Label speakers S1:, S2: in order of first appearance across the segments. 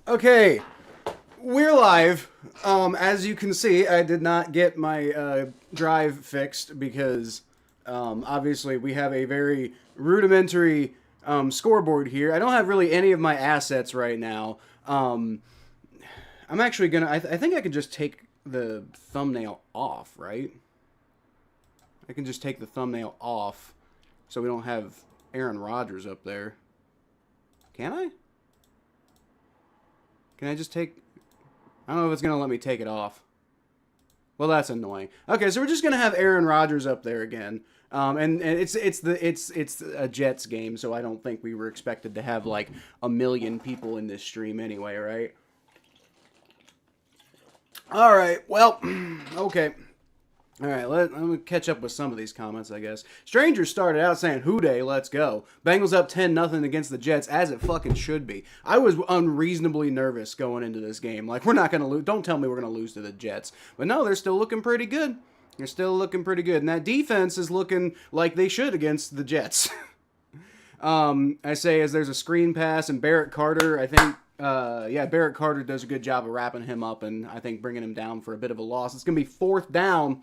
S1: Okay, we're live. As you can see, I did not get my drive fixed because obviously we have a very rudimentary scoreboard here. I don't have really any of my assets right now. I'm actually gonna. I think I can just take the thumbnail off, right? I can just take the thumbnail off, so we don't have Aaron Rodgers up there. Can I? Can I just take... I don't know if it's going to let me take it off. Well, that's annoying. Okay, so we're just going to have Aaron Rodgers up there again. And it's a Jets game, so I don't think we were expected to have like a million people in this stream anyway, right? All right, well, okay. All right, let me catch up with some of these comments, I guess. Stranger started out saying, "Who Dey, let's go." Bengals up 10-0 against the Jets, as it fucking should be. I was unreasonably nervous going into this game. Like, we're not going to lose. Don't tell me we're going to lose to the Jets. But no, they're still looking pretty good. They're still looking pretty good. And that defense is looking like they should against the Jets. I say as there's a screen pass, and Barrett Carter, I think... Barrett Carter does a good job of wrapping him up and I think bringing him down for a bit of a loss. It's going to be 4th down,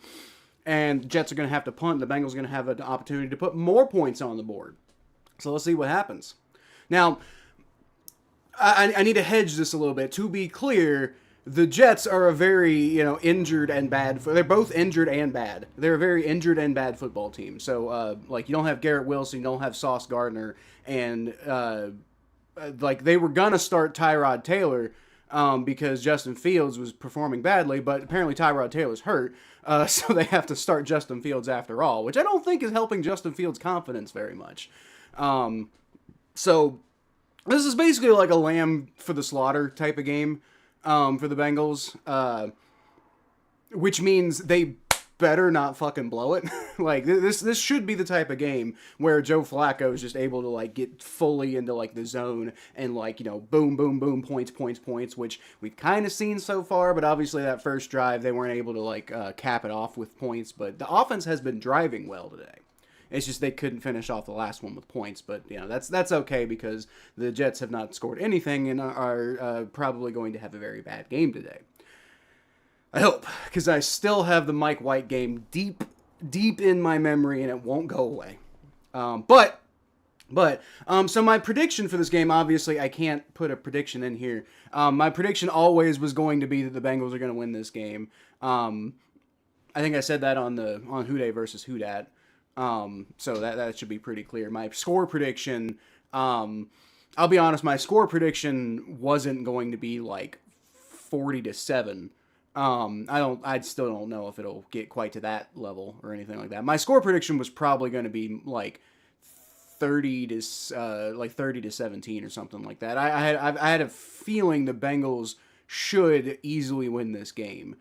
S1: and the Jets are going to have to punt. The Bengals are going to have an opportunity to put more points on the board. So let's see what happens. Now, I need to hedge this a little bit. To be clear, the Jets are a very, injured and bad. They're both injured and bad. They're a very injured and bad football team. So, you don't have Garrett Wilson, you don't have Sauce Gardner, and... they were gonna start Tyrod Taylor because Justin Fields was performing badly, but apparently Tyrod Taylor's hurt, so they have to start Justin Fields after all, which I don't think is helping Justin Fields' confidence very much. So this is basically like a lamb for the slaughter type of game for the Bengals, which means they better not fucking blow it. Like, this should be the type of game where Joe Flacco is just able to, like, get fully into, like, the zone and, like, boom, boom, boom, points, which we've kind of seen so far, but obviously that first drive, they weren't able to, like, cap it off with points, but the offense has been driving well today. It's just they couldn't finish off the last one with points, but, that's okay because the Jets have not scored anything and are probably going to have a very bad game today. I hope, because I still have the Mike White game deep in my memory, and it won't go away. So my prediction for this game, obviously, I can't put a prediction in here. My prediction always was going to be that the Bengals are going to win this game. I think I said that on Who Dey versus Who Dat. So that should be pretty clear. My score prediction, I'll be honest, my score prediction wasn't going to be like 40-7. I still don't know if it'll get quite to that level or anything like that. My score prediction was probably going to be like 30 to 17 or something like that. I had a feeling the Bengals should easily win this game.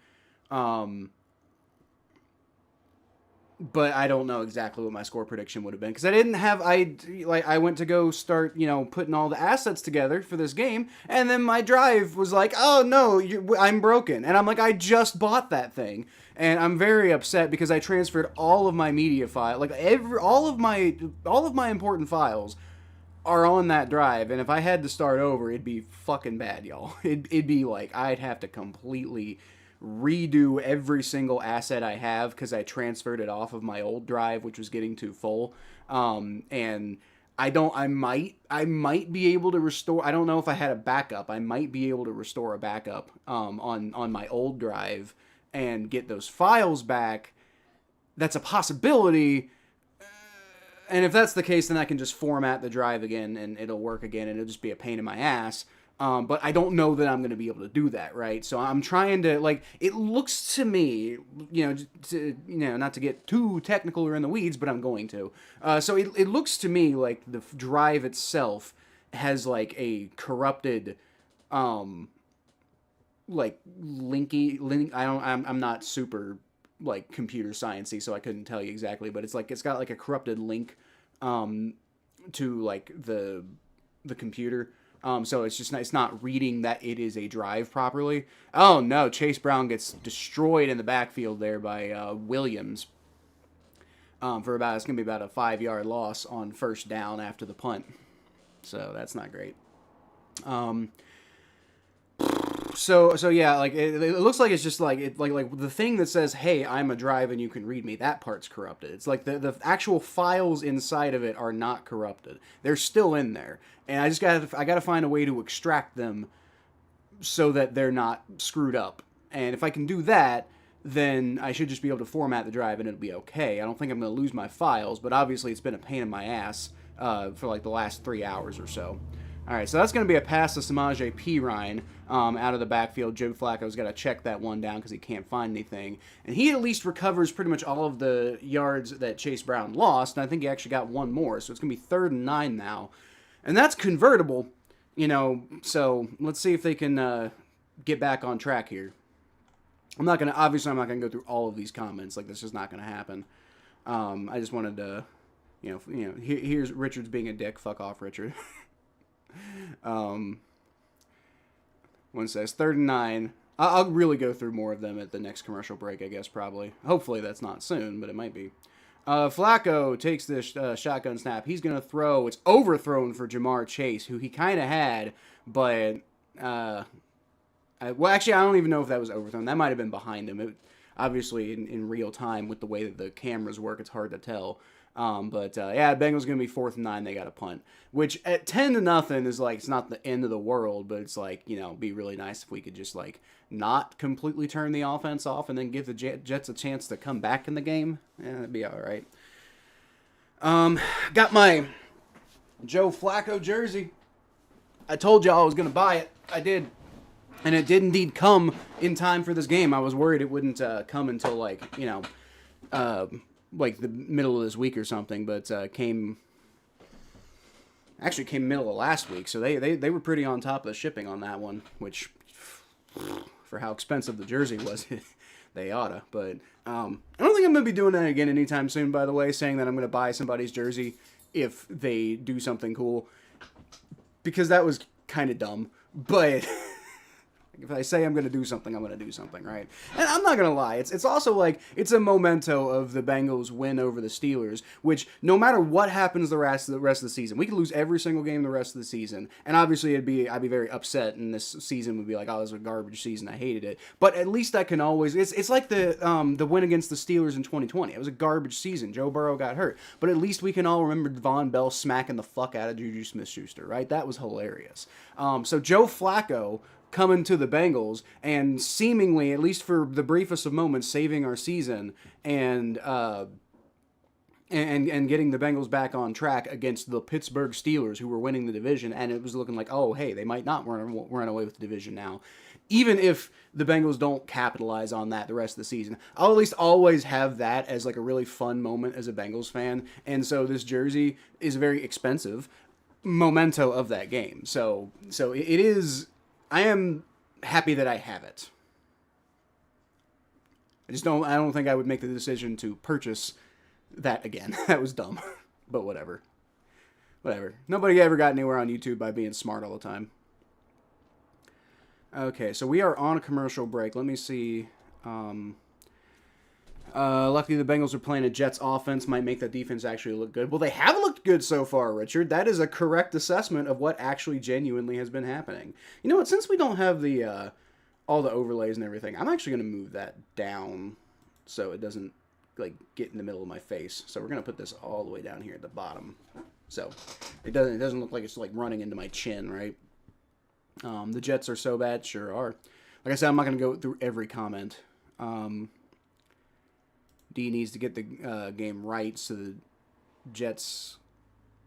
S1: But I don't know exactly what my score prediction would have been because I went to go start, putting all the assets together for this game, and then my drive was like, "Oh no, I'm broken," and I'm like, "I just bought that thing," and I'm very upset because I transferred all of my media file, all of my important files are on that drive, and if I had to start over, it'd be fucking bad, y'all. It'd be like I'd have to completely redo every single asset I have because I transferred it off of my old drive, which was getting too full. And I might be able to restore. I don't know if I had a backup. I might be able to restore a backup on my old drive and get those files back. That's a possibility. And if that's the case, then I can just format the drive again and it'll work again and it'll just be a pain in my ass. But I don't know that I'm going to be able to do that, right? So I'm trying to, it looks to me, not to get too technical or in the weeds, but I'm going to. So it looks to me like the drive itself has, a corrupted, I'm not super, computer sciencey, so I couldn't tell you exactly, but it's got, a corrupted link, to, the computer. So it's not reading that it is a drive properly. Oh no, Chase Brown gets destroyed in the backfield there by Williams. It's going to be about a 5-yard loss on first down after the punt. So that's not great. So yeah, like it looks like it's just like like the thing that says, "Hey, I'm a drive and you can read me." That part's corrupted. It's like the actual files inside of it are not corrupted. They're still in there, and I gotta find a way to extract them so that they're not screwed up. And if I can do that, then I should just be able to format the drive and it'll be okay. I don't think I'm going to lose my files, but obviously it's been a pain in my ass for like the last 3 hours or so. All right, so that's going to be a pass to Samaje Perine out of the backfield. Joe Flacco's got to check that one down because he can't find anything. And he at least recovers pretty much all of the yards that Chase Brown lost, and I think he actually got one more. So it's going to be 3rd and 9 now. And that's convertible, so let's see if they can get back on track here. Obviously I'm not going to go through all of these comments. Like, this is not going to happen. I just wanted to, here's Richard's being a dick. Fuck off, Richard. One says 3rd and 9. I'll really go through more of them at the next commercial break, I guess, probably. Hopefully that's not soon, but it might be. Flacco takes this shotgun snap. He's going to throw. It's overthrown for Jamar Chase, who he kind of had, but well, actually, I don't even know if that was overthrown. That might have been behind him. Obviously, in real time, with the way that the cameras work, it's hard to tell. Yeah, Bengals going to be 4th and 9. They got a punt, which at 10-0 is like, it's not the end of the world, but it's like, be really nice if we could just like not completely turn the offense off and then give the Jets a chance to come back in the game. Yeah, that'd be all right. Got my Joe Flacco jersey. I told y'all I was going to buy it. I did. And it did indeed come in time for this game. I was worried it wouldn't come until like the middle of this week or something, but came middle of last week. So they were pretty on top of the shipping on that one, which for how expensive the jersey was, they oughta. But I don't think I'm gonna be doing that again anytime soon. By the way, saying that I'm gonna buy somebody's jersey if they do something cool, because that was kind of dumb, but. If I say I'm going to do something, I'm going to do something, right? And I'm not going to lie. It's also like, it's a memento of the Bengals win over the Steelers, which no matter what happens the rest of the season, we could lose every single game the rest of the season. And obviously I'd be very upset, and this season would be like, oh, this was a garbage season. I hated it. But at least I can always, it's like the win against the Steelers in 2020. It was a garbage season. Joe Burrow got hurt. But at least we can all remember Von Bell smacking the fuck out of Juju Smith-Schuster, right? That was hilarious. So Joe Flacco coming to the Bengals and seemingly, at least for the briefest of moments, saving our season and getting the Bengals back on track against the Pittsburgh Steelers, who were winning the division, and it was looking like, oh, hey, they might not run away with the division now. Even if the Bengals don't capitalize on that the rest of the season, I'll at least always have that as like a really fun moment as a Bengals fan, and so this jersey is a very expensive memento of that game. So it is... I am happy that I have it. I don't think I would make the decision to purchase that again. That was dumb. But whatever. Nobody ever got anywhere on YouTube by being smart all the time. Okay, so we are on a commercial break. Let me see. Luckily, the Bengals are playing a Jets offense. Might make that defense actually look good. Well, they have looked good so far, Richard. That is a correct assessment of what actually genuinely has been happening. You know what? Since we don't have the all the overlays and everything, I'm actually going to move that down so it doesn't like get in the middle of my face. So we're going to put this all the way down here at the bottom. So it doesn't look like it's like running into my chin, right? The Jets are so bad. Sure are. Like I said, I'm not going to go through every comment. D needs to get the game right, so the Jets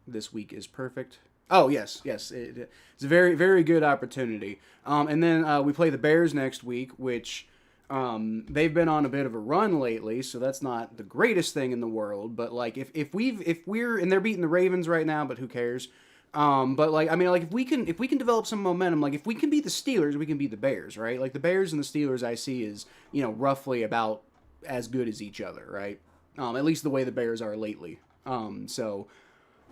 S1: this week is perfect. Oh, yes. It's a very, very good opportunity. And then we play the Bears next week, which they've been on a bit of a run lately, so that's not the greatest thing in the world. But like, if we're and they're beating the Ravens right now, but who cares? But like, I mean, like if we can develop some momentum, like if we can beat the Steelers, we can beat the Bears, right? Like the Bears and the Steelers I see is, roughly about as good as each other, right? At least the way the Bears are lately. So,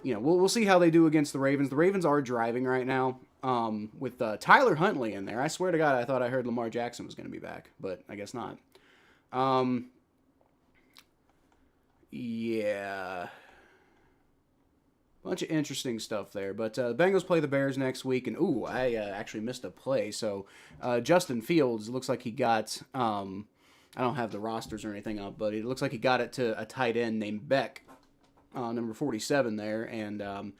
S1: we'll see how they do against the Ravens. The Ravens are driving right now, with Tyler Huntley in there. I swear to God, I thought I heard Lamar Jackson was going to be back, but I guess not. Yeah. bunch of interesting stuff there. But the Bengals play the Bears next week, and ooh, I actually missed a play. So Justin Fields looks like he got. I don't have the rosters or anything up, but it looks like he got it to a tight end named Beck, number 47 there, and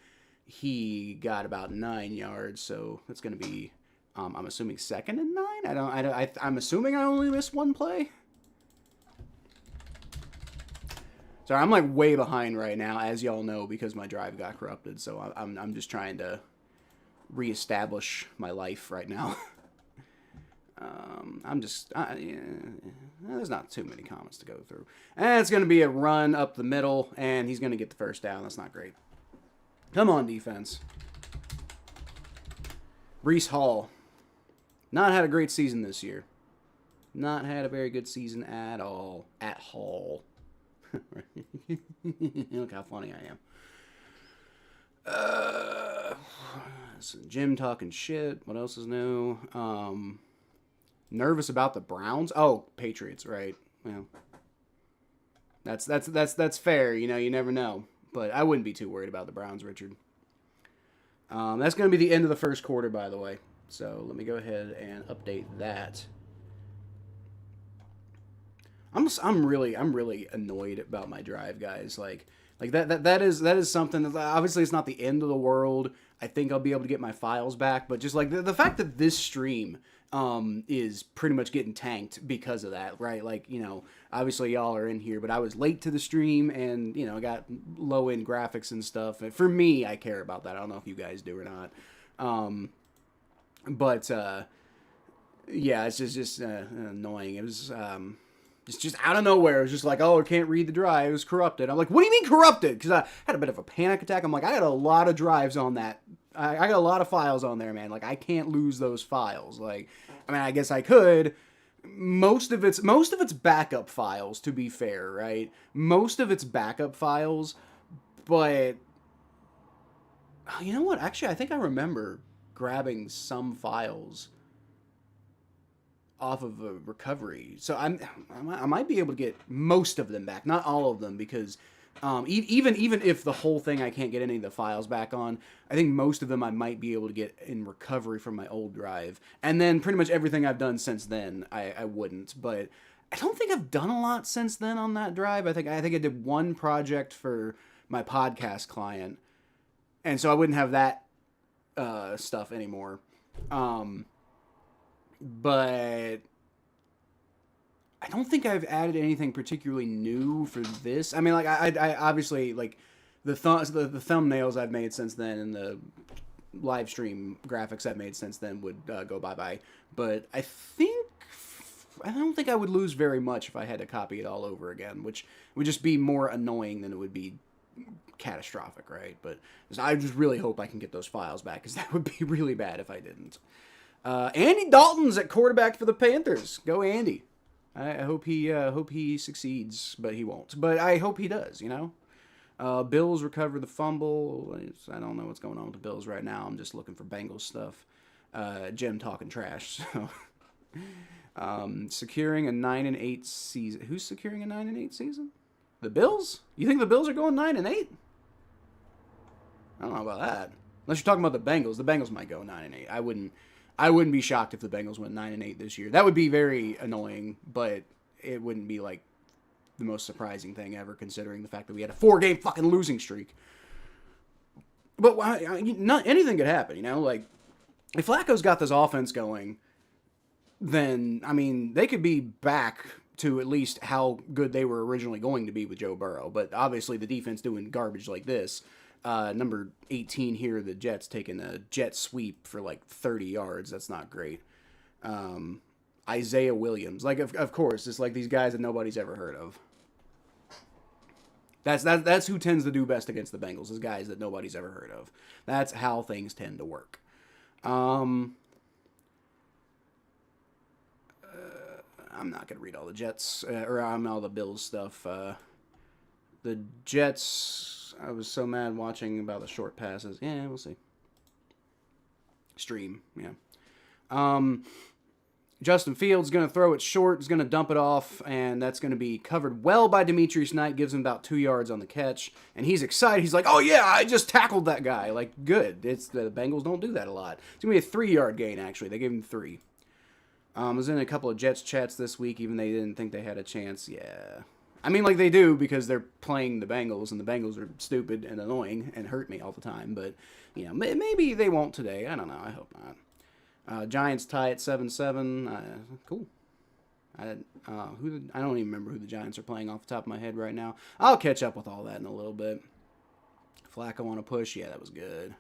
S1: he got about 9 yards. So that's going to be, I'm assuming, second and 9. I'm assuming I only missed one play. Sorry, I'm like way behind right now, as y'all know, because my drive got corrupted. So I'm just trying to reestablish my life right now. There's not too many comments to go through. And it's going to be a run up the middle, and he's going to get the first down. That's not great. Come on, defense. Breece Hall. Not had a great season this year. Not had a very good season at all. At Hall. Look how funny I am. Jim talking shit. What else is new? Nervous about the Browns. Oh, Patriots, right? Well, that's fair. You know, you never know. But I wouldn't be too worried about the Browns, Richard. That's going to be the end of the first quarter, by the way. So let me go ahead and update that. I'm really annoyed about my drive, guys. Like that is something that obviously it's not the end of the world. I think I'll be able to get my files back, but just like the fact that this stream is pretty much getting tanked because of that, right? Like, you know, obviously y'all are in here, but I was late to the stream and, you know, I got low end graphics and stuff. And for me, I care about that. I don't know if you guys do or not. Yeah, it's just annoying. It was it's just out of nowhere. It was just like, oh, I can't read the drive. It was corrupted. I'm like, what do you mean corrupted? Because I had a bit of a panic attack. I'm like, I got a lot of drives on that. I got a lot of files on there, man. Like, I can't lose those files. Like, I mean, I guess I could. Most of it's backup files, to be fair, right? Most of it's backup files, but you know what? Actually, I think I remember grabbing some files off of a recovery, so I might be able to get most of them back, not all of them, because even if the whole thing I can't get any of the files back on, I think most of them I might be able to get in recovery from my old drive, and then pretty much everything I've done since then I wouldn't, but I don't think I've done a lot since then on that drive. I think I did one project for my podcast client, and so I wouldn't have that stuff anymore. But I don't think I've added anything particularly new for this. I mean, like, I obviously, like, the thumbnails I've made since then and the live stream graphics I've made since then would go bye-bye. But I don't think I would lose very much if I had to copy it all over again, which would just be more annoying than it would be catastrophic, right? But I just really hope I can get those files back, because that would be really bad if I didn't. Andy Dalton's at quarterback for the Panthers. Go Andy. I hope he succeeds, but he won't. But I hope he does, you know. Bills recover the fumble. I don't know what's going on with the Bills right now. I'm just looking for Bengals stuff. Jim talking trash. So, securing a 9-8 season. Who's securing a 9-8 season? The Bills? You think the Bills are going 9-8? I don't know about that. Unless you're talking about the Bengals. The Bengals might go 9-8. I wouldn't be shocked if the Bengals went 9-8 this year. That would be very annoying, but it wouldn't be like the most surprising thing ever, considering the fact that we had a 4-game fucking losing streak. But not anything could happen, you know. Like, if Flacco's got this offense going, then I mean they could be back to at least how good they were originally going to be with Joe Burrow. But obviously the defense doing garbage like this. Number 18 here, the Jets taking a jet sweep for like 30 yards. That's not great. Isaiah Williams. Like, of course, it's like these guys that nobody's ever heard of. That's who tends to do best against the Bengals, is guys that nobody's ever heard of. That's how things tend to work. I'm not going to read all the Jets, or all the Bills stuff. The Jets, I was so mad watching about the short passes. Yeah, we'll see. Stream, yeah. Justin Fields is going to throw it short, is going to dump it off, and that's going to be covered well by Demetrius Knight, gives him about 2 yards on the catch, and he's excited. He's like, oh yeah, I just tackled that guy. Like, good. It's the Bengals don't do that a lot. It's going to be a 3-yard gain, actually. They gave him 3. I was in a couple of Jets chats this week, even they didn't think they had a chance. Yeah. I mean, like, they do because they're playing the Bengals, and the Bengals are stupid and annoying and hurt me all the time, but, you know, maybe they won't today. I don't know. I hope not. Giants tie at 7-7. Cool. I don't even remember who the Giants are playing off the top of my head right now. I'll catch up with all that in a little bit. Flacco on a push. Yeah, that was good.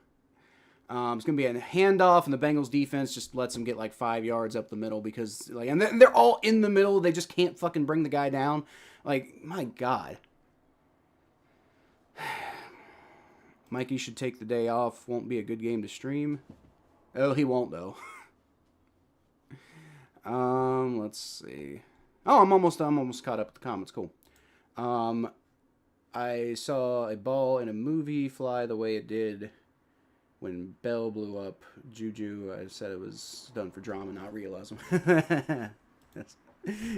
S1: It's going to be a handoff, and the Bengals defense just lets them get like 5 yards up the middle because, like, and they're all in the middle. They just can't fucking bring the guy down. Like, my God. Mikey should take the day off. Won't be a good game to stream. Oh, he won't, though. Let's see. Oh, I'm almost caught up with the comments. Cool. I saw a ball in a movie fly the way it did when Bell blew up. Juju, I said it was done for drama, not realism.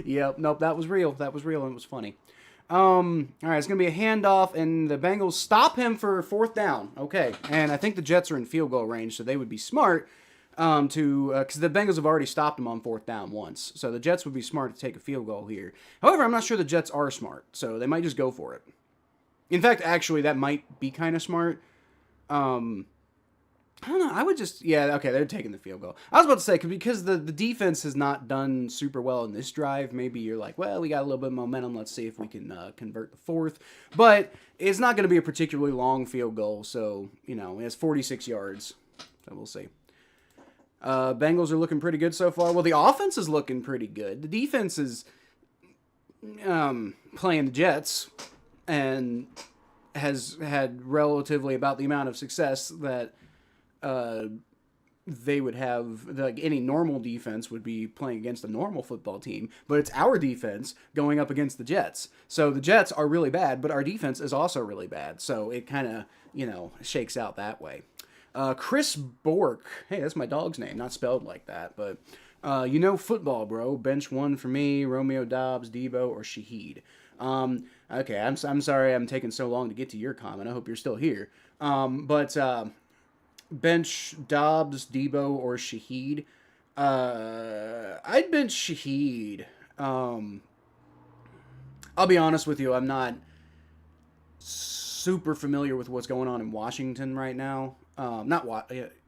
S1: Yep, nope, that was real. That was real, and it was funny. All right, it's going to be a handoff, and the Bengals stop him for 4th down. Okay, and I think the Jets are in field goal range, so they would be smart because the Bengals have already stopped him on 4th down once. So the Jets would be smart to take a field goal here. However, I'm not sure the Jets are smart, so they might just go for it. In fact, actually, that might be kind of smart. I don't know. I would just... Yeah, okay, they're taking the field goal. I was about to say, because the defense has not done super well in this drive, maybe you're like, well, we got a little bit of momentum. Let's see if we can convert the 4th. But it's not going to be a particularly long field goal, so, you know, it has 46 yards. So we'll see. Bengals are looking pretty good so far. Well, the offense is looking pretty good. The defense is playing the Jets and has had relatively about the amount of success that they would have, like any normal defense would be playing against a normal football team, but it's our defense going up against the Jets. So the Jets are really bad, but our defense is also really bad. So it kind of, you know, shakes out that way. Chris Bork. Hey, that's my dog's name. Not spelled like that, but you know football, bro. Bench 1 for me, Romeo Dobbs, Debo, or Shaheed. Okay, I'm sorry I'm taking so long to get to your comment. I hope you're still here. But bench Dobbs, Debo, or Shaheed. I'd bench Shaheed. I'll be honest with you. I'm not super familiar with what's going on in Washington right now.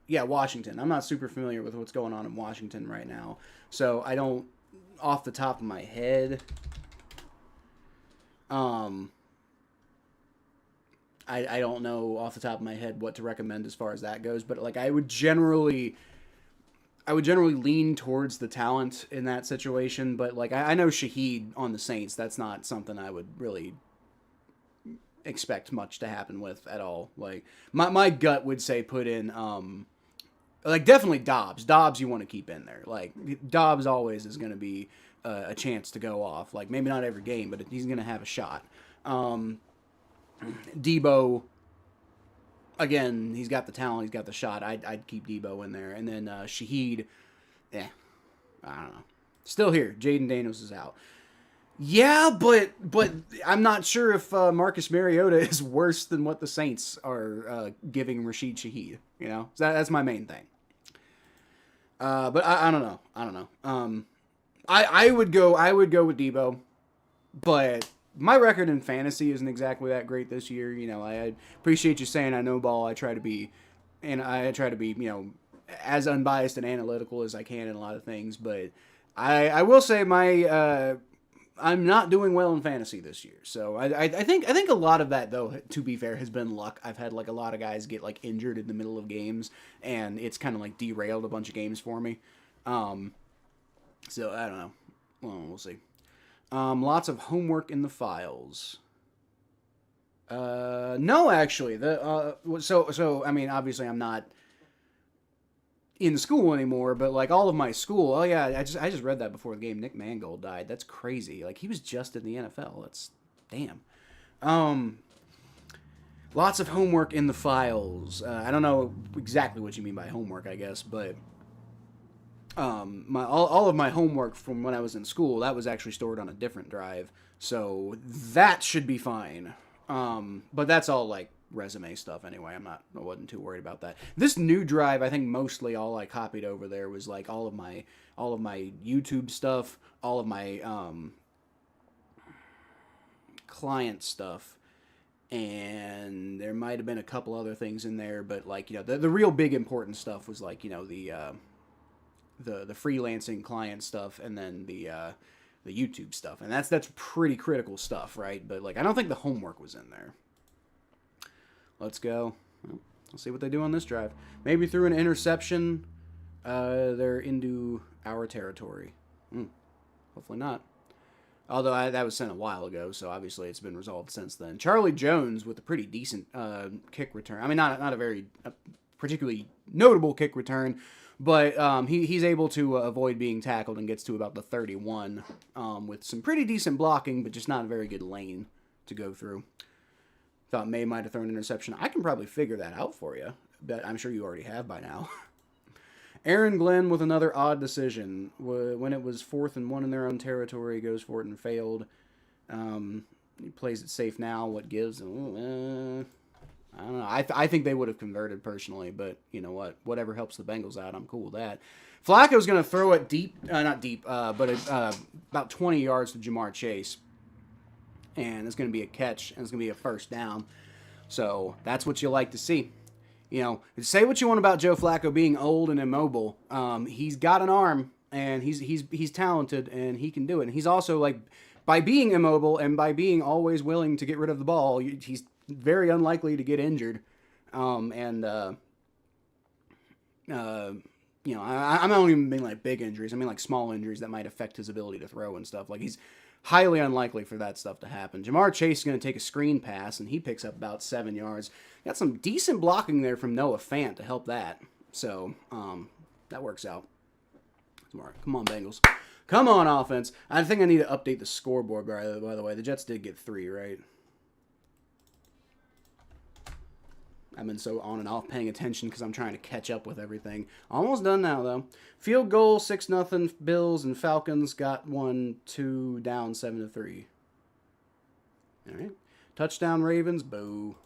S1: Washington. I'm not super familiar with what's going on in Washington right now. So I don't, off the top of my head, I don't know off the top of my head what to recommend as far as that goes, but like I would generally lean towards the talent in that situation, but like I know Shaheed on the Saints, that's not something I would really expect much to happen with at all. Like my gut would say put in like definitely Dobbs. Dobbs you want to keep in there. Like Dobbs always is going to be a chance to go off. Like maybe not every game, but he's going to have a shot. Debo, again, he's got the talent, he's got the shot. I'd keep Debo in there. And then Shaheed, I don't know. Still here. Jaden Daniels is out. Yeah, but I'm not sure if Marcus Mariota is worse than what the Saints are giving Rashid Shaheed. You know, so that's my main thing. But I don't know. I would go with Debo, but my record in fantasy isn't exactly that great this year. You know, I appreciate you saying I know ball. I try to be, you know, as unbiased and analytical as I can in a lot of things. But I will say I'm not doing well in fantasy this year. So I think a lot of that, though, to be fair, has been luck. I've had like a lot of guys get like injured in the middle of games, and it's kind of like derailed a bunch of games for me. So I don't know. Well, we'll see. Lots of homework in the files. No, actually, so I mean, obviously, I'm not in school anymore, but like all of my school. Oh yeah, I just read that before the game. Nick Mangold died. That's crazy. Like he was just in the NFL. That's damn. Lots of homework in the files. I don't know exactly what you mean by homework, I guess, but all of my homework from when I was in school, that was actually stored on a different drive, so that should be fine. But that's all like resume stuff anyway. I wasn't too worried about that. This new drive, I think mostly all I copied over there was like all of my YouTube stuff, all of my client stuff, and there might have been a couple other things in there, but like, you know, the real big important stuff was like, you know, the freelancing client stuff, and then the YouTube stuff, and that's pretty critical stuff, right? But like, I don't think the homework was in there. Let's go. Well, let's see what they do on this drive. Maybe through an interception, they're into our territory. Hopefully not. Although that was sent a while ago, so obviously it's been resolved since then. Charlie Jones with a pretty decent kick return. I mean, not a very particularly notable kick return, but he's able to avoid being tackled and gets to about the 31 with some pretty decent blocking, but just not a very good lane to go through. Thought May might have thrown an interception. I can probably figure that out for you, but I'm sure you already have by now. Aaron Glenn with another odd decision. When it was 4th and 1 in their own territory, goes for it and failed. He plays it safe now. What gives? I don't know. I think they would have converted personally, but you know what? Whatever helps the Bengals out, I'm cool with that. Flacco's going to throw it deep, not deep, but about 20 yards to Jamar Chase. And it's going to be a catch, and it's going to be a first down. So that's what you like to see. You know, say what you want about Joe Flacco being old and immobile. He's got an arm, and he's talented, and he can do it. And he's also, like, by being immobile and by being always willing to get rid of the ball, he's very unlikely to get injured. You know, I don't even mean like big injuries. I mean like small injuries that might affect his ability to throw and stuff. Like, he's highly unlikely for that stuff to happen. Jamar Chase is going to take a screen pass, and he picks up about 7 yards. Got some decent blocking there from Noah Fant to help that. So, that works out. Smart. Come on, Bengals. Come on, offense. I think I need to update the scoreboard, by the way. The Jets did get 3, right? I've been so on and off paying attention because I'm trying to catch up with everything. Almost done now, though. Field goal, 6-0. Bills and Falcons got 1-2 down 7-3. All right. Touchdown, Ravens. Boo.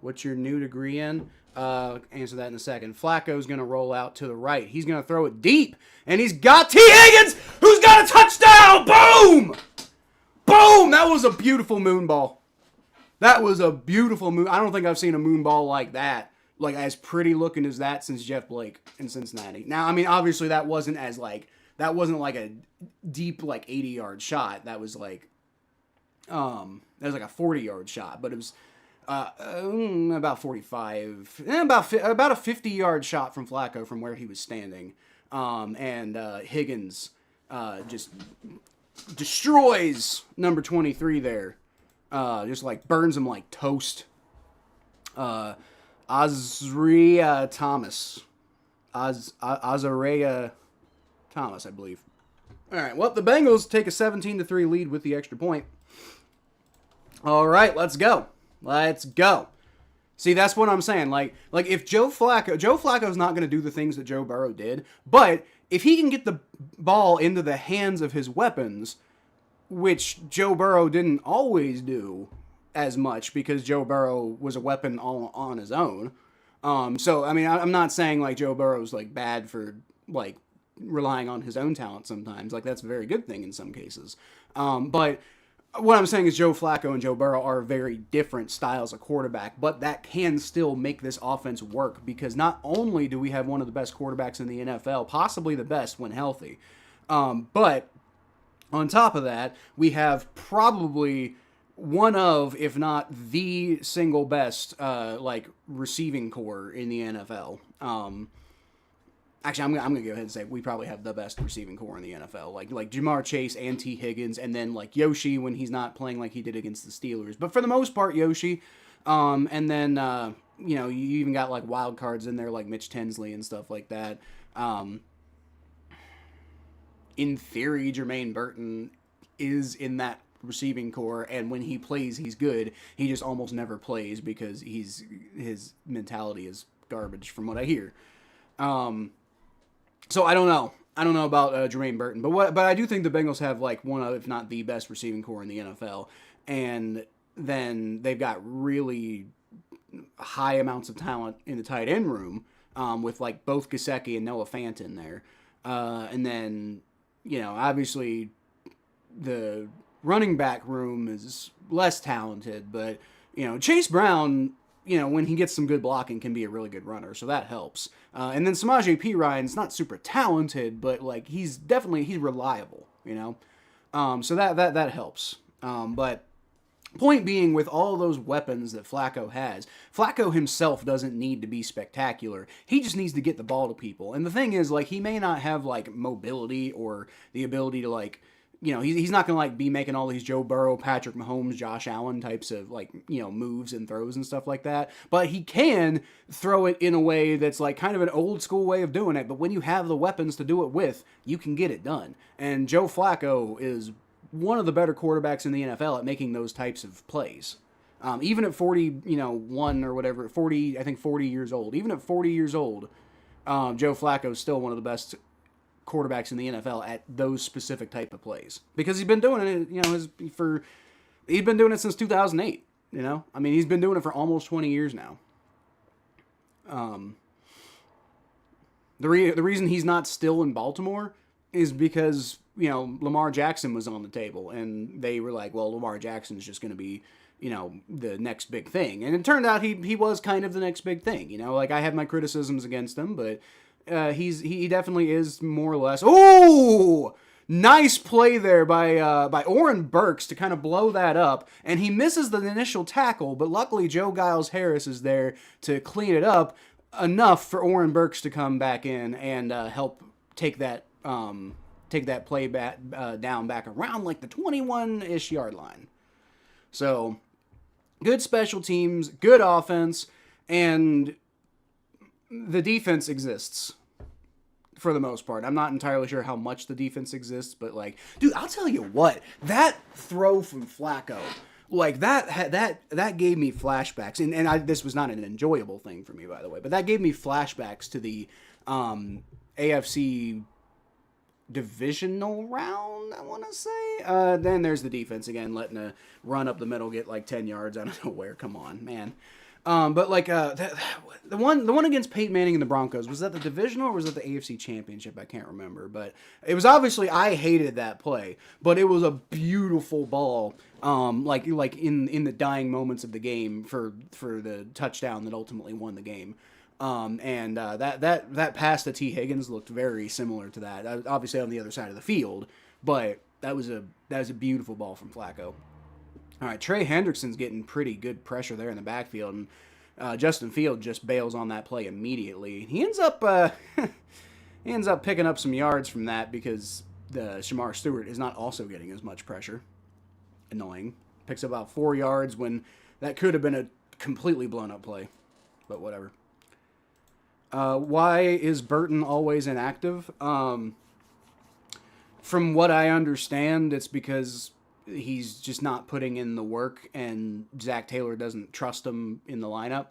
S1: What's your new degree in? Answer that in a second. Flacco's going to roll out to the right. He's going to throw it deep. And he's got T. Higgins, who's got a touchdown. Boom! Boom! That was a beautiful moon ball. That was a beautiful moon. I don't think I've seen a moon ball like that, like as pretty looking as that since Jeff Blake in Cincinnati. Now, I mean, obviously that wasn't like a deep like 80-yard shot. That was like a 40-yard shot, but it was about 45, about a 50-yard shot from Flacco from where he was standing, and Higgins just destroys number 23 there. Just like burns him like toast. Azarea Thomas, Azarea Thomas, I believe. All right. Well, the Bengals take a 17-3 lead with the extra point. All right, let's go. Let's go. See, that's what I'm saying. Like if Joe Flacco's not going to do the things that Joe Burrow did, but if he can get the ball into the hands of his weapons, which Joe Burrow didn't always do as much because Joe Burrow was a weapon all on his own. So, I mean, I'm not saying, like, Joe Burrow's, like, bad for, like, relying on his own talent sometimes. Like, that's a very good thing in some cases. But what I'm saying is Joe Flacco and Joe Burrow are very different styles of quarterback, but that can still make this offense work because not only do we have one of the best quarterbacks in the NFL, possibly the best when healthy, but on top of that, we have probably one of, if not the single best, like receiving core in the NFL. Actually, I'm gonna go ahead and say we probably have the best receiving core in the NFL. Like Jamar Chase and T. Higgins, and then like Yoshi when he's not playing like he did against the Steelers. But for the most part, Yoshi. And then you know, you even got like wild cards in there like Mitch Tinsley and stuff like that. In theory, Jermaine Burton is in that receiving core, and when he plays, he's good. He just almost never plays because his mentality is garbage, from what I hear. So I don't know. I don't know about Jermaine Burton, but I do think the Bengals have like one of, if not the best receiving core in the NFL, and then they've got really high amounts of talent in the tight end room, with like both Gesicki and Noah Fant in there, and then obviously the running back room is less talented, but Chase Brown, when he gets some good blocking, can be a really good runner, so that helps. And then Samaje Perine's not super talented, but like he's reliable, so that helps. But point being, with all those weapons that Flacco has, Flacco himself doesn't need to be spectacular. He just needs to get the ball to people. And the thing is, like, he may not have like mobility or the ability to like, he's not gonna like be making all these Joe Burrow, Patrick Mahomes, Josh Allen types of like moves and throws and stuff like that. But he can throw it in a way that's like kind of an old school way of doing it. But when you have the weapons to do it with, you can get it done. And Joe Flacco is one of the better quarterbacks in the NFL at making those types of plays. Even at 41 or whatever, 40, I think 40 years old. Even at 40 years old, Joe Flacco is still one of the best quarterbacks in the NFL at those specific type of plays, because he's been doing it, he's been doing it since 2008. I mean, he's been doing it for almost 20 years now. The reason he's not still in Baltimore is because Lamar Jackson was on the table, and they were like, well, Lamar Jackson's just going to be the next big thing, and it turned out he was kind of the next big thing. Like, I have my criticisms against him, but he definitely is more or less. Oh, nice play there by Oren Burks to kind of blow that up, and he misses the initial tackle, but luckily Joe Giles-Harris is there to clean it up enough for Oren Burks to come back in and help take that play back down back around like the 21-ish yard line. So good special teams, good offense, and the defense exists for the most part. I'm not entirely sure how much the defense exists, but like, dude, I'll tell you what, that throw from Flacco, like that gave me flashbacks, and this was not an enjoyable thing for me, by the way, but that gave me flashbacks to the AFC divisional round, I want to say. Then there's the defense again, letting a run up the middle get like 10 yards out of nowhere. Come on, man. But like the one against Peyton Manning and the Broncos, was that the divisional or was that the AFC Championship? I can't remember, but it was obviously, I hated that play, but it was a beautiful ball. Like in the dying moments of the game for the touchdown that ultimately won the game. That pass to T. Higgins looked very similar to that. Obviously on the other side of the field, but that was a beautiful ball from Flacco. All right, Trey Hendrickson's getting pretty good pressure there in the backfield, and Justin Field just bails on that play immediately. He ends up picking up some yards from that because the Shamar Stewart is not also getting as much pressure. Annoying. Picks up about 4 yards when that could have been a completely blown up play, but whatever. Why is Burton always inactive? From what I understand, it's because he's just not putting in the work, and Zach Taylor doesn't trust him in the lineup.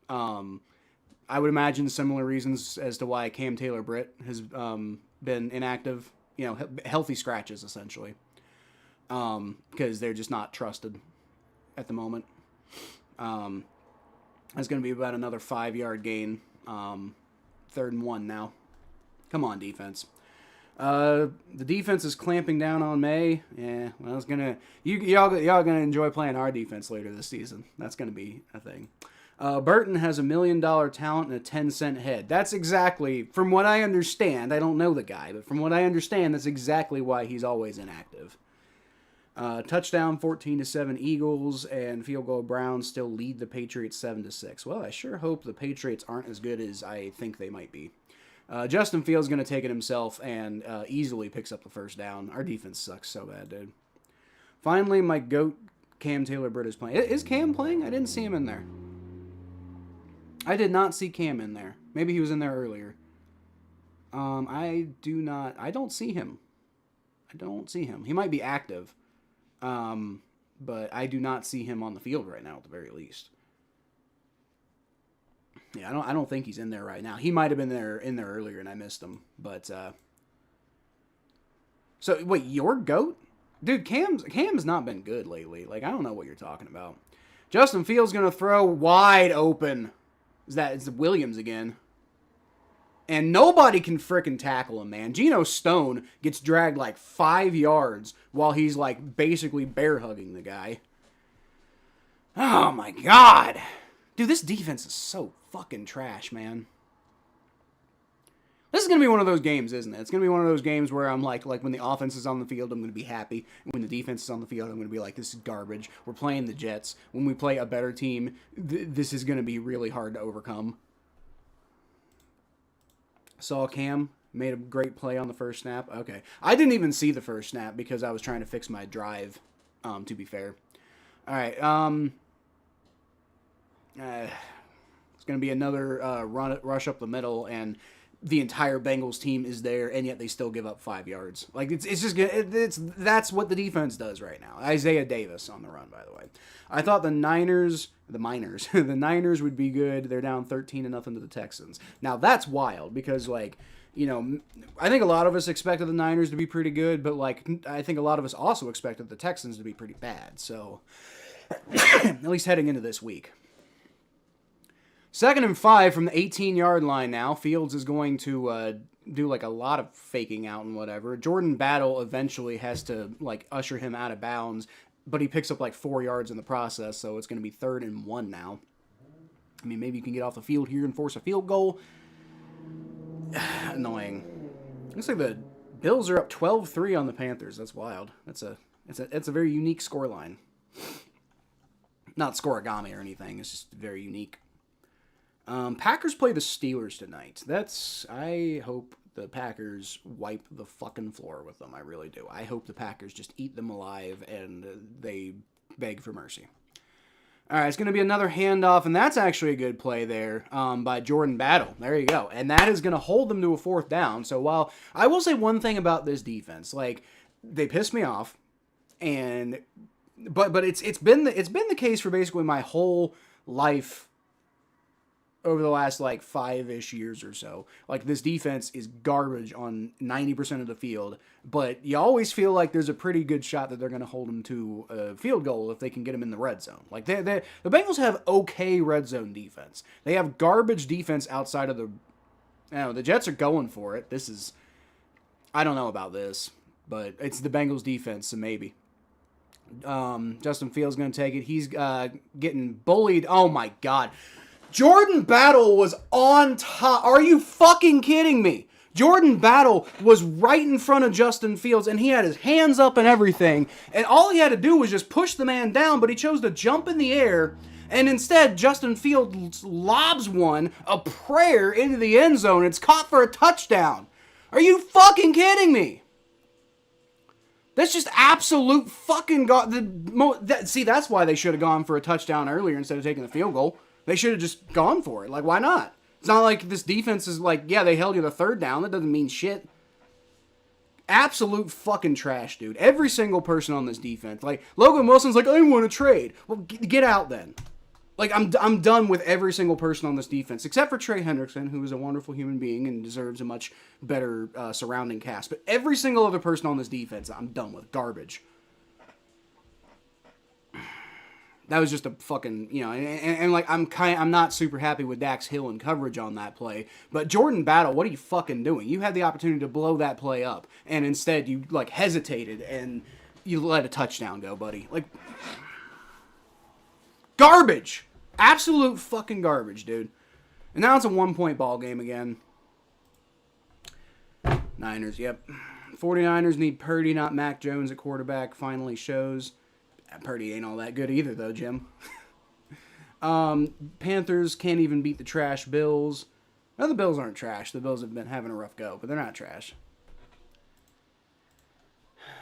S1: I would imagine similar reasons as to why Cam Taylor-Britt has been inactive. Healthy scratches, essentially. Because they're just not trusted at the moment. That's going to be about another 5-yard gain. 3rd and 1 now. Come on, defense. The defense is clamping down on May. Yeah, well, it's gonna y'all gonna enjoy playing our defense later this season. That's gonna be a thing. Burton has $1 million talent and a 10-cent head. That's exactly, from what I understand. I don't know the guy, but from what I understand, that's exactly why he's always inactive. Touchdown 14-7 Eagles, and field goal Browns still lead the Patriots 7-6. Well, I sure hope the Patriots aren't as good as I think they might be. Justin Fields going to take it himself and easily picks up the first down. Our defense sucks so bad, dude. Finally, my GOAT, Cam Taylor-Britt, is playing. Is Cam playing? I didn't see him in there. I did not see Cam in there. Maybe he was in there earlier. I don't see him. I don't see him. He might be active. But I do not see him on the field right now, at the very least. Yeah, I don't think he's in there right now. He might have been in there earlier and I missed him, but So, wait, your GOAT? Dude, Cam's not been good lately. Like, I don't know what you're talking about. Justin Fields going to throw wide open. It's Williams again. And nobody can frickin' tackle him, man. Geno Stone gets dragged like 5 yards while he's like basically bear hugging the guy. Oh my god. Dude, this defense is so fucking trash, man. This is going to be one of those games, isn't it? It's going to be one of those games where I'm like when the offense is on the field, I'm going to be happy. When the defense is on the field, I'm going to be like, this is garbage. We're playing the Jets. When we play a better team, this is going to be really hard to overcome. Saw Cam, made a great play on the first snap. Okay. I didn't even see the first snap because I was trying to fix my drive, to be fair. All right. It's going to be another rush up the middle, and the entire Bengals team is there, and yet they still give up 5 yards. Like, it's just that's what the defense does right now. Isaiah Davis on the run, by the way. I thought the Niners would be good. They're down 13-0 to the Texans. Now, that's wild because, like, you know, I think a lot of us expected the Niners to be pretty good, but, like, I think a lot of us also expected the Texans to be pretty bad. So, at least heading into this week. 2nd and 5 from the 18-yard line now. Fields is going to do, like, a lot of faking out and whatever. Jordan Battle eventually has to, like, usher him out of bounds, but he picks up, like, 4 yards in the process, so it's going to be 3rd and 1 now. I mean, maybe you can get off the field here and force a field goal. Annoying. Looks like the Bills are up 12-3 on the Panthers. That's wild. It's a very unique scoreline. Not scoregami or anything. It's just very unique. Packers play the Steelers tonight. I hope the Packers wipe the fucking floor with them. I really do. I hope the Packers just eat them alive and they beg for mercy. All right, it's going to be another handoff, and that's actually a good play there by Jordan Battle. There you go. And that is going to hold them to a 4th down. So while I will say one thing about this defense, like, they piss me off, but it's been the case for basically my whole life over the last, like, 5-ish years or so. Like, this defense is garbage on 90% of the field, but you always feel like there's a pretty good shot that they're going to hold them to a field goal if they can get them in the red zone. Like, the Bengals have okay red zone defense. They have garbage defense outside of the Jets are going for it. I don't know about this, but it's the Bengals defense, so maybe. Justin Fields going to take it. He's getting bullied. Oh, my God. Jordan Battle was on top. Are you fucking kidding me? Jordan Battle was right in front of Justin Fields, and he had his hands up and everything, and all he had to do was just push the man down, but he chose to jump in the air, and instead, Justin Fields lobs a prayer into the end zone. It's caught for a touchdown. Are you fucking kidding me? That's just absolute fucking see, that's why they should have gone for a touchdown earlier instead of taking the field goal. They should have just gone for it. Like, why not? It's not like this defense is like, yeah, they held you the 3rd down. That doesn't mean shit. Absolute fucking trash, dude. Every single person on this defense. Like, Logan Wilson's like, I want to trade. Well, get out then. Like, I'm done with every single person on this defense, except for Trey Hendrickson, who is a wonderful human being and deserves a much better surrounding cast. But every single other person on this defense, I'm done with. Garbage. That was just a fucking, you know, and like, I'm not super happy with Dax Hill and coverage on that play, but Jordan Battle, what are you fucking doing? You had the opportunity to blow that play up, and instead you, like, hesitated, and you let a touchdown go, buddy. Like, garbage! Absolute fucking garbage, dude. And now it's a 1-point ball game again. Niners, yep. 49ers need Purdy, not Mac Jones at quarterback, finally shows. Purdy ain't all that good either, though, Jim. Panthers can't even beat the trash Bills. No, the Bills aren't trash. The Bills have been having a rough go, but they're not trash.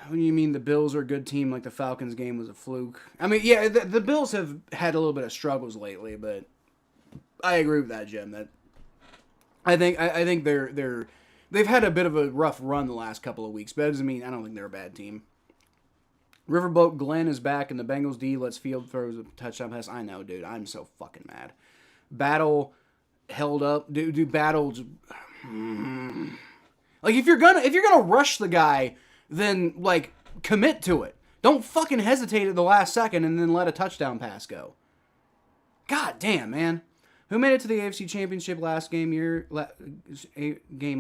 S1: What do you mean the Bills are a good team like the Falcons game was a fluke? I mean, yeah, the Bills have had a little bit of struggles lately, but I agree with that, Jim. That I think they've had a bit of a rough run the last couple of weeks, but that doesn't mean I don't think they're a bad team. Riverboat Glenn is back, and the Bengals D lets Field throws a touchdown pass. I know, dude. I'm so fucking mad. Battle held up. Dude, Battle. Like, if you're gonna rush the guy, then, like, commit to it. Don't fucking hesitate at the last second and then let a touchdown pass go. God damn, man. Who made it to the AFC Championship game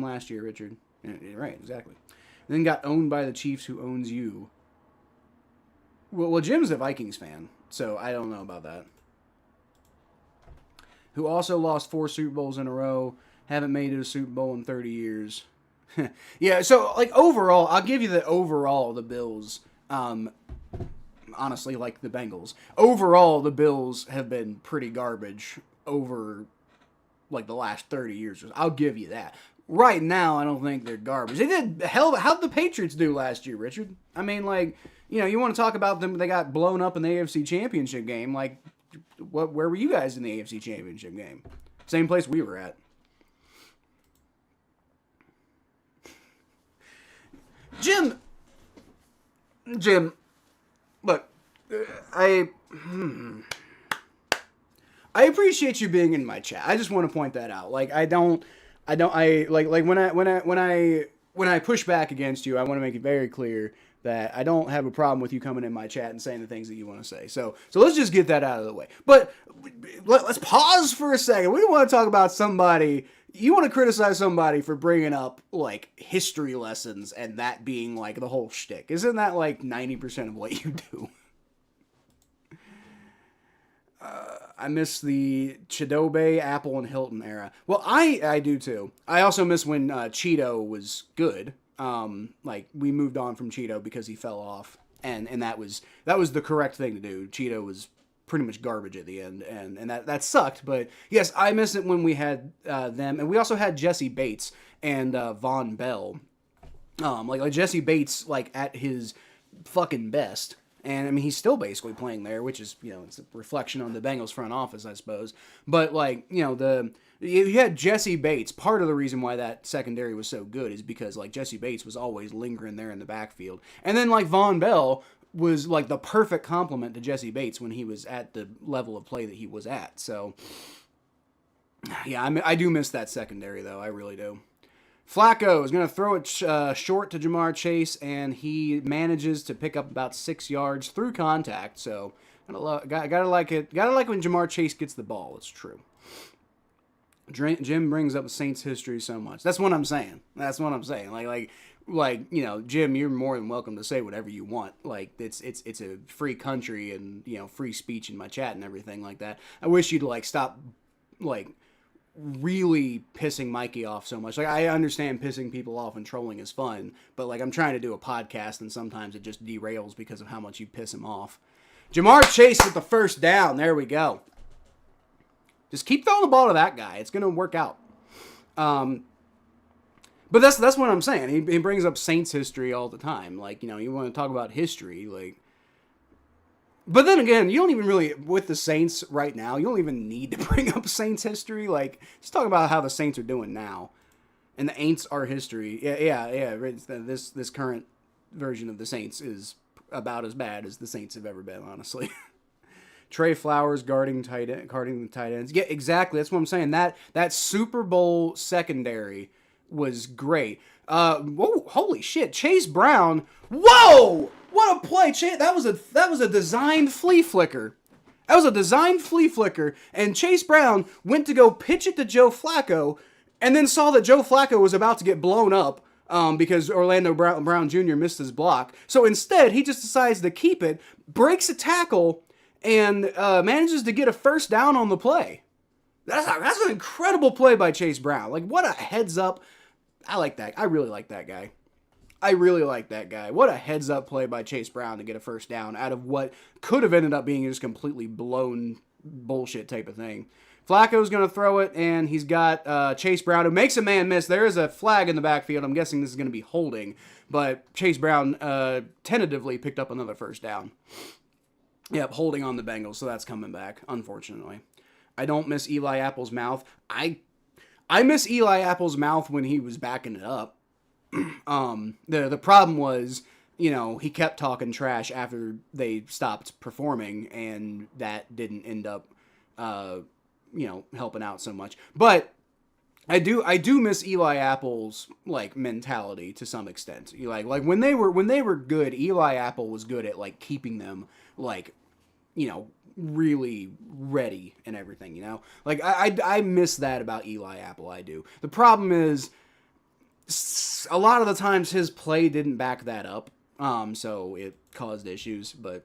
S1: last year, Richard? Right, exactly. And then got owned by the Chiefs, who owns you. Well, Jim's a Vikings fan, so I don't know about that. Who also lost 4 Super Bowls in a row, haven't made it a Super Bowl in 30 years. Yeah, so, like, overall, I'll give you that overall, the Bills, honestly, like the Bengals, overall, the Bills have been pretty garbage over, like, the last 30 years. I'll give you that. Right now, I don't think they're garbage. They did, how'd the Patriots do last year, Richard? I mean, like, you know, you want to talk about them, they got blown up in the AFC Championship game, like, where were you guys in the AFC Championship game? Same place we were at. Jim, look, I appreciate you being in my chat. I just want to point that out. Like, when I push back against you, I want to make it very clear that I don't have a problem with you coming in my chat and saying the things that you want to say. So let's just get that out of the way. But let's pause for a second. We don't want to talk about somebody. You want to criticize somebody for bringing up, like, history lessons and that being, like, the whole shtick. Isn't that, like, 90% of what you do? I miss the Chidobe, Apple, and Hilton era. Well, I do, too. I also miss when Cheeto was good. Like, we moved on from Cheeto because he fell off. And that was the correct thing to do. Cheeto was pretty much garbage at the end, and that sucked. But yes, I miss it when we had them, and we also had Jesse Bates and Von Bell, like Jesse Bates, like, at his fucking best, and I mean he's still basically playing there, which is, you know, it's a reflection on the Bengals front office, I suppose. But, like, you know, you had Jesse Bates. Part of the reason why that secondary was so good is because, like, Jesse Bates was always lingering there in the backfield, and then, like, Von Bell was, like, the perfect complement to Jesse Bates when he was at the level of play that he was at. So, yeah, I do miss that secondary, though. I really do. Flacco is going to throw it short to Jamar Chase, and he manages to pick up about 6 yards through contact. So, gotta like it. Gotta like when Jamar Chase gets the ball. It's true. Jim brings up Saints history so much. That's what I'm saying. Like, you know, Jim, you're more than welcome to say whatever you want. Like, it's a free country, and, you know, free speech in my chat and everything like that. I wish you'd, like, stop, like, really pissing Mikey off so much. Like, I understand pissing people off and trolling is fun, but, like, I'm trying to do a podcast, and sometimes it just derails because of how much you piss him off. Jamar Chase with the first down. There we go. Just keep throwing the ball to that guy. It's going to work out. But that's what I'm saying. He brings up Saints history all the time. Like, you know, you want to talk about history, like. But then again, you don't even really, with the Saints right now, you don't even need to bring up Saints history. Like, just talk about how the Saints are doing now. And the Aints are history. Yeah. This current version of the Saints is about as bad as the Saints have ever been, honestly. Trey Flowers guarding the tight ends. Yeah, exactly. That's what I'm saying. That Super Bowl secondary was great. Whoa, holy shit. Chase Brown. Whoa! What a play. That was a designed flea flicker. That was a designed flea flicker. And Chase Brown went to go pitch it to Joe Flacco, and then saw that Joe Flacco was about to get blown up because Orlando Brown Jr. missed his block. So instead, he just decides to keep it, breaks a tackle, and manages to get a first down on the play. That's an incredible play by Chase Brown. Like, what a heads up. I like that. I really like that guy. What a heads up play by Chase Brown to get a first down out of what could have ended up being just completely blown bullshit type of thing. Flacco's going to throw it, and he's got Chase Brown, who makes a man miss. There is a flag in the backfield. I'm guessing this is going to be holding, but Chase Brown tentatively picked up another first down. Yep, holding on the Bengals, so that's coming back, unfortunately. I don't miss Eli Apple's mouth. I miss Eli Apple's mouth when he was backing it up. The problem was, you know, he kept talking trash after they stopped performing, and that didn't end up, you know, helping out so much. But I do miss Eli Apple's like mentality to some extent. Like when they were good, Eli Apple was good at like keeping them like, really ready and everything. Like I miss that about Eli Apple. I do. The problem is a lot of the times his play didn't back that up. So it caused issues, but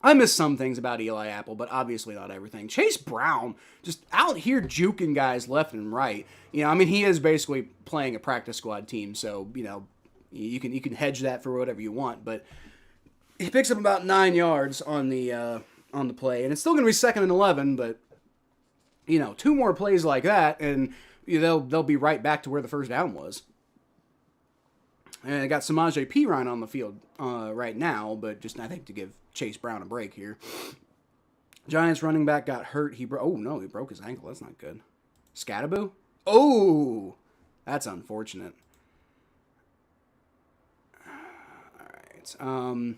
S1: I miss some things about Eli Apple, but obviously not everything. Chase Brown, just out here juking guys left and right. He is basically playing a practice squad team, so, you can hedge that for whatever you want, but he picks up about 9 yards on the play, and it's still going to be 2nd and 11, but, 2 more plays like that, and they'll be right back to where the first down was. And I got Samaje Perine on the field right now, but just I think to give Chase Brown a break here. Giants running back got hurt. He broke his ankle. That's not good. Scattaboo? Oh, that's unfortunate. All right.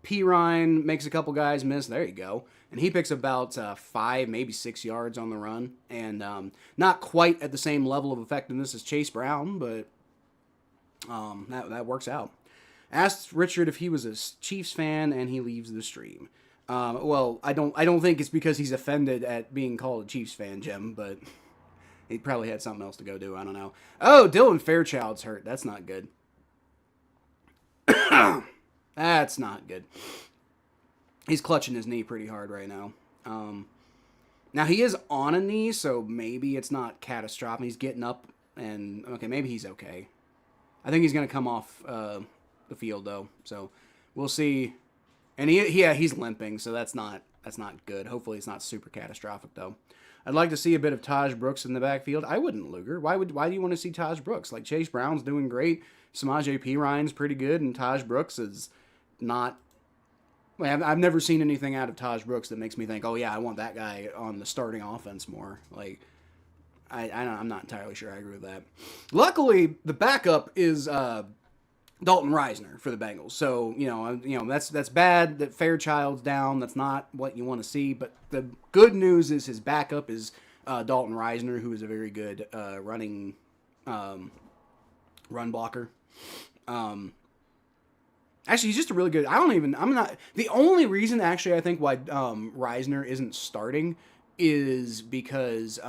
S1: Perine makes a couple guys miss. There you go. And he picks about 5, maybe 6 yards on the run. And not quite at the same level of effectiveness as Chase Brown, but that works out. Asked Richard if he was a Chiefs fan, and he leaves the stream. Well, I don't think it's because he's offended at being called a Chiefs fan, Jim, but he probably had something else to go do. I don't know. Oh, Dylan Fairchild's hurt. That's not good. That's not good. He's clutching his knee pretty hard right now. Now, he is on a knee, so maybe it's not catastrophic. He's getting up, and okay, maybe he's okay. I think he's going to come off the field, though, so we'll see. And he's limping, so that's not good. Hopefully it's not super catastrophic, though. I'd like to see a bit of Taj Brooks in the backfield. I wouldn't, Luger. Why do you want to see Taj Brooks? Like, Chase Brown's doing great. Samaje Perine's pretty good, and Taj Brooks is not... I've never seen anything out of Taj Brooks that makes me think, oh, yeah, I want that guy on the starting offense more. Like, I'm not entirely sure I agree with that. Luckily, the backup is Dalton Risner for the Bengals. So, that's bad that Fairchild's down. That's not what you want to see. But the good news is his backup is Dalton Risner, who is a very good run blocker. Actually, he's just a really good... The only reason, actually, I think why Risner isn't starting is because...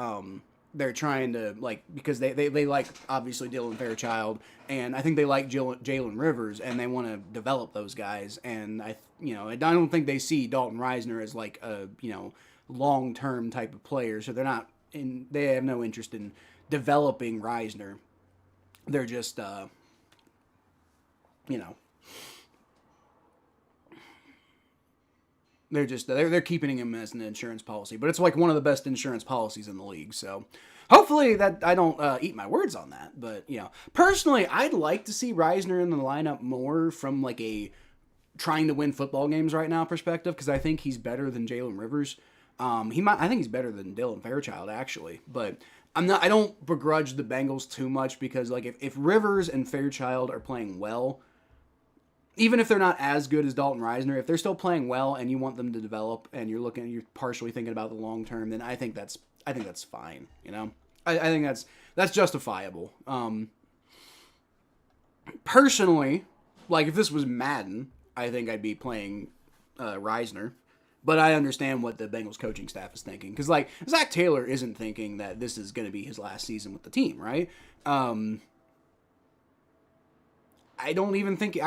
S1: they're trying to, because they like, obviously, Dylan Fairchild, and I think they like Jalen Rivers, and they want to develop those guys, and I don't think they see Dalton Risner as, a, long-term type of player, so they have no interest in developing Risner. They're just, they're keeping him as an insurance policy, but it's one of the best insurance policies in the league. So hopefully that I don't eat my words on that. But personally, I'd like to see Risner in the lineup more from a trying to win football games right now perspective, because I think he's better than Jalen Rivers. I think he's better than Dylan Fairchild actually, but I don't begrudge the Bengals too much, because if Rivers and Fairchild are playing well, even if they're not as good as Dalton Risner, if they're still playing well and you want them to develop, and you're partially thinking about the long term, then I think that's fine. I think that's justifiable. Personally, if this was Madden, I think I'd be playing Risner, but I understand what the Bengals coaching staff is thinking, because Zach Taylor isn't thinking that this is going to be his last season with the team, right? I don't even think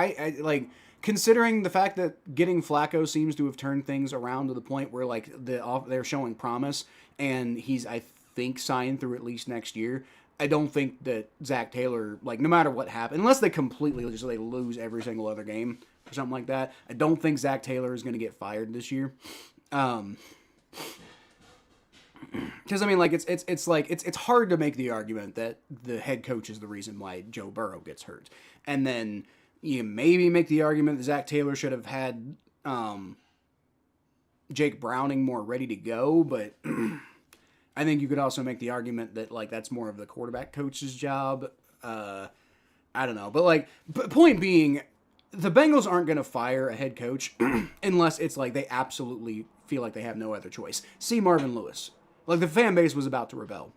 S1: considering the fact that getting Flacco seems to have turned things around to the point where they're showing promise, and he's, I think, signed through at least next year. I don't think that Zach Taylor, no matter what happens, unless they completely they lose every single other game or something like that, I don't think Zach Taylor is going to get fired this year. Because it's hard to make the argument that the head coach is the reason why Joe Burrow gets hurt, and then you maybe make the argument that Zach Taylor should have had Jake Browning more ready to go, but I think you could also make the argument that that's more of the quarterback coach's job. I don't know, but point being, the Bengals aren't going to fire a head coach unless it's they absolutely feel like they have no other choice. See Marvin Lewis. The fan base was about to rebel.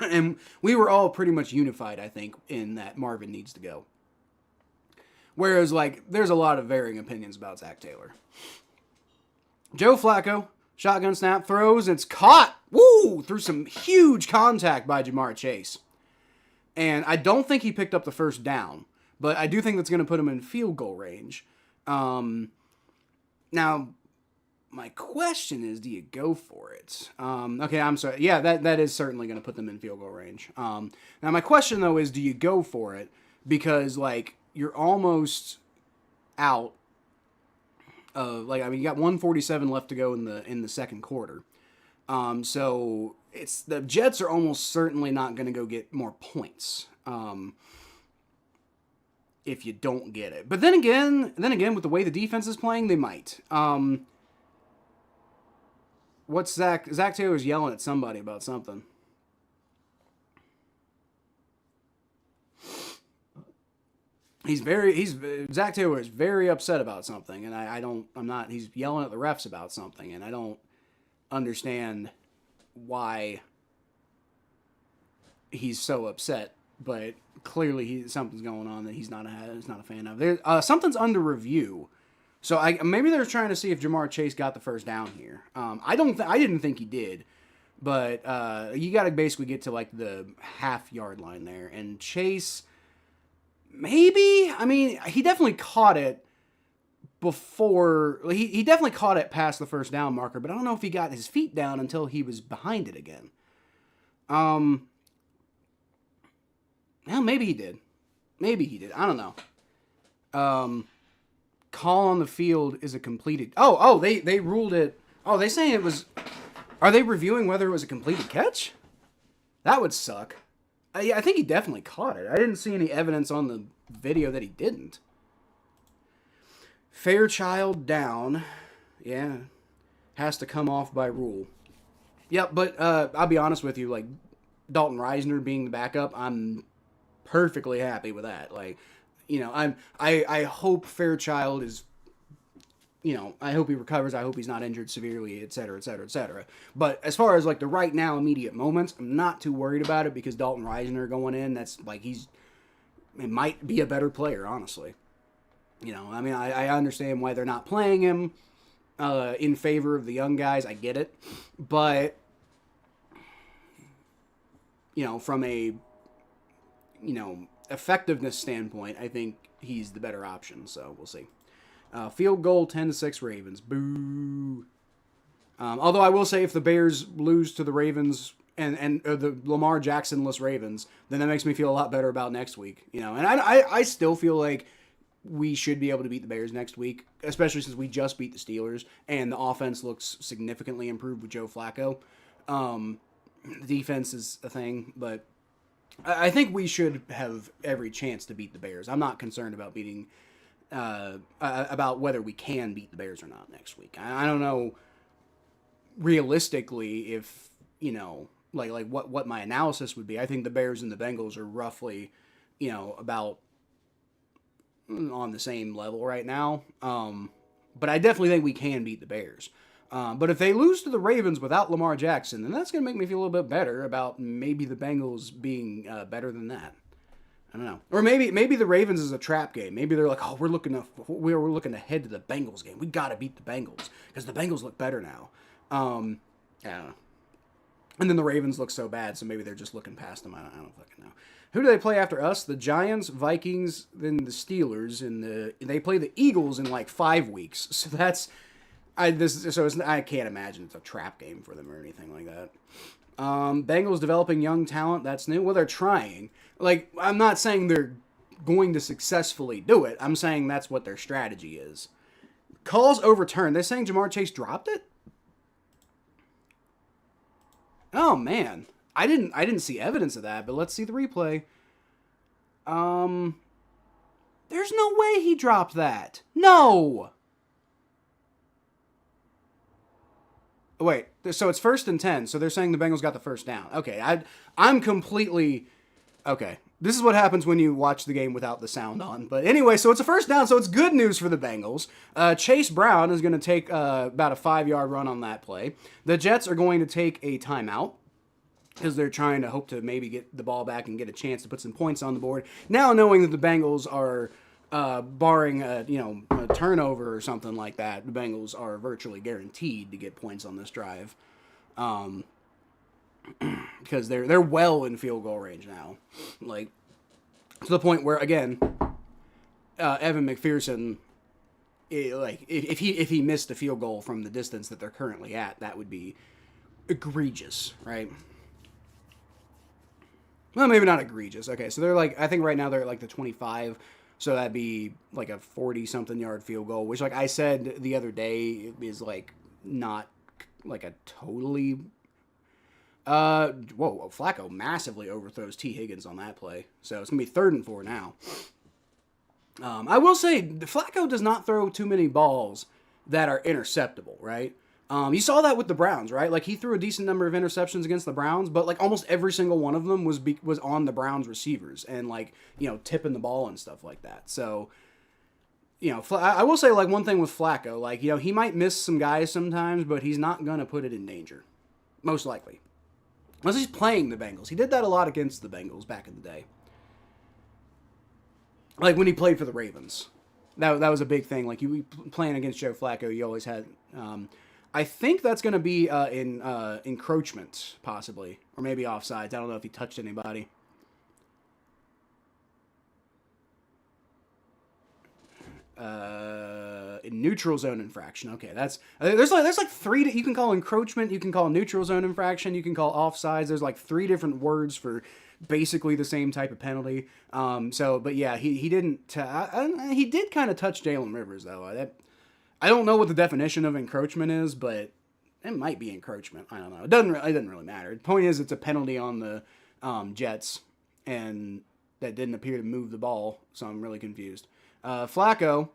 S1: And we were all pretty much unified, I think, in that Marvin needs to go. Whereas, like, there's a lot of varying opinions about Zach Taylor. Joe Flacco, shotgun snap, throws, and it's caught. Woo! Through some huge contact by Ja'Marr Chase. And I don't think he picked up the first down, but I do think that's going to put him in field goal range. Now, my question is, do you go for it? Okay, I'm sorry. Yeah, that is certainly going to put them in field goal range. Now, my question, though, is do you go for it? Because, like, you're almost out of, like, I mean, you got 147 left to go in the second quarter. So it's the Jets are almost certainly not going to go get more points if you don't get it. But then again, with the way the defense is playing, they might. What's Zach Taylor's yelling at somebody about something. Zach Taylor is very upset about something, and he's yelling at the refs about something, and I don't understand why he's so upset, but clearly something's going on that he's not a fan of. Something's under review, so maybe they're trying to see if Ja'Marr Chase got the first down here. I didn't think he did, but you got to basically get to like the half-yard line there, and Chase. Maybe? I mean, he definitely caught it before. He definitely caught it past the first down marker, but I don't know if he got his feet down until he was behind it again. Well, maybe he did. I don't know. Call on the field is a completed. They ruled it. Oh, they saying it was. Are they reviewing whether it was a completed catch? That would suck. I think he definitely caught it. I didn't see any evidence on the video that he didn't. Fairchild down. Yeah. Has to come off by rule. Yep, but I'll be honest with you, like, Dalton Reisner being the backup, I'm perfectly happy with that. Like, you know, I hope Fairchild is, you know, I hope he recovers. I hope he's not injured severely, et cetera, et cetera, et cetera. But as far as, like, the right now immediate moments, I'm not too worried about it because Dalton Reisner going in, that's, like, it might be a better player, honestly. You know, I mean, I understand why they're not playing him in favor of the young guys. I get it. But, you know, from a, you know, effectiveness standpoint, I think he's the better option. So we'll see. Field goal 10-6 Ravens. Boo. Although I will say if the Bears lose to the Ravens and the Lamar Jackson-less Ravens, then that makes me feel a lot better about next week. You know, and I still feel like we should be able to beat the Bears next week, especially since we just beat the Steelers and the offense looks significantly improved with Joe Flacco. Defense is a thing, but I think we should have every chance to beat the Bears. I'm not concerned about about whether we can beat the Bears or not next week. I don't know realistically if, you know, like what my analysis would be. I think the Bears and the Bengals are roughly, you know, about on the same level right now. But I definitely think we can beat the Bears. But if they lose to the Ravens without Lamar Jackson, then that's going to make me feel a little bit better about maybe the Bengals being better than that. I don't know. Or maybe the Ravens is a trap game. Maybe they're like, oh, we're looking ahead to the Bengals game. We got to beat the Bengals because the Bengals look better now. I don't know. And then the Ravens look so bad, so maybe they're just looking past them. I don't fucking know. Who do they play after us? The Giants, Vikings, then the Steelers, and they play the Eagles in like 5 weeks. So I can't imagine it's a trap game for them or anything like that. Bengals developing young talent. That's new. Well, they're trying. Like, I'm not saying they're going to successfully do it. I'm saying that's what their strategy is. Calls overturned. They're saying Ja'Marr Chase dropped it? Oh, man. I didn't see evidence of that, but let's see the replay. There's no way he dropped that. No! Wait, so it's 1st and 10, so they're saying the Bengals got the first down. Okay, I'm completely... Okay, this is what happens when you watch the game without the sound on. But anyway, so it's a first down, so it's good news for the Bengals. Chase Brown is going to take about a 5-yard run on that play. The Jets are going to take a timeout. because they're trying to hope to maybe get the ball back and get a chance to put some points on the board. Now knowing that the Bengals are, barring a turnover or something like that, the Bengals are virtually guaranteed to get points on this drive, because they're well in field goal range now, like to the point where again, Evan McPherson, if he missed a field goal from the distance that they're currently at, that would be egregious, right? Well, maybe not egregious. Okay, so they're like, I think right now they're at like the 25, so that'd be like a 40-something yard field goal, which, like I said the other day, is like not like a totally. Flacco massively overthrows T. Higgins on that play, so it's gonna be 3rd and 4 now. I will say, Flacco does not throw too many balls that are interceptable, right? You saw that with the Browns, right? Like, he threw a decent number of interceptions against the Browns, but, like, almost every single one of them was on the Browns receivers and, like, tipping the ball and stuff like that. So, I will say, like, one thing with Flacco, like, he might miss some guys sometimes, but he's not going to put it in danger. Most likely. Unless he's playing the Bengals. He did that a lot against the Bengals back in the day. Like, when he played for the Ravens. That was a big thing. Like, you playing against Joe Flacco, you always had... I think that's going to be in encroachment, possibly. Or maybe offsides. I don't know if he touched anybody. In neutral zone infraction. Okay, there's like 3... You can call encroachment, you can call neutral zone infraction, you can call offsides. There's like 3 different words for basically the same type of penalty. But yeah, he didn't... he did kind of touch Jalen Rivers, though. I don't know what the definition of encroachment is, but it might be encroachment. I don't know. It doesn't really matter. The point is, it's a penalty on the Jets, and that didn't appear to move the ball, so I'm really confused. Flacco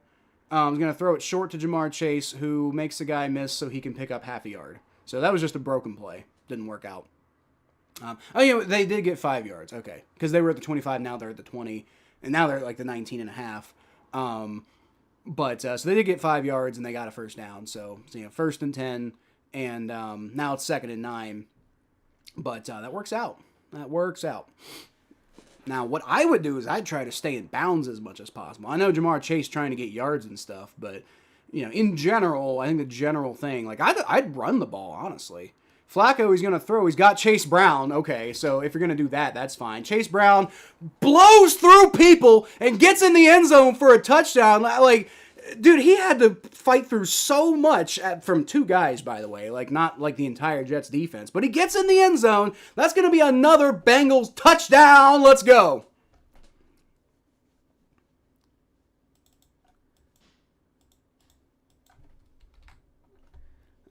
S1: is going to throw it short to Jamar Chase, who makes the guy miss so he can pick up half a yard. So that was just a broken play. Didn't work out. They did get 5 yards. Okay. Because they were at the 25, now they're at the 20, and now they're at like the 19 and a half. So they did get 5 yards, and they got a first down. So 1st and 10, and now it's 2nd and 9. But that works out. That works out. Now, what I would do is I'd try to stay in bounds as much as possible. I know Jamar Chase trying to get yards and stuff, but in general, I think the general thing, like I'd run the ball, honestly. Flacco, he's going to throw. He's got Chase Brown. Okay, so if you're going to do that, that's fine. Chase Brown blows through people and gets in the end zone for a touchdown. Like, dude, he had to fight through so much from 2 guys, by the way. Like, not like the entire Jets defense. But he gets in the end zone. That's going to be another Bengals touchdown. Let's go.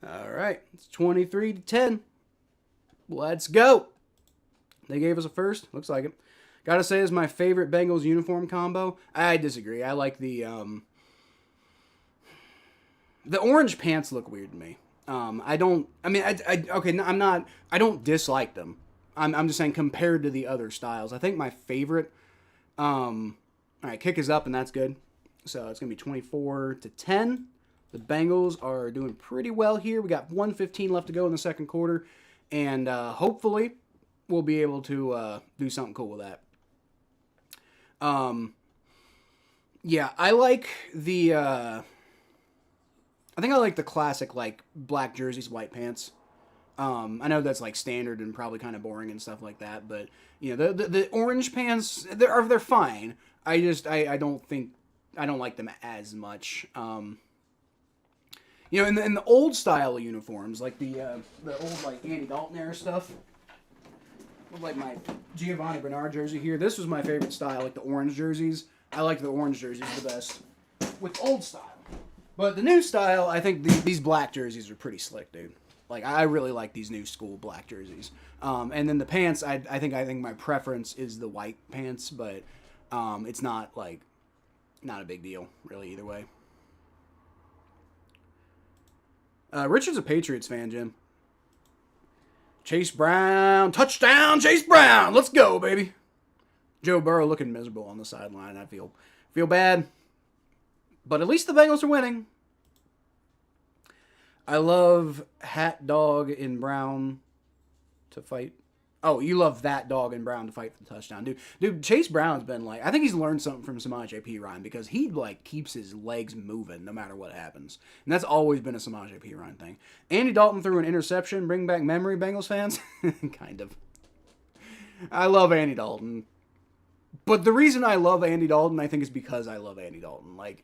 S1: All right, it's 23-10. Let's go. They gave us a first. Looks like it. Gotta say, it's my favorite Bengals uniform combo. I disagree. I like the orange pants look weird to me. I don't dislike them. I'm just saying compared to the other styles. I think my favorite, all right, kick is up and that's good. So it's going to be 24-10. The Bengals are doing pretty well here. We got 1:15 left to go in the second quarter, and hopefully we'll be able to do something cool with that. Yeah, I like the. I think I like the classic like black jerseys, white pants. I know that's like standard and probably kind of boring and stuff like that, but the orange pants they're fine. I don't like them as much. In the old style uniforms, like the old like Andy Dalton era stuff, with like my Giovanni Bernard jersey here. This was my favorite style, like the orange jerseys. I like the orange jerseys the best with old style. But the new style, I think these black jerseys are pretty slick, dude. Like I really like these new school black jerseys. And then the pants, I think my preference is the white pants, but it's not a big deal really either way. Richard's a Patriots fan, Jim. Chase Brown. Touchdown, Chase Brown. Let's go, baby. Joe Burrow looking miserable on the sideline. I feel bad. But at least the Bengals are winning. I love Hat Dog in Brown to fight Oh, you love that dog and Brown to fight for the touchdown, dude. Dude, Chase Brown's been like, I think he's learned something from Samaje Perine because he like keeps his legs moving no matter what happens, and that's always been a Samaje Perine thing. Andy Dalton threw an interception, bring back memory, Bengals fans, kind of. I love Andy Dalton, but the reason I love Andy Dalton, I think, is because I love Andy Dalton. Like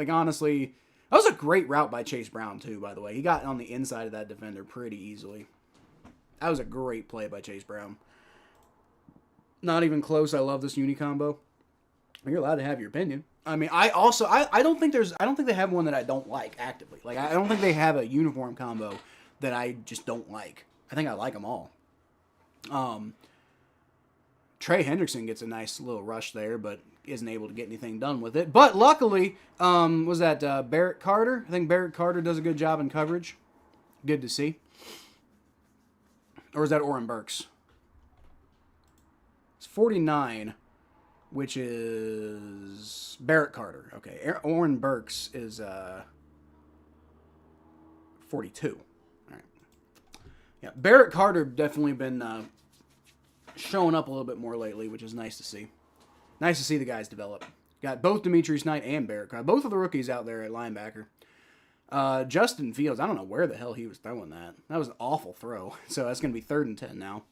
S1: honestly, that was a great route by Chase Brown too. By the way, he got on the inside of that defender pretty easily. That was a great play by Chase Brown. Not even close. I love this uni combo. You're allowed to have your opinion. I mean, I don't think they have one that I don't like actively. Like, I don't think they have a uniform combo that I just don't like. I think I like them all. Trey Hendrickson gets a nice little rush there, but isn't able to get anything done with it. But luckily, was that Barrett Carter? I think Barrett Carter does a good job in coverage. Good to see. Or is that Oren Burks? It's 49, which is Barrett Carter. Okay, Oren Burks is 42. All right. Yeah, Barrett Carter definitely been showing up a little bit more lately, which is nice to see. Nice to see the guys develop. Got both Demetrius Knight and Barrett Carter. Both of the rookies out there at linebacker. Justin Fields, I don't know where the hell he was throwing that. That was an awful throw. So that's going to be 3rd and 10 now.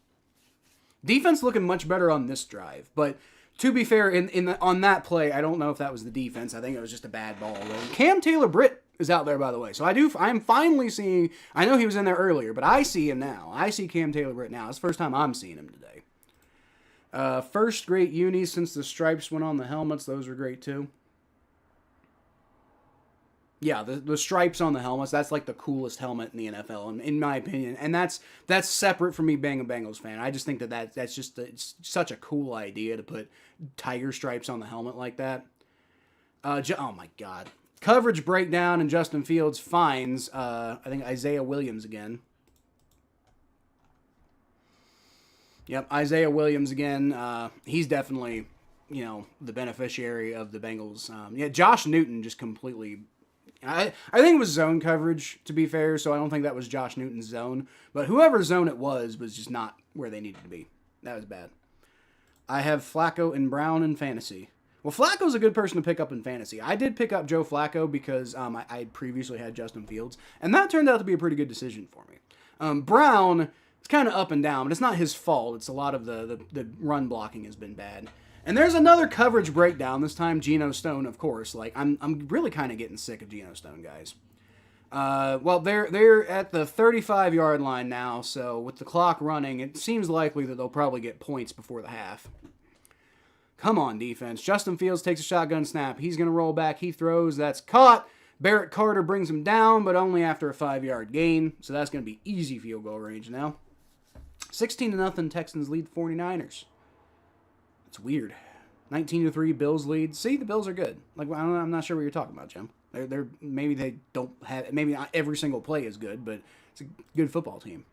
S1: Defense looking much better on this drive. But to be fair, on that play, I don't know if that was the defense. I think it was just a bad ball. Cam Taylor-Britt is out there, by the way. So I'm finally seeing, I know he was in there earlier, but I see him now. I see Cam Taylor-Britt now. It's the first time I'm seeing him today. First great unis since the stripes went on the helmets. Those are great too. Yeah, the stripes on the helmets, that's like the coolest helmet in the NFL, in my opinion. And that's separate from me being a Bengals fan. I just think that's just it's such a cool idea to put tiger stripes on the helmet like that. Oh, my God. Coverage breakdown, and Justin Fields finds, I think, Isaiah Williams again. Yep, Isaiah Williams again. He's definitely, the beneficiary of the Bengals. Josh Newton just completely... I think it was zone coverage, to be fair, so I don't think that was Josh Newton's zone. But whoever zone it was just not where they needed to be. That was bad. I have Flacco and Brown in fantasy. Well, Flacco's a good person to pick up in fantasy. I did pick up Joe Flacco because I previously had Justin Fields, and that turned out to be a pretty good decision for me. Brown, it's kind of up and down, but it's not his fault. It's a lot of the run blocking has been bad. And there's another coverage breakdown, this time Geno Stone, of course. Like, I'm really kind of getting sick of Geno Stone, guys. Well, they're at the 35-yard line now, so with the clock running, it seems likely that they'll probably get points before the half. Come on, defense. Justin Fields takes a shotgun snap. He's going to roll back. He throws. That's caught. Barrett Carter brings him down, but only after a 5-yard gain, so that's going to be easy field goal range now. 16-0, Texans lead 49ers. It's weird. 19-3, Bills lead. See, the Bills are good. Like, I'm not sure what you're talking about, Jim. They're maybe they don't have, maybe not every single play is good, but it's a good football team.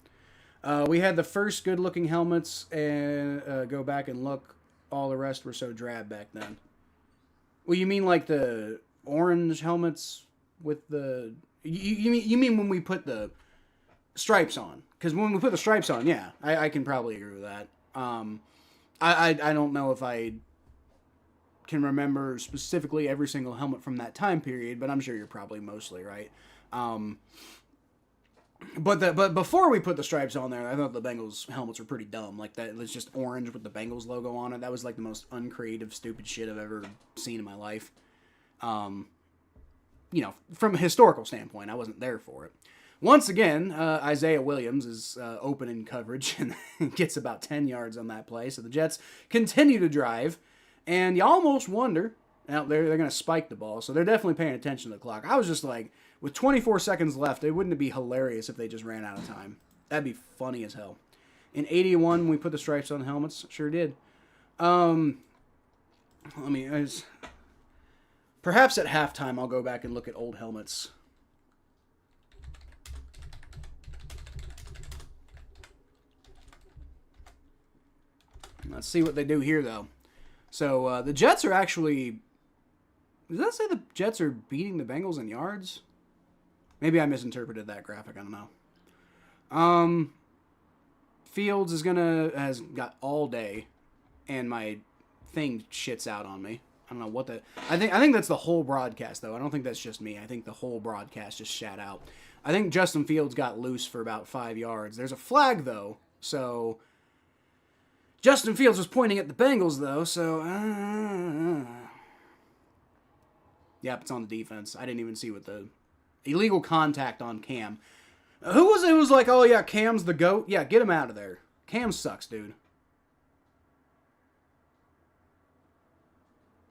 S1: We had the first good-looking helmets, and go back and look. All the rest were so drab back then. Well, you mean like the orange helmets with the? You mean when we put the stripes on? Because when we put the stripes on, yeah, I can probably agree with that. I don't know if I can remember specifically every single helmet from that time period, but I'm sure you're probably mostly right. But before we put the stripes on there, I thought the Bengals helmets were pretty dumb. Like, that, it's just orange with the Bengals logo on it. That was like the most uncreative, stupid shit I've ever seen in my life. From a historical standpoint, I wasn't there for it. Once again, Isaiah Williams is open in coverage and gets about 10 yards on that play. So the Jets continue to drive, and you almost wonder, now they're going to spike the ball, so they're definitely paying attention to the clock. I was just like, with 24 seconds left, it wouldn't it be hilarious if they just ran out of time? That'd be funny as hell. In 81, we put the stripes on the helmets. Sure did. Perhaps at halftime I'll go back and look at old helmets. Let's see what they do here, though. So, the Jets are actually... Does that say the Jets are beating the Bengals in yards? Maybe I misinterpreted that graphic. I don't know. Fields has got all day, and my thing shits out on me. I don't know what the. I think that's the whole broadcast though. I don't think that's just me. I think the whole broadcast just shat out. I think Justin Fields got loose for about 5 yards. There's a flag though, so Justin Fields was pointing at the Bengals though. So yep, it's on the defense. I didn't even see what the illegal contact on Cam. Who was it? Who was like, oh yeah, Cam's the GOAT? Yeah, get him out of there. Cam sucks, dude.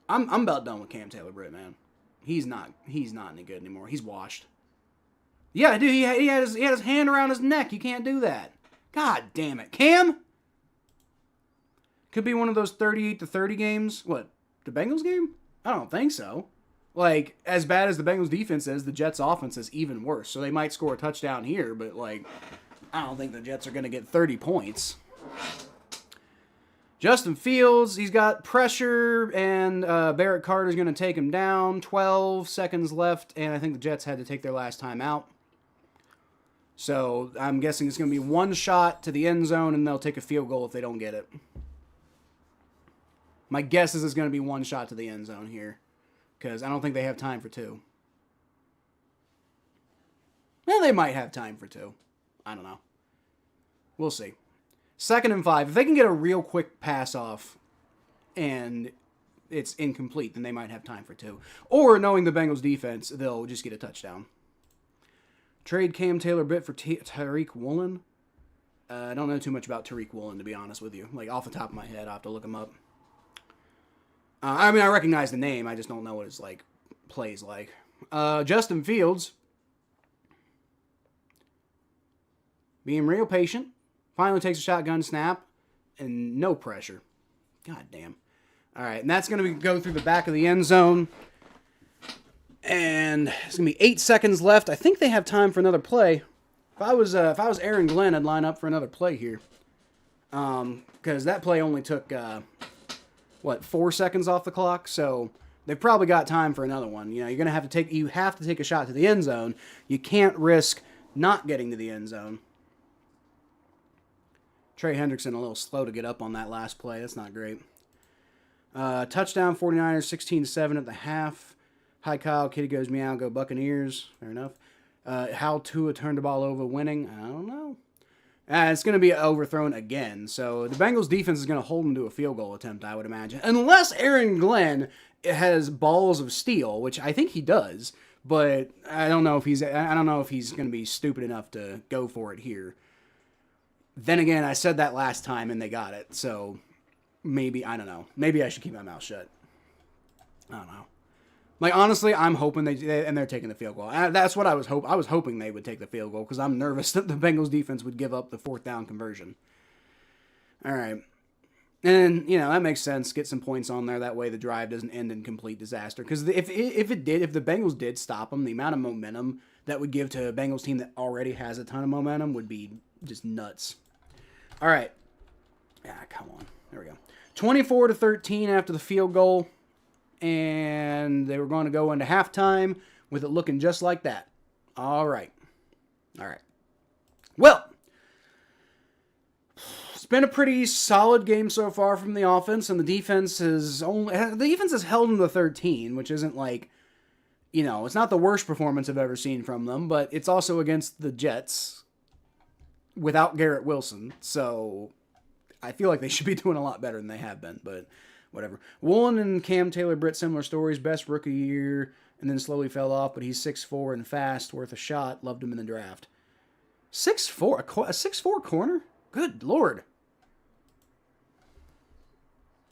S1: I'm about done with Cam Taylor-Britt, man. He's not any good anymore. He's washed. Yeah, dude, he had his hand around his neck. You can't do that. God damn it. Cam? Could be one of those 38-30 games. What, the Bengals game? I don't think so. Like, as bad as the Bengals defense is, the Jets offense is even worse. So they might score a touchdown here, but, like, I don't think the Jets are going to get 30 points. Justin Fields, he's got pressure, and Barrett Carter's going to take him down. 12 seconds left, and I think the Jets had to take their last time out. So I'm guessing it's going to be one shot to the end zone, and they'll take a field goal if they don't get it. My guess is it's going to be one shot to the end zone here, because I don't think they have time for two. Well, they might have time for two. I don't know. We'll see. 2nd and 5. If they can get a real quick pass off and it's incomplete, then they might have time for two. Or, knowing the Bengals defense, they'll just get a touchdown. Trade Cam Taylor-Britt for Tariq Woolen. I don't know too much about Tariq Woolen, to be honest with you. Like, off the top of my head, I'll have to look him up. I mean, I recognize the name. I just don't know what his, like, plays like. Justin Fields. Being real patient. Finally takes a shotgun snap, and no pressure. God damn. All right, and that's going to go through the back of the end zone. And it's going to be 8 seconds left. I think they have time for another play. If I was Aaron Glenn, I'd line up for another play here. Because that play only took, 4 seconds off the clock? So they've probably got time for another one. You know, you have to take a shot to the end zone. You can't risk not getting to the end zone. Trey Hendrickson a little slow to get up on that last play. That's not great. Touchdown 49ers, 16-7 at the half. Hi, Kyle. Kitty goes meow. Go Buccaneers. Fair enough. How Tua turned the ball over winning? I don't know. It's going to be overthrown again. So the Bengals defense is going to hold them to a field goal attempt, I would imagine. Unless Aaron Glenn has balls of steel, which I think he does. But I don't know if he's going to be stupid enough to go for it here. Then again, I said that last time and they got it. So maybe, I don't know. Maybe I should keep my mouth shut. I don't know. Like, honestly, I'm hoping they're taking the field goal. That's what I was hoping they would take the field goal because I'm nervous that the Bengals defense would give up the 4th down conversion. All right. And, that makes sense. Get some points on there. That way the drive doesn't end in complete disaster. Because if the Bengals did stop them, the amount of momentum that would give to a Bengals team that already has a ton of momentum would be just nuts. All right. Yeah, come on. There we go. 24-13 after the field goal. And they were going to go into halftime with it looking just like that. All right. Well, it's been a pretty solid game so far from the offense, and the defense has held them to 13, which isn't like, it's not the worst performance I've ever seen from them, but it's also against the Jets without Garrett Wilson, so I feel like they should be doing a lot better than they have been, but whatever. Woolen and Cam Taylor-Britt, similar stories. Best rookie year, and then slowly fell off, but he's 6'4" and fast, worth a shot. Loved him in the draft. 6'4", a 6'4" corner? Good Lord.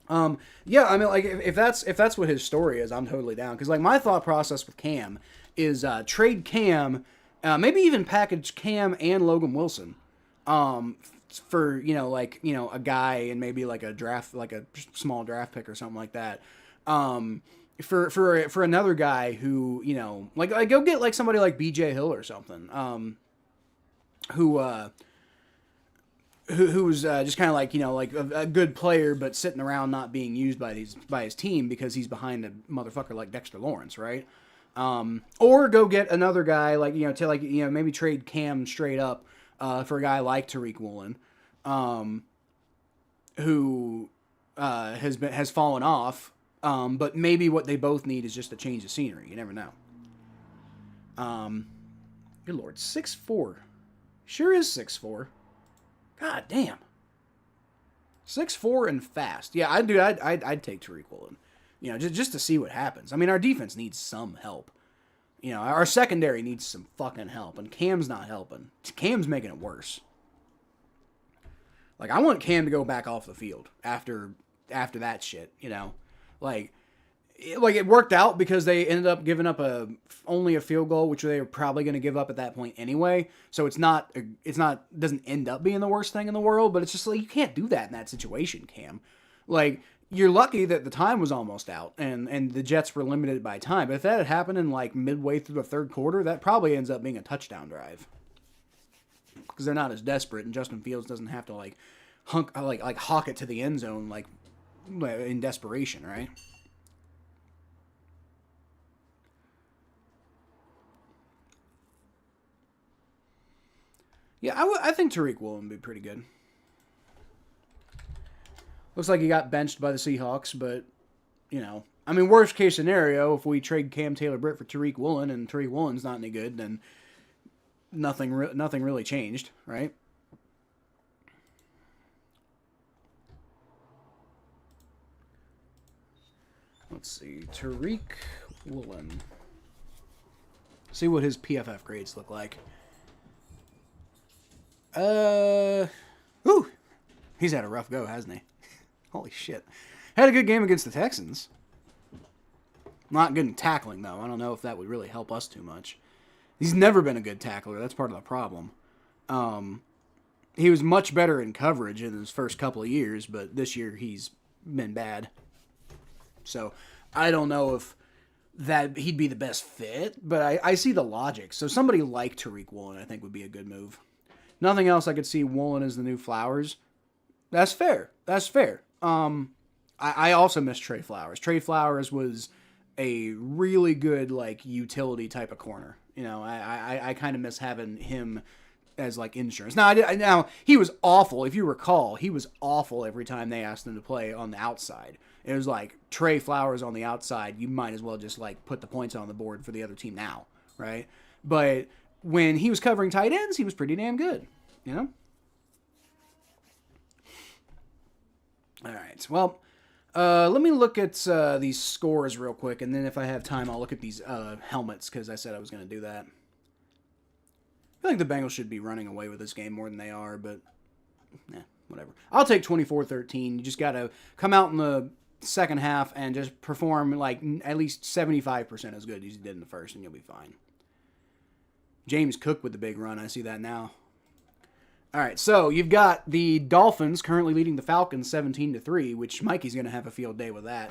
S1: Yeah, I mean, like, if that's what his story is, I'm totally down. Because, like, my thought process with Cam is trade Cam, maybe even package Cam and Logan Wilson, for, a guy and maybe like a small draft pick or something like that. For another guy who, like go get like somebody like BJ Hill or something, who's just kind of like, like a good player, but sitting around not being used by his team because he's behind a motherfucker like Dexter Lawrence, right? Or go get another guy like, maybe trade Cam straight up, for a guy like Tariq Woolen. who has fallen off. But maybe what they both need is just a change of scenery. You never know. Good Lord, 6'4". Sure is 6'4". God damn. 6'4" and fast. Yeah, I'd take Tariq Woolen. You know, just to see what happens. I mean, our defense needs some help. You know, our secondary needs some fucking help, and Cam's not helping. Cam's making it worse. Like, I want Cam to go back off the field after that shit, you know? Like it worked out because they ended up giving up only a field goal, which they were probably going to give up at that point anyway. So it doesn't end up being the worst thing in the world, but it's just like, you can't do that in that situation, Cam. Like, you're lucky that the time was almost out and the Jets were limited by time. But if that had happened in like midway through the third quarter, that probably ends up being a touchdown drive. Because they're not as desperate, and Justin Fields doesn't have to like hawk it to the end zone like in desperation, right? Yeah, I think Tariq Woolen would be pretty good. Looks like he got benched by the Seahawks, but, you know, I mean, worst case scenario, if we trade Cam Taylor-Britt for Tariq Woolen and Tariq Woolen's not any good, then nothing really changed, right? Let's see, Tariq Woolen. See what his PFF grades look like. He's had a rough go, hasn't he? Holy shit. Had a good game against the Texans. Not good in tackling, though. I don't know if that would really help us too much. He's never been a good tackler. That's part of the problem. He was much better in coverage in his first couple of years, but this year he's been bad. So I don't know if that he'd be the best fit, but I see the logic. So somebody like Tariq Woolen, I think, would be a good move. Nothing else I could see Woolen as the new Flowers. That's fair. I also miss Trey Flowers. Trey Flowers was a really good, like, utility type of corner. You know, I kind of miss having him as, like, insurance. Now, he was awful. If you recall, he was awful every time they asked him to play on the outside. It was like, Trey Flowers on the outside, you might as well just, like, put the points on the board for the other team now, right? But when he was covering tight ends, he was pretty damn good, you know? All right, well, let me look at these scores real quick, and then if I have time, I'll look at these helmets, because I said I was going to do that. I feel like the Bengals should be running away with this game more than they are, but whatever. I'll take 24-13. You just got to come out in the second half and just perform like at least 75% as good as you did in the first, and you'll be fine. James Cook with the big run. I see that now. All right, so you've got the Dolphins currently leading the Falcons 17-3, which Mikey's going to have a field day with that.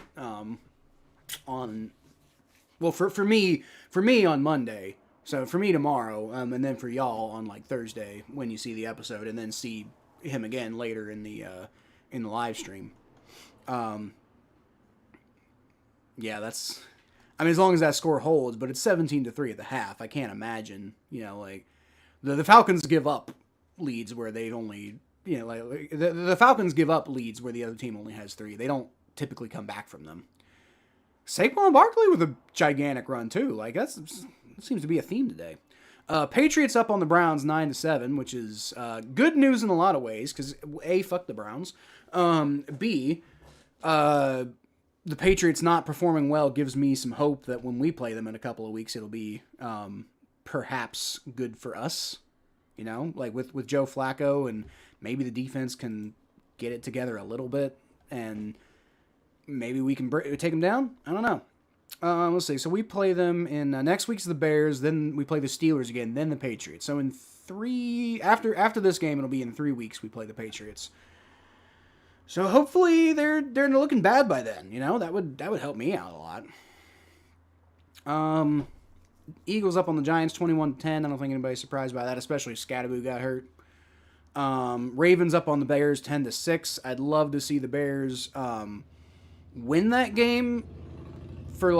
S1: For me on Monday. So for me tomorrow, and then for y'all on like Thursday when you see the episode, and then see him again later in the live stream. Yeah, that's. I mean, as long as that score holds, but it's 17-3 at the half. I can't imagine, like the Falcons give up leads where they only, like the Falcons give up leads where the other team only has 3. They don't typically come back from them. Saquon Barkley with a gigantic run too. Like that seems to be a theme today. Patriots up on the Browns 9-7, which is good news in a lot of ways because A, fuck the Browns. B, the Patriots not performing well gives me some hope that when we play them in a couple of weeks, it'll be perhaps good for us. Like with Joe Flacco, and maybe the defense can get it together a little bit, and maybe we can take them down. I don't know. Let's see. So we play them in next week's the Bears, then we play the Steelers again, then the Patriots. So in 3 after this game, it'll be in 3 weeks we play the Patriots. So hopefully they're looking bad by then. That would help me out a lot. Eagles up on the Giants 21-10. I don't think anybody's surprised by that, especially if Scatterboo got hurt. Ravens up on the Bears 10-6. I'd love to see the Bears win that game for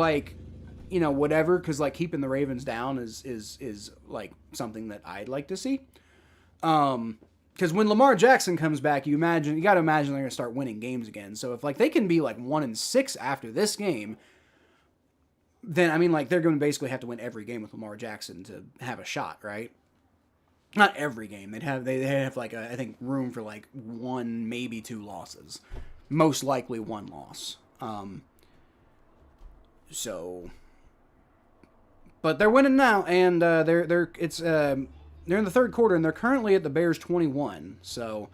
S1: whatever, because keeping the Ravens down is like something that I'd like to see. Because when Lamar Jackson comes back, you got to imagine they're going to start winning games again. So if like they can be like 1-6 after this game, then I mean like they're going to basically have to win every game with Lamar Jackson to have a shot, right? Not every game. They have like I think room for like 1, maybe 2 losses. Most likely 1 loss. But they're winning now, and they're in the third quarter, and they're currently at the Bears 21. So,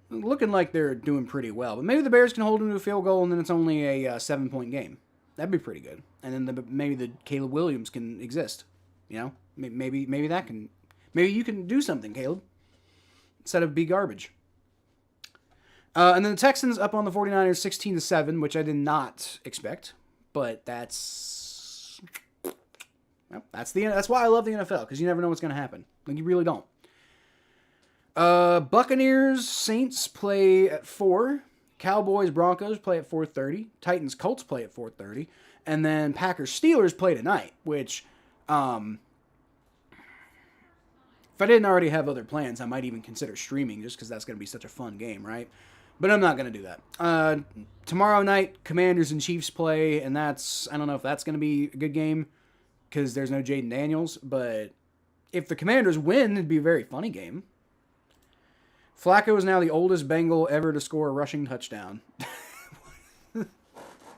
S1: looking like they're doing pretty well. But maybe the Bears can hold them to a field goal, and then it's only a 7-point game. That'd be pretty good. And then maybe the Caleb Williams can exist. You know, maybe you can do something, Caleb, instead of be garbage. And then the Texans up on the 49ers 16-7, which I did not expect, but that's why I love the NFL, because you never know what's going to happen. Like, you really don't. Buccaneers Saints play at 4. Cowboys Broncos play at 4:30. Titans Colts play at 4:30, and then Packers Steelers play tonight, which if I didn't already have other plans, I might even consider streaming just because that's going to be such a fun game, right? But I'm not going to do that. Tomorrow night, Commanders and Chiefs play, and I don't know if that's going to be a good game because there's no Jaden Daniels, but if the Commanders win, it'd be a very funny game. Flacco is now the oldest Bengal ever to score a rushing touchdown.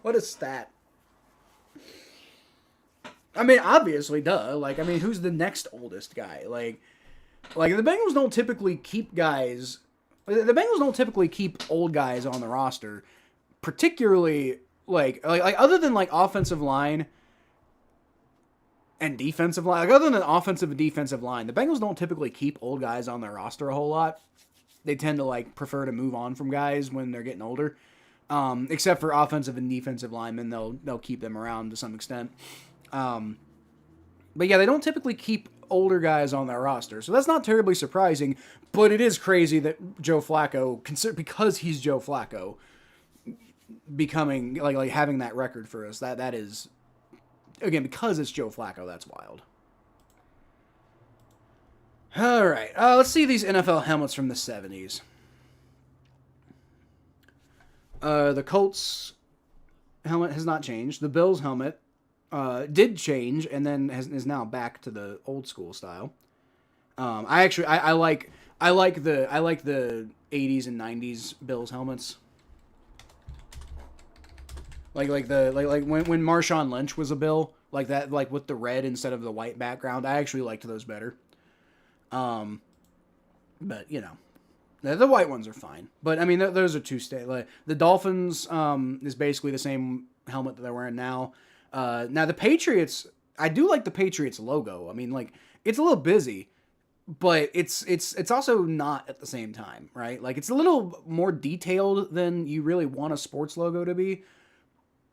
S1: What a stat. I mean, obviously, duh. Like, I mean, who's the next oldest guy? Like the Bengals don't typically keep guys... The Bengals don't typically keep old guys on the roster, particularly, like other than, like, offensive line and defensive line. Like, other than offensive and defensive line, the Bengals don't typically keep old guys on their roster a whole lot. They tend to, like, prefer to move on from guys when they're getting older. Except for offensive and defensive linemen, they'll keep them around to some extent. But yeah, they don't typically keep older guys on their roster, so that's not terribly surprising. But it is crazy that Joe Flacco, because he's Joe Flacco, becoming like having that record for us. That is, again, because it's Joe Flacco. That's wild. All right, let's see these NFL helmets from the 70s. The Colts helmet has not changed. The Bills helmet did change and then is now back to the old school style. I like the 80s and 90s Bills helmets. Like when Marshawn Lynch was a Bill, like that, like with the red instead of the white background. I actually liked those better. But you know, the white ones are fine. But I mean, those are like the Dolphins is basically the same helmet that they're wearing now. Now the Patriots, I do like the Patriots logo. I mean, like, it's a little busy, but it's also not at the same time, right? Like, it's a little more detailed than you really want a sports logo to be,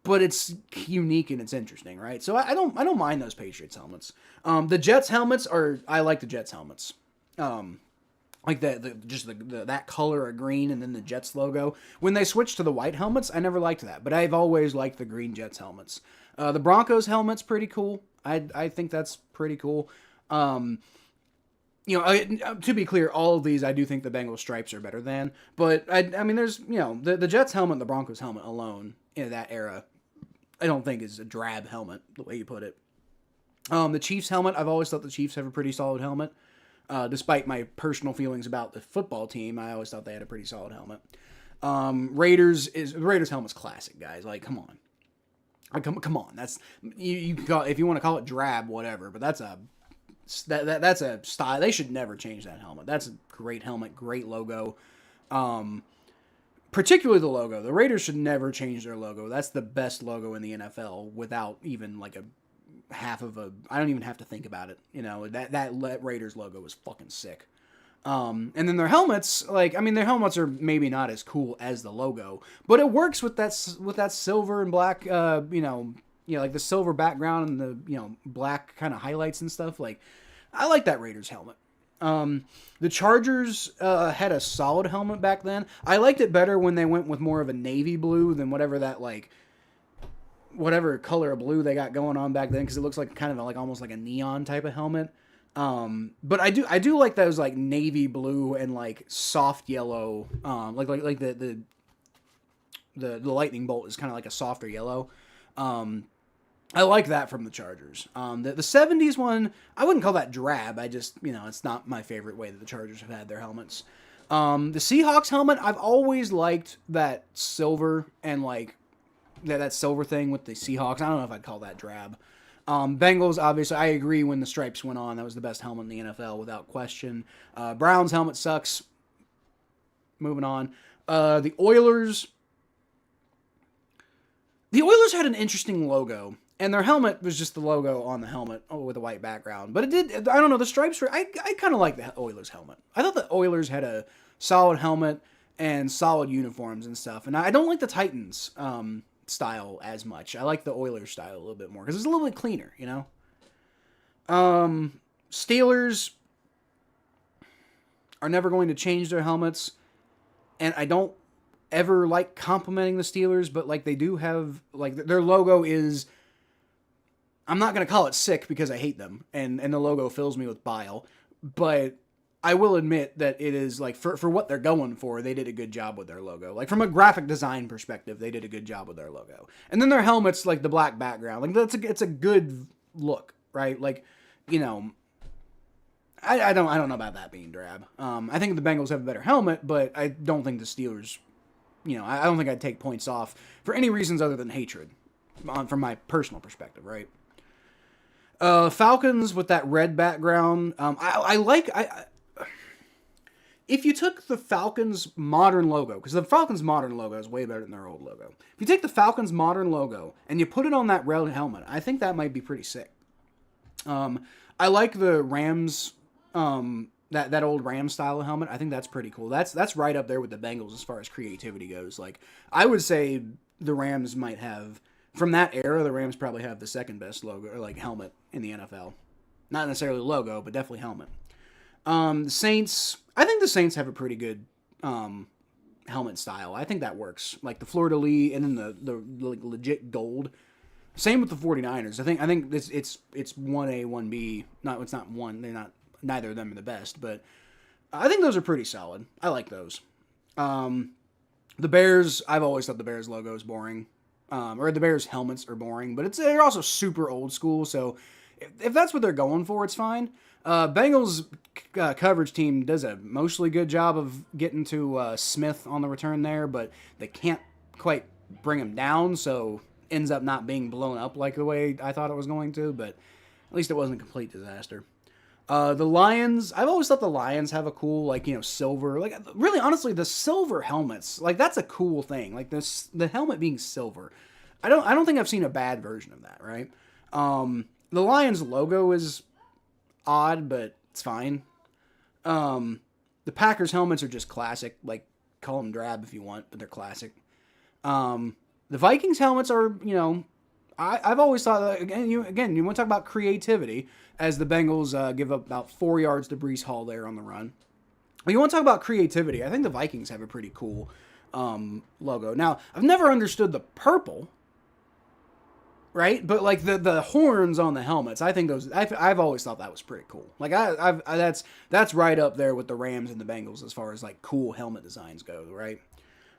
S1: but it's unique and it's interesting, right? So I don't mind those Patriots helmets. The Jets helmets I like the Jets helmets. Like that color of green and then the Jets logo. When they switched to the white helmets, I never liked that, but I've always liked the green Jets helmets. The Broncos helmet's pretty cool. I think that's pretty cool. You know, to be clear, all of these I do think the Bengals stripes are better than. But I mean, there's, you know, the Jets helmet and the Broncos helmet alone in that era, I don't think is a drab helmet the way you put it. The Chiefs helmet, I've always thought the Chiefs have a pretty solid helmet. Despite my personal feelings about the football team, I always thought they had a pretty solid helmet. Raiders helmet's classic, guys. Like, come on. Come on. That's you if you want to call it drab, whatever. But that's a style. They should never change that helmet. That's a great helmet, great logo. Particularly the logo. The Raiders should never change their logo. That's the best logo in the NFL without even like I don't even have to think about it. You know, that Raiders logo is fucking sick. And then their helmets, like, I mean, their helmets are maybe not as cool as the logo, but it works with that silver and black, like the silver background and the, you know, black kind of highlights and stuff. Like, I like that Raiders helmet. The Chargers had a solid helmet back then. I liked it better when they went with more of a navy blue than whatever color of blue they got going on back then, because it looks like kind of like almost like a neon type of helmet. But I do like those like navy blue and like soft yellow, like the lightning bolt is kind of like a softer yellow. I like that from the Chargers. The 70s one, I wouldn't call that drab. I just, it's not my favorite way that the Chargers have had their helmets. The Seahawks helmet, I've always liked that silver and like that silver thing with the Seahawks. I don't know if I'd call that drab. Bengals, obviously, I agree when the stripes went on. That was the best helmet in the NFL without question. Browns helmet sucks. Moving on. The Oilers. The Oilers had an interesting logo. And their helmet was just the logo on the helmet with a white background. But it did, I don't know, the stripes were, I kind of like the Oilers helmet. I thought the Oilers had a solid helmet and solid uniforms and stuff. And I don't like the Titans style as much. I like the Oilers style a little bit more because it's a little bit cleaner, Steelers are never going to change their helmets. And I don't ever like complimenting the Steelers, but like they do have, like their logo is... I'm not going to call it sick because I hate them, and the logo fills me with bile, but I will admit that it is, like, for what they're going for, they did a good job with their logo. Like, from a graphic design perspective, they did a good job with their logo. And then their helmet's, like, the black background. Like, it's a good look, right? Like, I don't know about that being drab. I think the Bengals have a better helmet, but I don't think the Steelers, I don't think I'd take points off for any reasons other than hatred, from my personal perspective, right? Falcons with that red background. If you took the Falcons modern logo, because the Falcons modern logo is way better than their old logo. If you take the Falcons modern logo and you put it on that red helmet, I think that might be pretty sick. I like the Rams, that old Rams style helmet. I think that's pretty cool. That's right up there with the Bengals as far as creativity goes. Like, I would say the Rams might have... From that era, the Rams probably have the second best logo, or like helmet in the NFL. Not necessarily logo, but definitely helmet. The Saints, I think the Saints have a pretty good helmet style. I think that works. Like the fleur-de-lis and then the like legit gold. Same with the 49ers. I think it's 1A, 1B. It's not one. They're not. Neither of them are the best, but I think those are pretty solid. I like those. The Bears, I've always thought the Bears logo is boring. Or the Bears helmets are boring, but they're also super old school, so if that's what they're going for, it's fine. Bengals coverage team does a mostly good job of getting to Smith on the return there, but they can't quite bring him down, so ends up not being blown up like the way I thought it was going to, but at least it wasn't a complete disaster. The Lions, I've always thought the Lions have a cool, like, silver, like, really, honestly, the silver helmets, like, that's a cool thing, like, the helmet being silver. I don't think I've seen a bad version of that, right? The Lions logo is odd, but it's fine. The Packers helmets are just classic, like, call them drab if you want, but they're classic. The Vikings helmets are, I've always thought that, again, you want to talk about creativity, as the Bengals give up about 4 yards to Breece Hall there on the run. Well, you want to talk about creativity, I think the Vikings have a pretty cool logo. Now, I've never understood the purple, right? But like the horns on the helmets, I think those, I've always thought that was pretty cool. Like that's right up there with the Rams and the Bengals as far as like cool helmet designs go, right?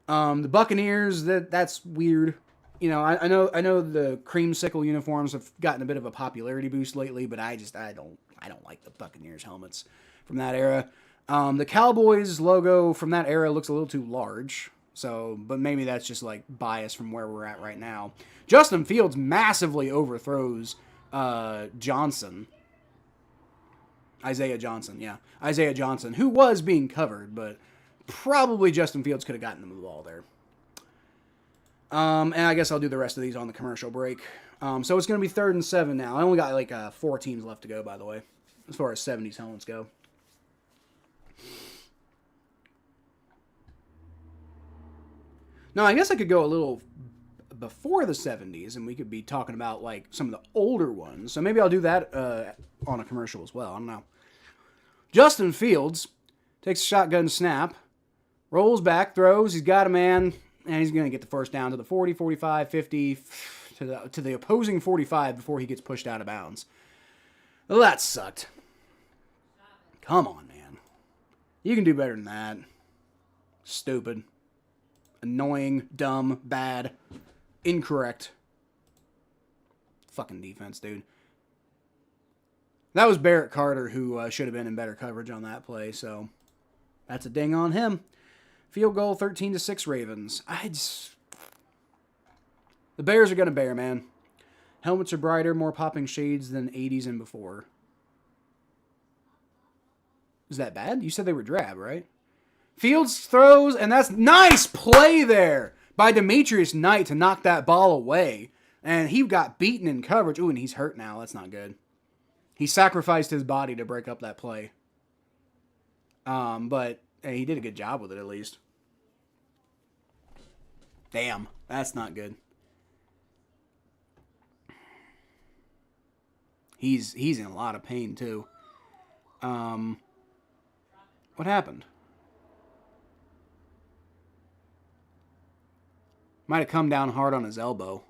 S1: The Buccaneers, that's weird. I know the creamsicle uniforms have gotten a bit of a popularity boost lately, but I don't like the Buccaneers helmets from that era. The Cowboys logo from that era looks a little too large, but maybe that's just like bias from where we're at right now. Justin Fields massively overthrows Isaiah Johnson, who was being covered, but probably Justin Fields could have gotten him the ball there. And I guess I'll do the rest of these on the commercial break. So it's going to be 3rd and 7 now. I only got like 4 teams left to go, by the way, as far as 70s helmets go. Now, I guess I could go a little before the 70s, and we could be talking about like some of the older ones. So maybe I'll do that on a commercial as well. I don't know. Justin Fields takes a shotgun snap, rolls back, throws. He's got a man. And he's going to get the first down to the 40, 45, 50, to the opposing 45 before he gets pushed out of bounds. Well, that sucked. Come on, man. You can do better than that. Stupid. Annoying, dumb, bad, incorrect. Fucking defense, dude. That was Barrett Carter who should have been in better coverage on that play, so that's a ding on him. Field goal, 13-6 Ravens. The Bears are going to bear, man. Helmets are brighter, more popping shades than 80s and before. Is that bad? You said they were drab, right? Fields throws, and that's nice play there by Demetrius Knight to knock that ball away. And he got beaten in coverage. Ooh, and he's hurt now. That's not good. He sacrificed his body to break up that play. But hey, he did a good job with it at least. Damn, that's not good. He's in a lot of pain too. What happened? Might have come down hard on his elbow.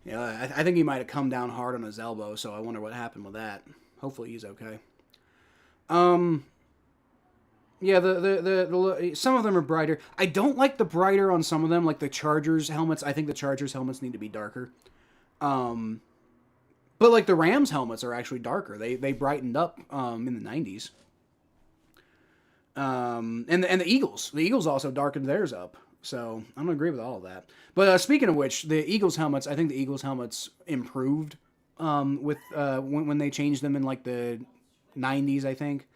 S1: Yeah, I think he might have come down hard on his elbow, so I wonder what happened with that. Hopefully he's okay. Yeah, the some of them are brighter. I don't like the brighter on some of them, like the Chargers helmets. I think the Chargers helmets need to be darker. But like the Rams helmets are actually darker. They brightened up in the 90s. And the Eagles also darkened theirs up. So I'm gonna agree with all of that. But speaking of which, the Eagles helmets, I think the Eagles helmets improved with when they changed them in like the 90s, I think,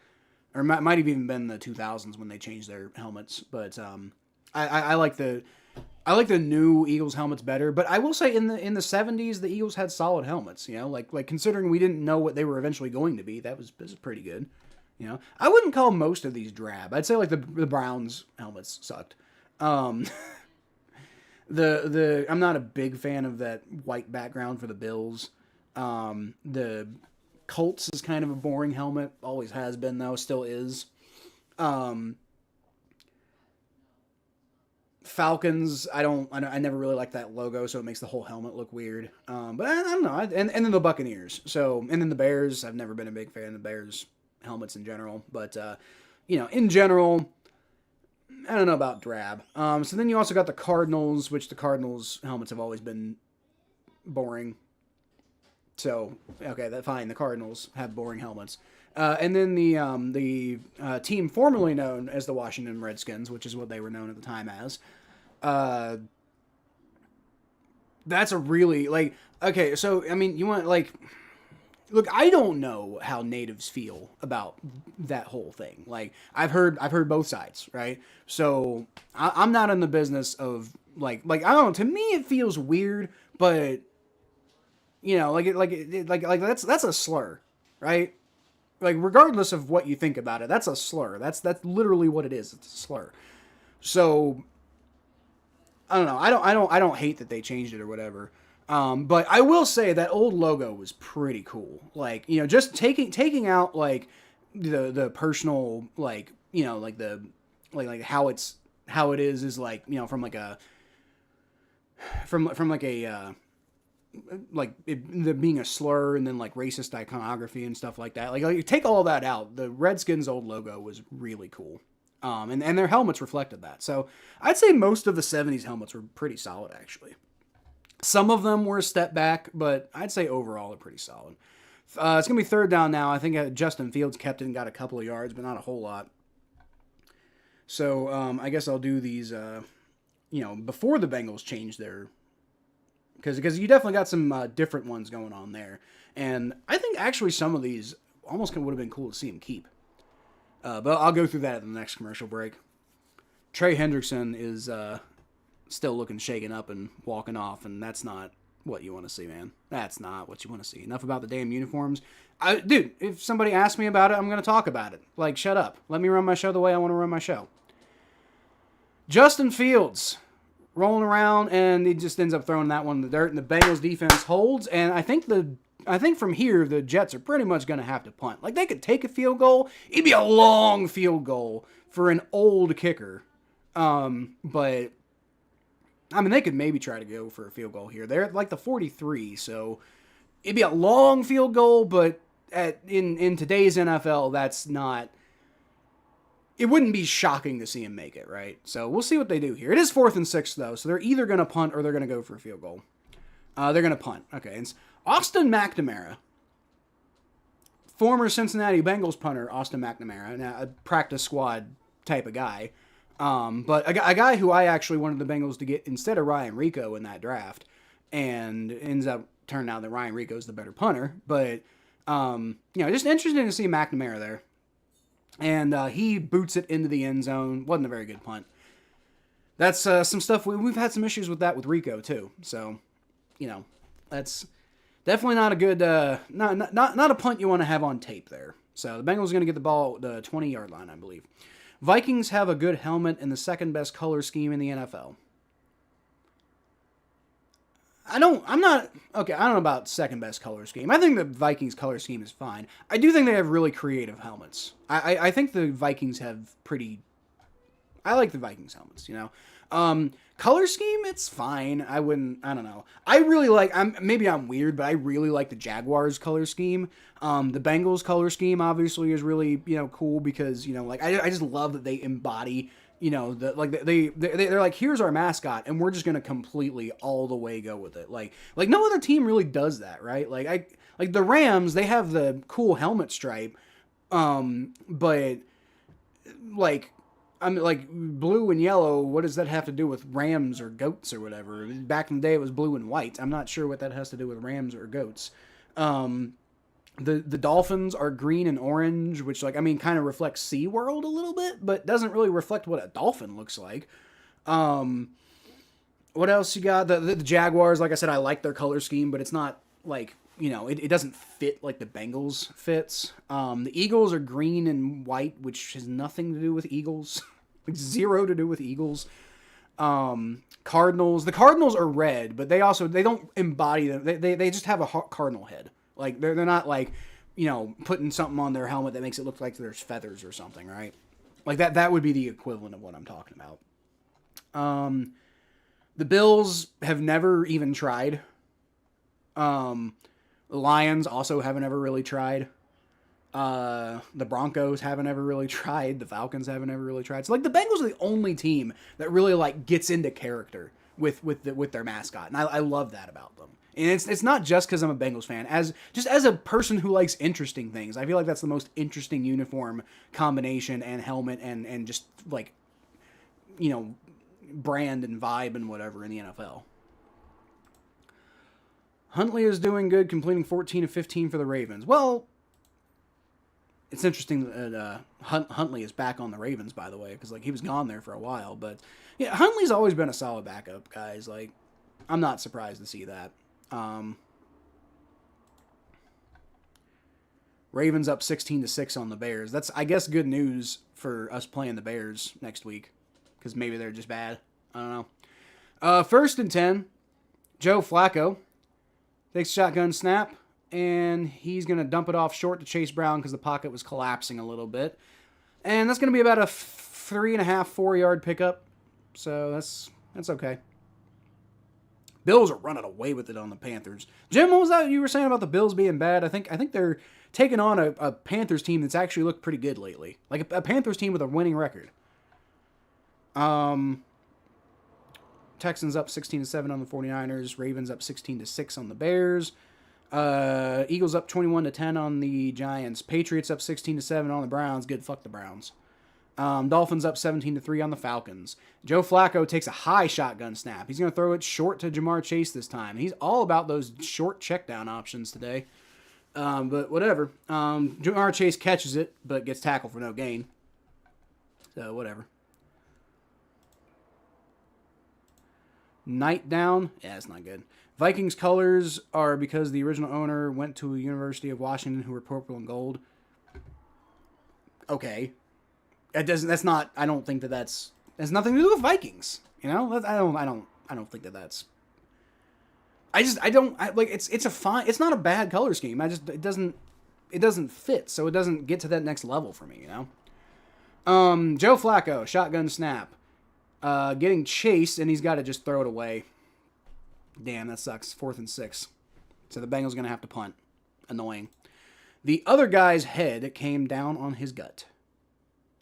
S1: or might have even been the 2000s when they changed their helmets. But I like the new Eagles helmets better. But I will say in the 70s, the Eagles had solid helmets. You know, like considering we didn't know what they were eventually going to be, this is pretty good. You know, I wouldn't call most of these drab. I'd say like the Browns helmets sucked. I'm not a big fan of that white background for the Bills. The Colts is kind of a boring helmet. Always has been though, still is. Falcons, I never really liked that logo, so it makes the whole helmet look weird. But I don't know. And then the Buccaneers. So, and then the Bears. I've never been a big fan of the Bears helmets in general, but in general, I don't know about drab. So then you also got the Cardinals, which the Cardinals helmets have always been boring. So okay, fine. The Cardinals have boring helmets, and then the team formerly known as the Washington Redskins, which is what they were known at the time as. That's a really okay. So I mean, you want look, I don't know how natives feel about that whole thing. Like, I've heard both sides, right? So I'm not in the business of like I don't know. To me, it feels weird, but that's a slur, right? Like, regardless of what you think about it, that's a slur. That's literally what it is. It's a slur. So I don't know. I don't hate that they changed it or whatever. But I will say that old logo was pretty cool. Like, just taking out like the personal, like the how it is like, from like a being a slur and then like racist iconography and stuff like that. Like you take all that out, the Redskins old logo was really cool. And their helmets reflected that. So I'd say most of the 70s helmets were pretty solid actually. Some of them were a step back, but I'd say overall they're pretty solid. It's going to be third down now. I think Justin Fields kept it and got a couple of yards, but not a whole lot. So I guess I'll do these, before the Bengals changed their... Because you definitely got some different ones going on there. And I think actually some of these almost would have been cool to see him keep. But I'll go through that at the next commercial break. Trey Hendrickson is... still looking shaken up and walking off, and that's not what you want to see, man. That's not what you want to see. Enough about the damn uniforms. Dude, if somebody asks me about it, I'm going to talk about it. Like, shut up. Let me run my show the way I want to run my show. Justin Fields rolling around, and he just ends up throwing that one in the dirt, and the Bengals defense holds, and I think from here, the Jets are pretty much going to have to punt. Like, they could take a field goal. It'd be a long field goal for an old kicker. But... I mean, they could maybe try to go for a field goal here. They're at like the 43, so it'd be a long field goal, but in today's NFL, that's not. It wouldn't be shocking to see him make it, right? So we'll see what they do here. It is 4th and 6 though, so they're either going to punt or they're going to go for a field goal. They're going to punt. Okay, it's Austin McNamara, former Cincinnati Bengals punter Austin McNamara, now a practice squad type of guy, but a guy who I actually wanted the Bengals to get instead of Ryan Rico in that draft, and it ends up turning out that Ryan Rico is the better punter. But just interesting to see McNamara there, and he boots it into the end zone. Wasn't a very good punt. That's some stuff we've had some issues with that with Rico too. So, that's definitely not a good, not a punt you want to have on tape there. So the Bengals are going to get the ball at the 20-yard line, I believe. Vikings have a good helmet and the second best color scheme in the NFL. I don't know about second best color scheme. I think the Vikings color scheme is fine. I do think they have really creative helmets. I think the Vikings have I like the Vikings helmets, color scheme, it's fine. I don't know. I really like, maybe I'm weird, but I really like the Jaguars color scheme. The Bengals color scheme obviously is really, cool because, I just love that they embody, they're like, here's our mascot and we're just going to completely all the way go with it. Like no other team really does that, right? Like the Rams, they have the cool helmet stripe. But blue and yellow, what does that have to do with rams or goats or whatever? Back in the day, it was blue and white. I'm not sure what that has to do with rams or goats. The Dolphins are green and orange, which, kind of reflects SeaWorld a little bit, but doesn't really reflect what a dolphin looks like. What else you got? The Jaguars, like I said, I like their color scheme, but it's not, it doesn't fit like the Bengals fits. The Eagles are green and white, which has nothing to do with Eagles. Zero to do with Eagles. Cardinals. The Cardinals are red, but they don't embody them. They just have a cardinal head. Like they're not putting something on their helmet that makes it look like there's feathers or something, right? Like that would be the equivalent of what I'm talking about. The Bills have never even tried. The Lions also haven't ever really tried. The Broncos haven't ever really tried. The Falcons haven't ever really tried. So the Bengals are the only team that really gets into character with their mascot, and I love that about them. And it's not just because I'm a Bengals fan. As a person who likes interesting things, I feel like that's the most interesting uniform combination and helmet and just brand and vibe and whatever in the NFL. Huntley is doing good, completing 14 of 15 for the Ravens. Well, it's interesting that Huntley is back on the Ravens, by the way, because he was gone there for a while. But yeah, Huntley's always been a solid backup, guys. I'm not surprised to see that. Ravens up 16-6 on the Bears. That's, I guess, good news for us playing the Bears next week, because maybe they're just bad. I don't know. 1st and 10. Joe Flacco takes a shotgun snap, and he's going to dump it off short to Chase Brown because the pocket was collapsing a little bit. And that's going to be about a 3.5, 4 yard pickup. So that's okay. Bills are running away with it on the Panthers. Jim, what was that you were saying about the Bills being bad? I think they're taking on a Panthers team that's actually looked pretty good lately. Like a Panthers team with a winning record. Texans up 16-7 on the 49ers. Ravens up 16-6 on the Bears. Eagles up 21-10 on the Giants. Patriots up 16-7 on the Browns. Good, fuck the Browns. Dolphins up 17-3 on the Falcons. Joe Flacco takes a high shotgun snap. He's going to throw it short to Jamar Chase this time. He's all about those short check down options today. But whatever. Jamar Chase catches it, but gets tackled for no gain. So whatever. Night down. Yeah, it's not good. Vikings colors are because the original owner went to a University of Washington who were purple and gold. Okay. That's not, I don't think that's has nothing to do with Vikings. I don't think that's, it's not a bad color scheme. It doesn't fit. So it doesn't get to that next level for me, Joe Flacco, shotgun snap. Getting chased, and he's got to just throw it away. Damn, that sucks. 4th and 6. So the Bengals are going to have to punt. Annoying. The other guy's head came down on his gut.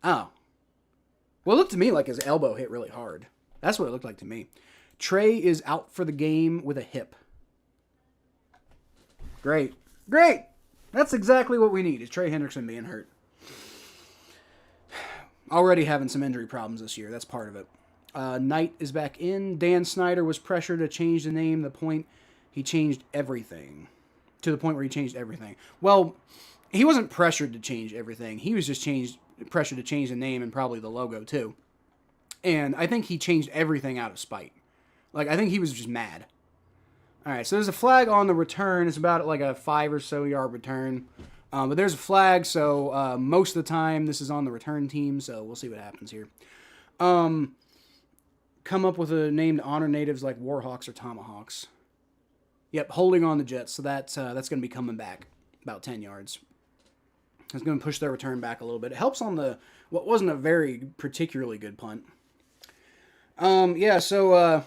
S1: Oh. Well, it looked to me like his elbow hit really hard. That's what it looked like to me. Trey is out for the game with a hip. Great. Great! That's exactly what we need, is Trey Hendrickson being hurt. Already having some injury problems this year. That's part of it. Knight is back in. Dan Snyder was pressured to change the name. The point he changed everything. To the point where he changed everything. Well, he wasn't pressured to change everything. He was just pressured to change the name and probably the logo too. And I think he changed everything out of spite. Like, I think he was just mad. All right, so there's a flag on the return. It's about like a 5 or so yard return. But there's a flag, so most of the time this is on the return team, so we'll see what happens here. Come up with a name to honor natives like Warhawks or Tomahawks. Yep, holding on the Jets, so that's going to be coming back about 10 yards. It's going to push their return back a little bit. It helps on what wasn't a very particularly good punt. So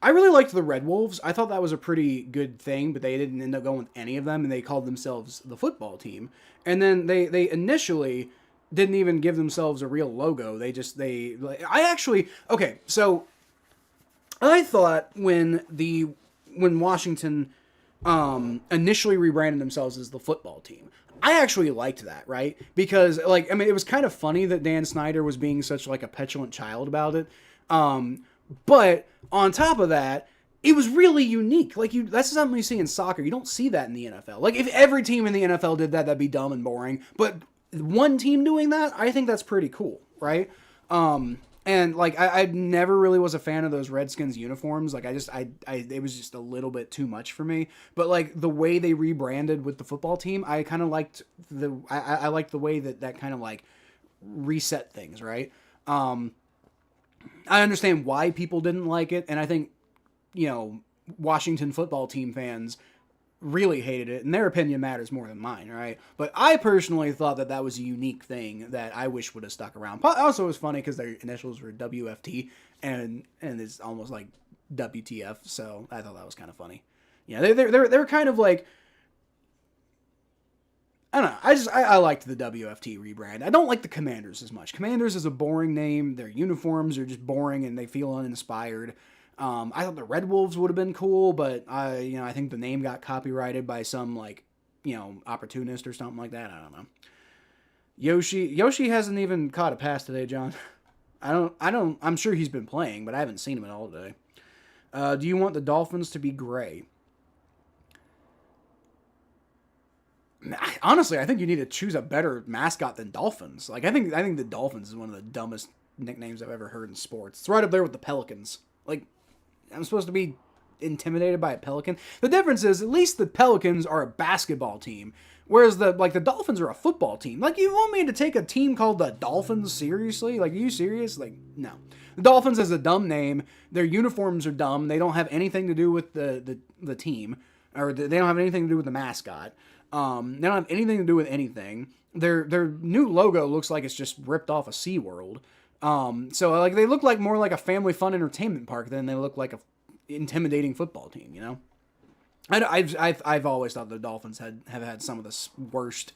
S1: I really liked the Red Wolves. I thought that was a pretty good thing, but they didn't end up going with any of them, and they called themselves the football team. And then they initially didn't even give themselves a real logo. So I thought when Washington initially rebranded themselves as the football team, I actually liked that, right? Because it was kind of funny that Dan Snyder was being such like a petulant child about it. But on top of that, it was really unique. That's something you see in soccer. You don't see that in the NFL. Like, if every team in the NFL did that, that'd be dumb and boring. But one team doing that, I think that's pretty cool, right? I never really was a fan of those Redskins uniforms. It was just a little bit too much for me. But the way they rebranded with the football team, I kind of liked I liked the way that kind of reset things, right? I understand why people didn't like it, and I think, Washington football team fans really hated it, and their opinion matters more than mine, right? But I personally thought that was a unique thing that I wish would have stuck around. Also, it was funny because their initials were WFT, and it's almost like WTF, so I thought that was kind of funny. Yeah, they're kind of like, I don't know. I liked the WFT rebrand. I don't like the Commanders as much. Commanders is a boring name. Their uniforms are just boring and they feel uninspired. I thought the Red Wolves would have been cool, but I think the name got copyrighted by some opportunist or something like that. I don't know. Yoshi hasn't even caught a pass today, John. I'm sure he's been playing, but I haven't seen him at all today. Do you want the Dolphins to be gray? Honestly, I think you need to choose a better mascot than Dolphins. I think the Dolphins is one of the dumbest nicknames I've ever heard in sports. It's right up there with the Pelicans. I'm supposed to be intimidated by a pelican. The difference is, at least the Pelicans are a basketball team, whereas the Dolphins are a football team. You want me to take a team called the Dolphins seriously? Are you serious? No. The Dolphins is a dumb name. Their uniforms are dumb. They don't have anything to do with the team, or they don't have anything to do with the mascot. They don't have anything to do with anything. Their new logo looks like it's just ripped off of SeaWorld. So they look more like a family fun entertainment park than they look like a intimidating football team, I've always thought the Dolphins have had some of the worst,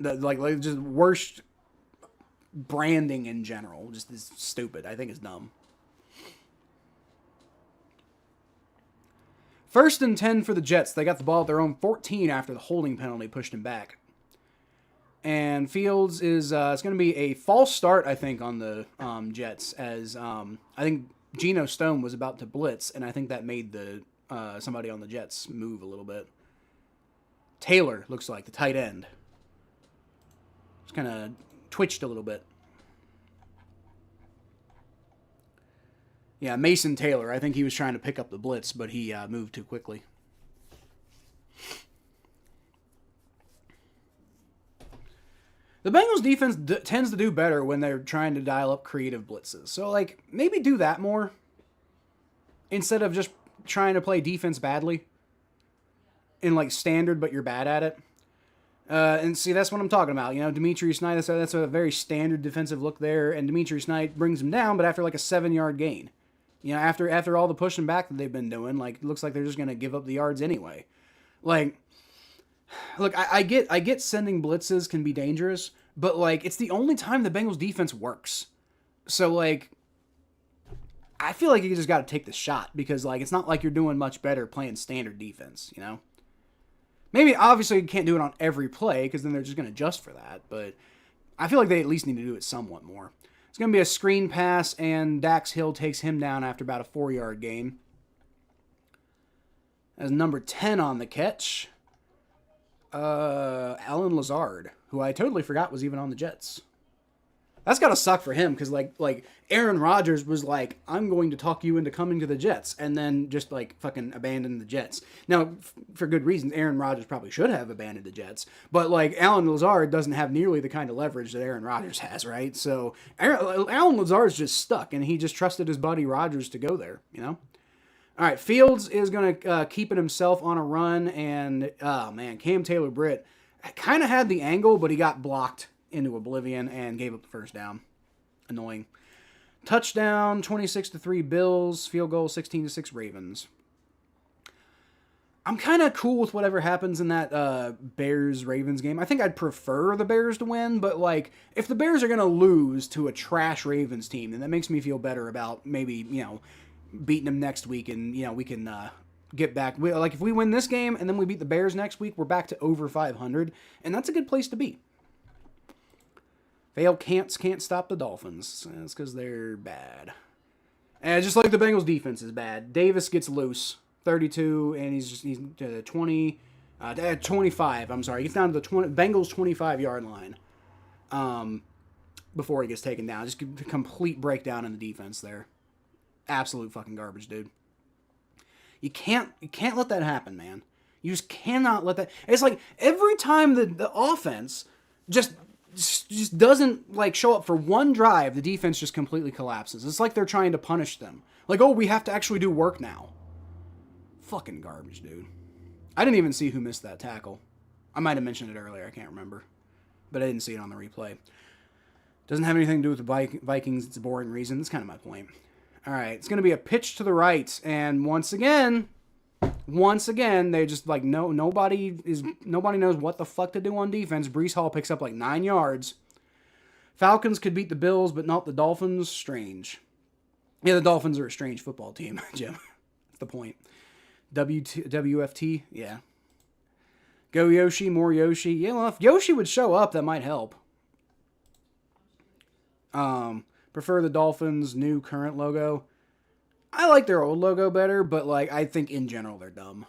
S1: just worst branding in general. Just is stupid. I think it's dumb. 1st and 10 for the Jets. They got the ball at their own 14 after the holding penalty pushed him back. And Fields is it's going to be a false start, I think, on the Jets, as I think Geno Stone was about to blitz, and I think that made the somebody on the Jets move a little bit. Taylor looks like the tight end. Just kind of twitched a little bit. Yeah, Mason Taylor. I think he was trying to pick up the blitz, but he moved too quickly. The Bengals defense tends to do better when they're trying to dial up creative blitzes. So, maybe do that more instead of just trying to play defense badly in, standard, but you're bad at it. And see, that's what I'm talking about. Demetrius Knight, that's a very standard defensive look there, and Demetrius Knight brings him down, but after, a 7-yard gain. After all the pushing back that they've been doing, it looks like they're just going to give up the yards anyway. Like, look, I get sending blitzes can be dangerous, but like it's the only time the Bengals defense works. So like I feel like you just got to take the shot because like it's not like you're doing much better playing standard defense, you know? Maybe obviously you can't do it on every play because then they're just going to adjust for that, but I feel like they at least need to do it somewhat more. It's going to be a screen pass and Dax Hill takes him down after about a 4-yard gain. As number 10 on the catch, Alan Lazard, who I totally forgot was even on the Jets. That's gotta suck for him because like Aaron Rodgers was like, I'm going to talk you into coming to the Jets, and then just like fucking abandon the Jets. Now, for good reasons, Aaron Rodgers probably should have abandoned the Jets, but like Alan Lazard doesn't have nearly the kind of leverage that Aaron Rodgers has, right? So Alan Lazard's just stuck, and he just trusted his buddy Rodgers to go there, you know. All right, Fields is going to keep it himself on a run, and, oh, man, Cam Taylor-Britt kind of had the angle, but he got blocked into oblivion and gave up the first down. Annoying. Touchdown, 26-3 Bills. Field goal, 16-6 Ravens. I'm kind of cool with whatever happens in that Bears-Ravens game. I think I'd prefer the Bears to win, but, like, if the Bears are going to lose to a trash Ravens team, then that makes me feel better about maybe, you know, beating them next week, and you know we can get back. Like if we win this game and then we beat the Bears next week, we're back to over 500, and that's a good place to be. Fail can't stop the Dolphins. That's because they're bad, and just like the Bengals defense is bad. Davis gets loose, 32, and he's 20, 25. I'm sorry, he gets down to the Bengals 25-yard line. Before he gets taken down, just a complete breakdown in the defense there. Absolute fucking garbage, dude. You can't let that happen, man. You just cannot let that. It's like every time the offense just doesn't like show up for one drive, the defense just completely collapses. It's like they're trying to punish them. Like, oh, we have to actually do work now. Fucking garbage, dude. I didn't even see who missed that tackle. I might have mentioned it earlier. I can't remember, but I didn't see it on the replay. Doesn't have anything to do with the Vikings. It's a boring reason. That's kind of my point. All right, it's going to be a pitch to the right, and once again, they just like nobody knows what the fuck to do on defense. Breece Hall picks up like 9 yards. Falcons could beat the Bills, but not the Dolphins. Strange. Yeah, the Dolphins are a strange football team, Jim. That's the point. WFT, yeah. Go Yoshi, more Yoshi. Yeah, well, if Yoshi would show up, that might help. Prefer the Dolphins' new current logo. I like their old logo better, but like I think in general they're dumb.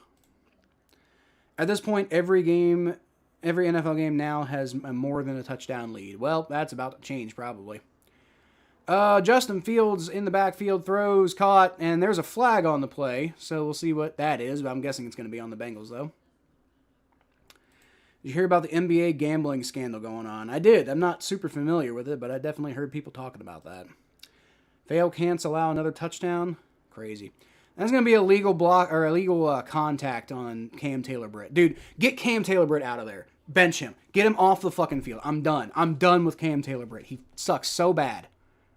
S1: At this point, every NFL game now has more than a touchdown lead. Well, that's about to change probably. Justin Fields in the backfield throws, caught, and there's a flag on the play, so we'll see what that is, but I'm guessing it's going to be on the Bengals though. Did you hear about the NBA gambling scandal going on? I did. I'm not super familiar with it, but I definitely heard people talking about that. Fail can't allow another touchdown. Crazy. That's going to be a legal block or a legal contact on Cam Taylor-Britt. Dude, get Cam Taylor-Britt out of there. Bench him. Get him off the fucking field. I'm done. I'm done with Cam Taylor-Britt. He sucks so bad.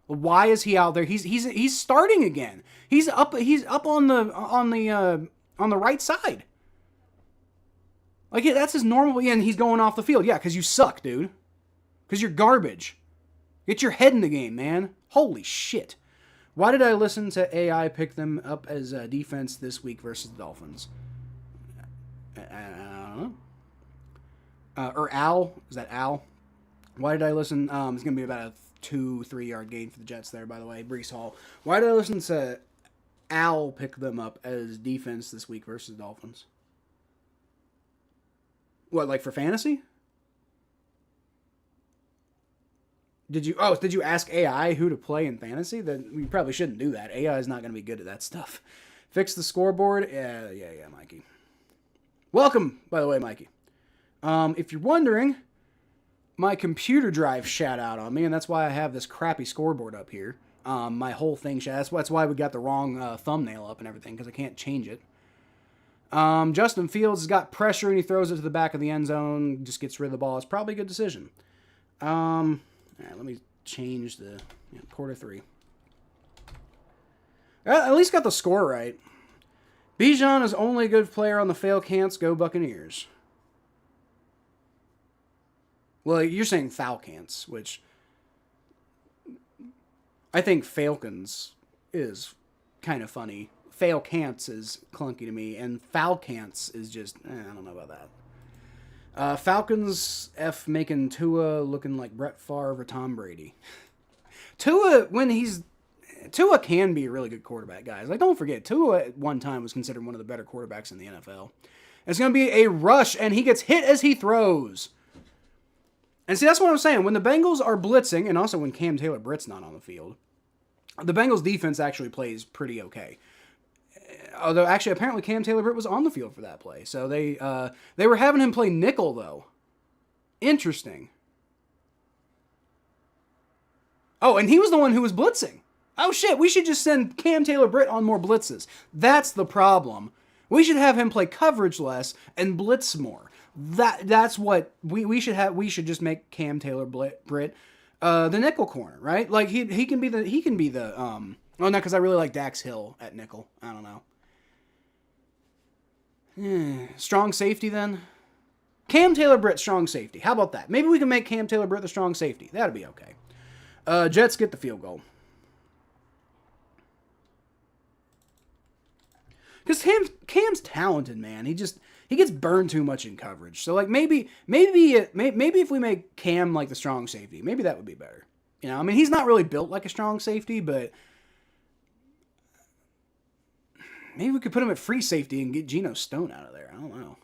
S1: Why is he out there? He's starting again. He's up on the right side. Like, yeah, that's his normal, and he's going off the field. Yeah, because you suck, dude. Because you're garbage. Get your head in the game, man. Holy shit. Why did I listen to AI pick them up as defense this week versus the Dolphins? I don't know. Or Al. Is that Al? Why did I listen? It's going to be about a 2-3 yard gain for the Jets there, by the way. Breece Hall. Why did I listen to Al pick them up as defense this week versus the Dolphins? What, like for fantasy? Did you ask AI who to play in fantasy? Then we probably shouldn't do that. AI is not going to be good at that stuff. Fix the scoreboard. Yeah, Mikey. Welcome, by the way, Mikey. If you're wondering, my computer drive shat out on me, and that's why I have this crappy scoreboard up here. My whole thing shat. That's why we got the wrong thumbnail up and everything, because I can't change it. Justin Fields has got pressure and he throws it to the back of the end zone, just gets rid of the ball. It's probably a good decision. All right, let me change the quarter 3. At least got the score right. Bijan is only a good player on the fail can'ts. Go Buccaneers. Well, you're saying Falcons, which I think Falcons is kind of funny. Fail can'ts is clunky to me, and Falcons is just, I don't know about that. Falcons F making Tua looking like Brett Favre or Tom Brady. Tua can be a really good quarterback, guys. Like, don't forget, Tua at one time was considered one of the better quarterbacks in the NFL. It's going to be a rush, and he gets hit as he throws. And see, that's what I'm saying. When the Bengals are blitzing, and also when Cam Taylor Britt's not on the field, the Bengals defense actually plays pretty okay. Although, actually, apparently Cam Taylor Britt was on the field for that play. So they were having him play nickel, though. Interesting. Oh, and he was the one who was blitzing. Oh, shit, we should just send Cam Taylor Britt on more blitzes. That's the problem. We should have him play coverage less and blitz more. That's what we should have. We should just make Cam Taylor Britt the nickel corner, right? Like he can be the oh no, because I really like Dax Hill at nickel. I don't know. Strong safety then. Cam Taylor Britt strong safety. How about that? Maybe we can make Cam Taylor Britt the strong safety. That'd be okay. Jets get the field goal. Because Cam's talented, man. He gets burned too much in coverage. So like maybe if we make Cam like the strong safety, maybe that would be better. You know, I mean, he's not really built like a strong safety, but maybe we could put him at free safety and get Geno Stone out of there. I don't know.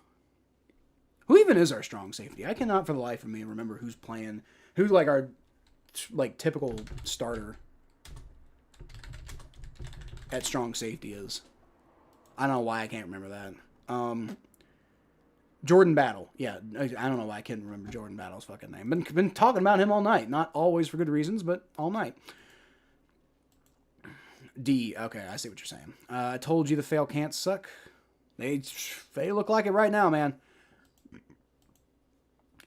S1: Who even is our strong safety? I cannot for the life of me remember who's playing, who's like our like typical starter at strong safety is. I don't know why I can't remember that. Jordan Battle. Yeah, I don't know why I can't remember Jordan Battle's fucking name. Been talking about him all night. Not always for good reasons, but all night. D. Okay, I see what you're saying. I told you the fail can't suck. They look like it right now, man.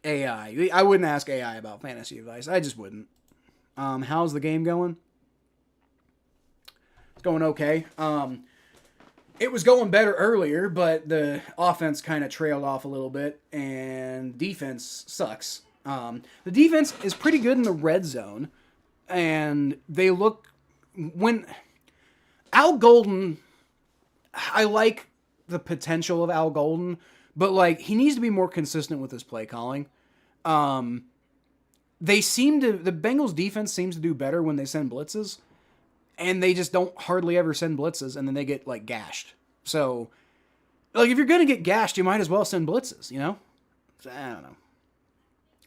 S1: AI. I wouldn't ask AI about fantasy advice. I just wouldn't. How's the game going? It's going okay. It was going better earlier, but the offense kind of trailed off a little bit, and defense sucks. The defense is pretty good in the red zone, and they look... When Al Golden... I like the potential of Al Golden, but like he needs to be more consistent with his play calling. The Bengals defense seems to do better when they send blitzes. And they just don't hardly ever send blitzes, and then they get, like, gashed. So, like, if you're going to get gashed, you might as well send blitzes, you know? I don't know.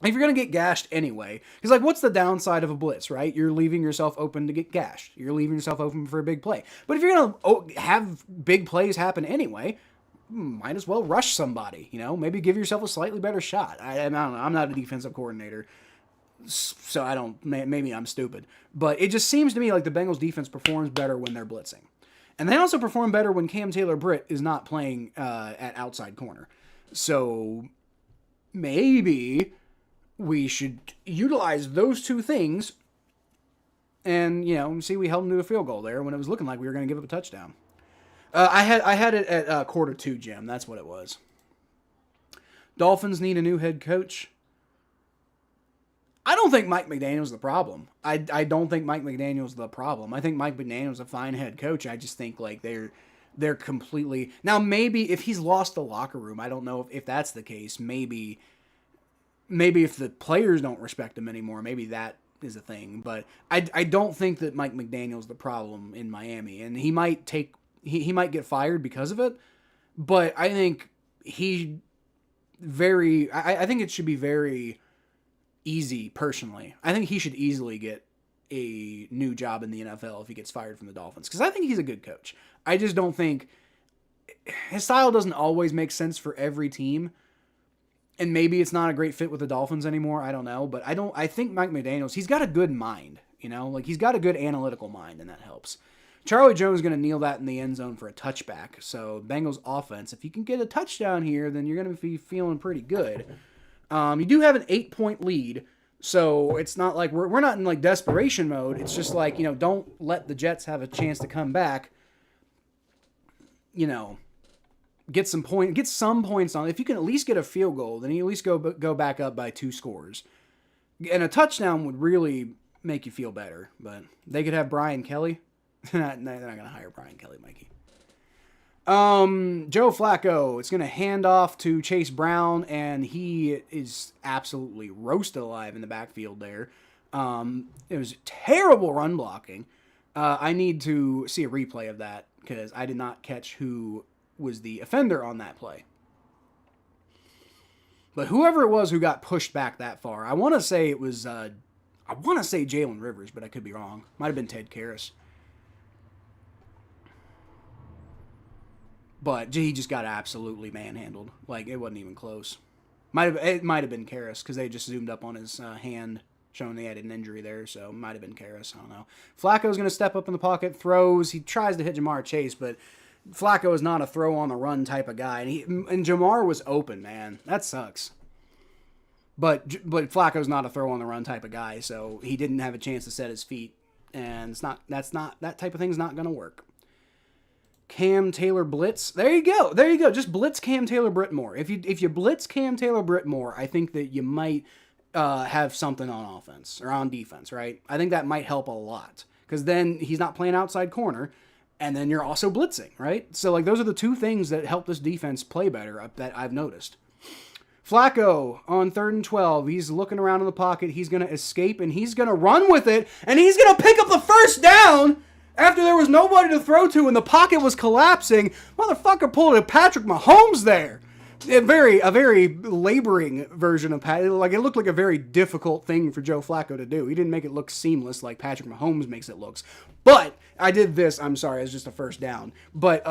S1: If you're going to get gashed anyway, because, like, what's the downside of a blitz, right? You're leaving yourself open to get gashed. You're leaving yourself open for a big play. But if you're going to have big plays happen anyway, might as well rush somebody, you know? Maybe give yourself a slightly better shot. I don't know. I'm not a defensive coordinator. So I don't, maybe I'm stupid. But it just seems to me like the Bengals defense performs better when they're blitzing. And they also perform better when Cam Taylor Britt is not playing at outside corner. So maybe we should utilize those two things and, you know, see we held them to a field goal there when it was looking like we were going to give up a touchdown. I had it at quarter two, Jim. That's what it was. Dolphins need a new head coach. I don't think Mike McDaniel's the problem. I don't think Mike McDaniel's the problem. I think Mike McDaniel's a fine head coach. I just think like they're completely... Now maybe if he's lost the locker room, I don't know if that's the case. Maybe if the players don't respect him anymore, maybe that is a thing. But I don't think that Mike McDaniel's the problem in Miami, and he might get fired because of it. But I think I think it should be very easy, personally. I think he should easily get a new job in the NFL if he gets fired from the Dolphins, because I think he's a good coach. I just don't think his style doesn't always make sense for every team, and maybe it's not a great fit with the Dolphins anymore. I don't know, but I think Mike McDaniel's, he's got a good mind, you know, like he's got a good analytical mind, and that helps. Charlie Jones is going to kneel that in the end zone for a touchback. So Bengals offense, if you can get a touchdown here, then you're going to be feeling pretty good. You do have an 8-point lead, so it's not like we're not in like desperation mode. It's just like, you know, don't let the Jets have a chance to come back, you know, get some points on. If you can at least get a field goal, then you at least go back up by 2 scores. And a touchdown would really make you feel better. But they could have Brian Kelly. They're not going to hire Brian Kelly, Mikey. Joe Flacco, it's going to hand off to Chase Brown, and he is absolutely roasted alive in the backfield there. It was terrible run blocking. I need to see a replay of that because I did not catch who was the offender on that play. But whoever it was who got pushed back that far, I want to say it was, Jalen Rivers, but I could be wrong. Might have been Ted Karras. But he just got absolutely manhandled. Like, it wasn't even close. It might have been Karras because they just zoomed up on his hand, showing he had an injury there. So it might have been Karras. I don't know. Flacco's going to step up in the pocket, throws. He tries to hit Jamar Chase, but Flacco is not a throw on the run type of guy. And Jamar was open, man. That sucks. But Flacco's not a throw on the run type of guy, so he didn't have a chance to set his feet. And that type of thing's not going to work. Cam Taylor blitz. There you go. Just blitz Cam Taylor Britt more. If you blitz Cam Taylor Britt more, I think that you might have something on offense or on defense, right? I think that might help a lot because then he's not playing outside corner. And then you're also blitzing, right? So, like, those are the two things that help this defense play better that I've noticed. Flacco on 3rd and 12. He's looking around in the pocket. He's going to escape, and he's going to run with it. And he's going to pick up the first down after there was nobody to throw to and the pocket was collapsing. Motherfucker pulled a Patrick Mahomes there. A very laboring version of Pat. Like, it looked like a very difficult thing for Joe Flacco to do. He didn't make it look seamless like Patrick Mahomes makes it look. But I did this. I'm sorry, it's just a first down. But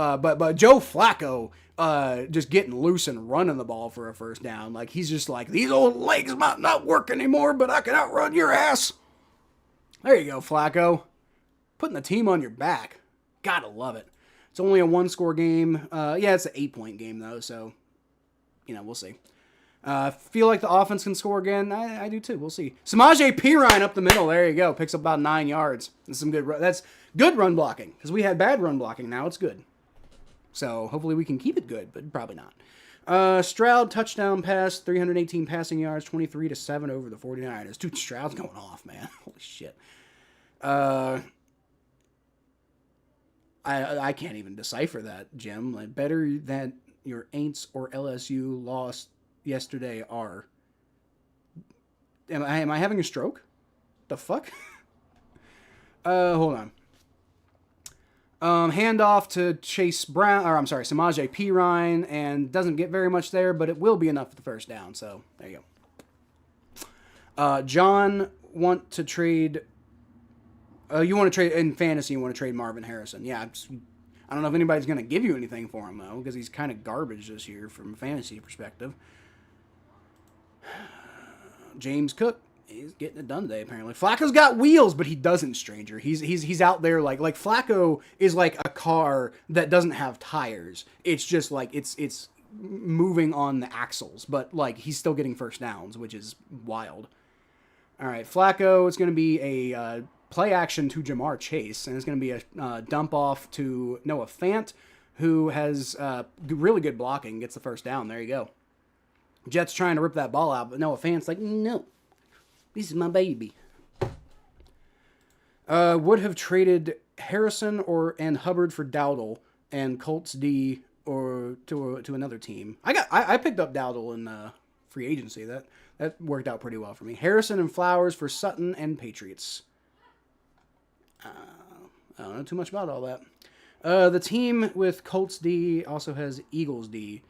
S1: Joe Flacco just getting loose and running the ball for a first down. Like, he's just like, these old legs might not work anymore, but I can outrun your ass. There you go, Flacco. Putting the team on your back. Gotta love it. It's only a 1-score game. Yeah, it's an 8-point game though, so. We'll see. Feel like the offense can score again. I do too. We'll see. Samaje Perine up the middle. There you go. Picks up about 9 yards. That's good run blocking because we had bad run blocking. Now it's good. So hopefully we can keep it good, but probably not. Stroud touchdown pass, 318 passing yards, 23-7 over the 49ers. Dude, Stroud's going off, man. Holy shit. I can't even decipher that, Jim. Like, better that your Aints or LSU lost yesterday are. Am I having a stroke? The fuck? Hold on. Handoff to Samaje Perine, and doesn't get very much there, but it will be enough for the first down. So there you go. John want to trade. You want to trade in fantasy. You want to trade Marvin Harrison. Yeah. I don't know if anybody's going to give you anything for him, though, because he's kind of garbage this year from a fantasy perspective. James Cook is getting it done today, apparently. Flacco's got wheels, but he doesn't, stranger. He's out there like Flacco is like a car that doesn't have tires. It's just like it's moving on the axles, but like he's still getting first downs, which is wild. All right, Flacco, it's going to be a play action to Jamar Chase, and it's going to be a dump off to Noah Fant, who has really good blocking, gets the first down. There you go. Jets trying to rip that ball out, but Noah Fant's like, no, this is my baby. Would have traded Harrison and Hubbard for Dowdle and Colts D or to another team. I picked up Dowdle in free agency. That worked out pretty well for me. Harrison and Flowers for Sutton and Patriots. I don't know too much about all that. The team with Colts D also has Eagles D.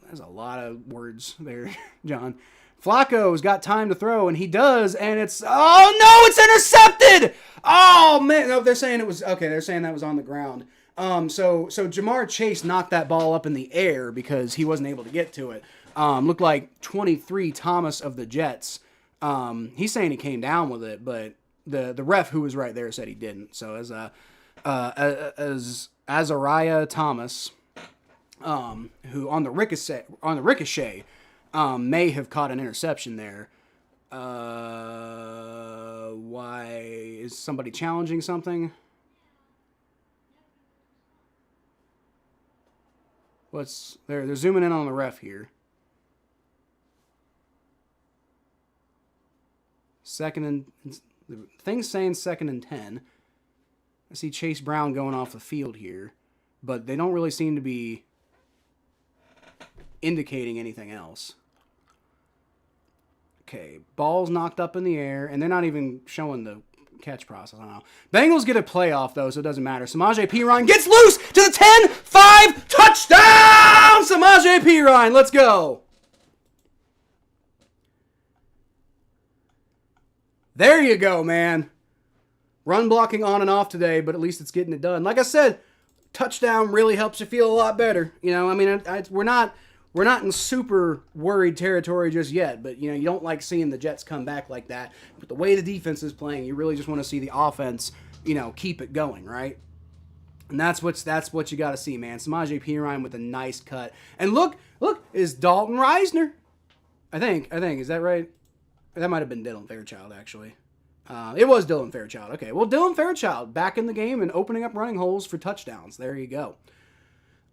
S1: There's a lot of words there, John. Flacco's got time to throw, and he does, and it's... Oh, no, it's intercepted! Oh, man. No, they're saying it was... Okay, they're saying that was on the ground. So Jamar Chase knocked that ball up in the air because he wasn't able to get to it. Looked like 23 Thomas of the Jets. He's saying he came down with it, but the ref who was right there said he didn't. So as Azariah Thomas, who on the ricochet, may have caught an interception there. Why is somebody challenging something? They're zooming in on the ref here. The thing's saying 2nd and 10. I see Chase Brown going off the field here, but they don't really seem to be indicating anything else. Okay, ball's knocked up in the air, and they're not even showing the catch process. I don't know. Bengals get a playoff, though, so it doesn't matter. Samaje Perine gets loose to the 10-5 touchdown! Samaje Perine, let's go! There you go, man. Run blocking on and off today, but at least it's getting it done. Like I said, touchdown really helps you feel a lot better. You know, I mean, we're not in super worried territory just yet, but you know, you don't like seeing the Jets come back like that. But the way the defense is playing, you really just want to see the offense, you know, keep it going, right? And that's what you got to see, man. Samaje Perine with a nice cut, and look, is Dalton Reisner? I think is that right? That might have been Dylan Fairchild, actually. It was Dylan Fairchild. Okay, well, Dylan Fairchild back in the game and opening up running holes for touchdowns. There you go.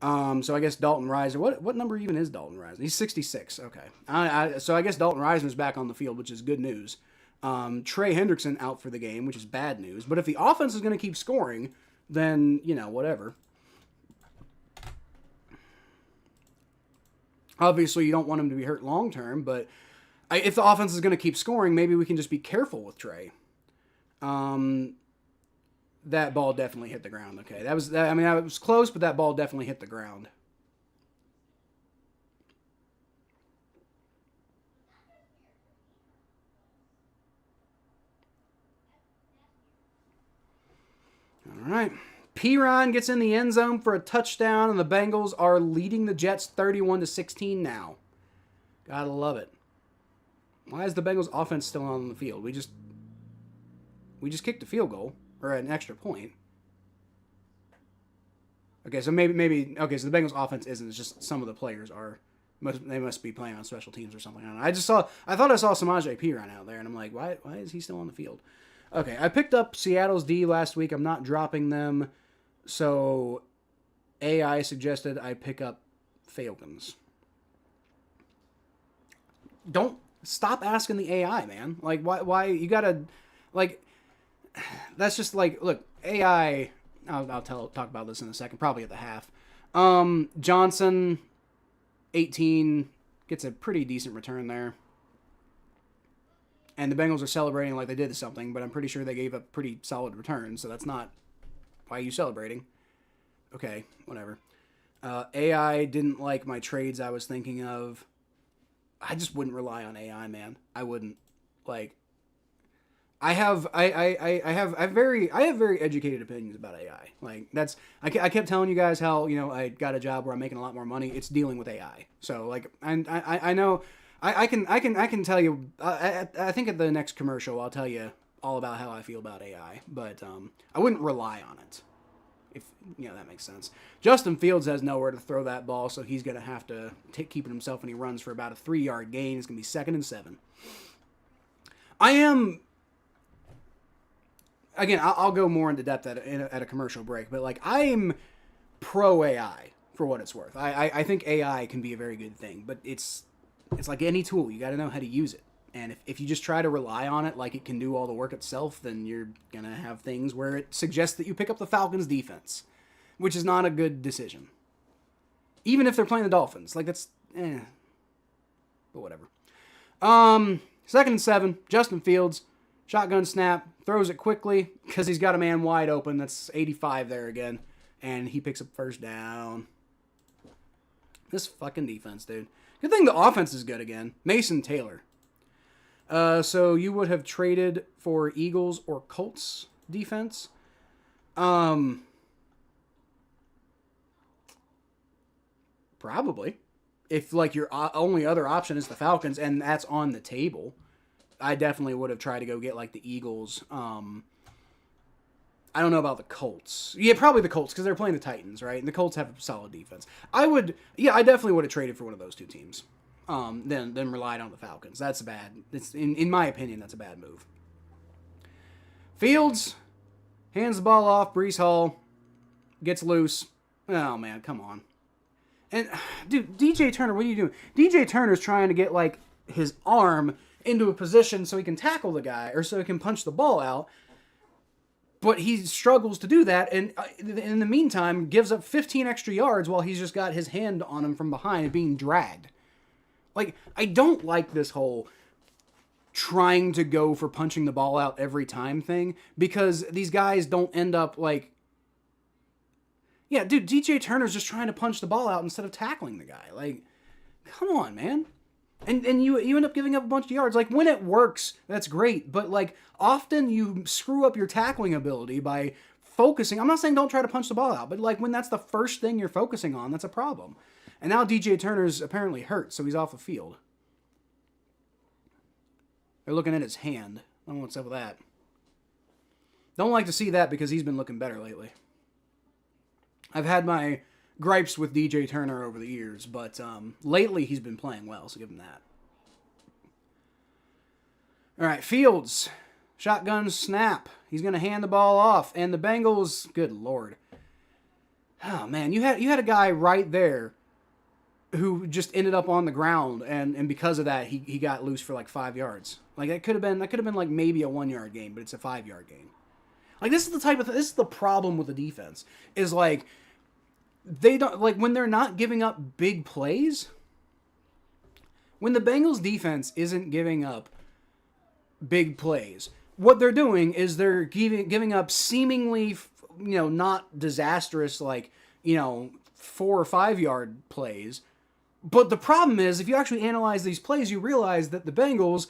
S1: So I guess Dalton Reisner. What number even is Dalton Reisner? He's 66. Okay. So I guess Dalton Reisner's back on the field, which is good news. Trey Hendrickson out for the game, which is bad news. But if the offense is going to keep scoring, then, you know, whatever. Obviously, you don't want him to be hurt long term, but if the offense is going to keep scoring, maybe we can just be careful with Trey. That ball definitely hit the ground. Okay, that was close, but that ball definitely hit the ground. All right. Perine gets in the end zone for a touchdown, and the Bengals are leading the Jets 31-16 now. Gotta love it. Why is the Bengals offense still on the field? We just kicked a field goal or an extra point. Okay, so maybe okay, so the Bengals offense isn't, it's just some of the players are they must be playing on special teams or something. I don't know. I thought I saw Samaje Perine out there, and I'm like, why is he still on the field? Okay, I picked up Seattle's D last week. I'm not dropping them. So AI suggested I pick up Falcons. Don't stop asking the AI, man. Like, why you gotta, like, that's just like, look, AI, I'll talk about this in a second, probably at the half. Johnson, 18, gets a pretty decent return there. And the Bengals are celebrating like they did something, but I'm pretty sure they gave a pretty solid return, so that's not, why are you celebrating? Okay, whatever. AI didn't like my trades I was thinking of. I just wouldn't rely on AI, man. I wouldn't. Like, I have very educated opinions about AI. Like, that's, I kept telling you guys how, you know, I got a job where I'm making a lot more money. It's dealing with AI. So like, I know I can tell you. I think at the next commercial I'll tell you all about how I feel about AI. But I wouldn't rely on it. If, you know, that makes sense. Justin Fields has nowhere to throw that ball, so he's going to have to keep it himself, and he runs for about a 3-yard gain. It's going to be 2nd and 7. I am, again, I'll go more into depth at a commercial break, but like, I'm pro AI for what it's worth. I think AI can be a very good thing, but it's like any tool. You got to know how to use it. And if you just try to rely on it like it can do all the work itself, then you're going to have things where it suggests that you pick up the Falcons defense, which is not a good decision. Even if they're playing the Dolphins. Like, that's, but whatever. 2nd and 7, Justin Fields, shotgun snap, throws it quickly because he's got a man wide open. That's 85 there again. And he picks up first down. This fucking defense, dude. Good thing the offense is good again. Mason Taylor. So you would have traded for Eagles or Colts defense. Probably. If like your only other option is the Falcons and that's on the table, I definitely would have tried to go get like the Eagles. I don't know about the Colts. Yeah, probably the Colts because they're playing the Titans, right? And the Colts have a solid defense. I definitely would have traded for one of those two teams. Then relied on the Falcons. That's bad. It's in my opinion, that's a bad move. Fields hands the ball off. Breece Hall gets loose. Oh man, come on. And, dude, DJ Turner, what are you doing? DJ Turner's trying to get, like, his arm into a position so he can tackle the guy, or so he can punch the ball out. But he struggles to do that, and in the meantime, gives up 15 extra yards while he's just got his hand on him from behind and being dragged. Like, I don't like this whole trying to go for punching the ball out every time thing, because these guys don't end up like... Yeah, dude, DJ Turner's just trying to punch the ball out instead of tackling the guy. Like, come on, man. And you end up giving up a bunch of yards. Like, when it works, that's great. But, like, often you screw up your tackling ability by focusing. I'm not saying don't try to punch the ball out, but, like, when that's the first thing you're focusing on, that's a problem. And now DJ Turner's apparently hurt, so he's off the field. They're looking at his hand. I don't know what's up with that. Don't like to see that because he's been looking better lately. I've had my gripes with DJ Turner over the years, but lately he's been playing well, so give him that. All right, Fields. Shotgun snap. He's going to hand the ball off, and the Bengals, good Lord. Oh, man, you had a guy right there who just ended up on the ground, and because of that, he got loose for like 5 yards. Like, that could have been like maybe a 1 yard gain, but it's a 5 yard gain. Like, this is the problem with the defense, is like, they don't, like, when they're not giving up big plays, when the Bengals defense isn't giving up big plays, what they're doing is they're giving up seemingly, not disastrous, like, 4 or 5 yard plays. But the problem is, if you actually analyze these plays, you realize that the Bengals,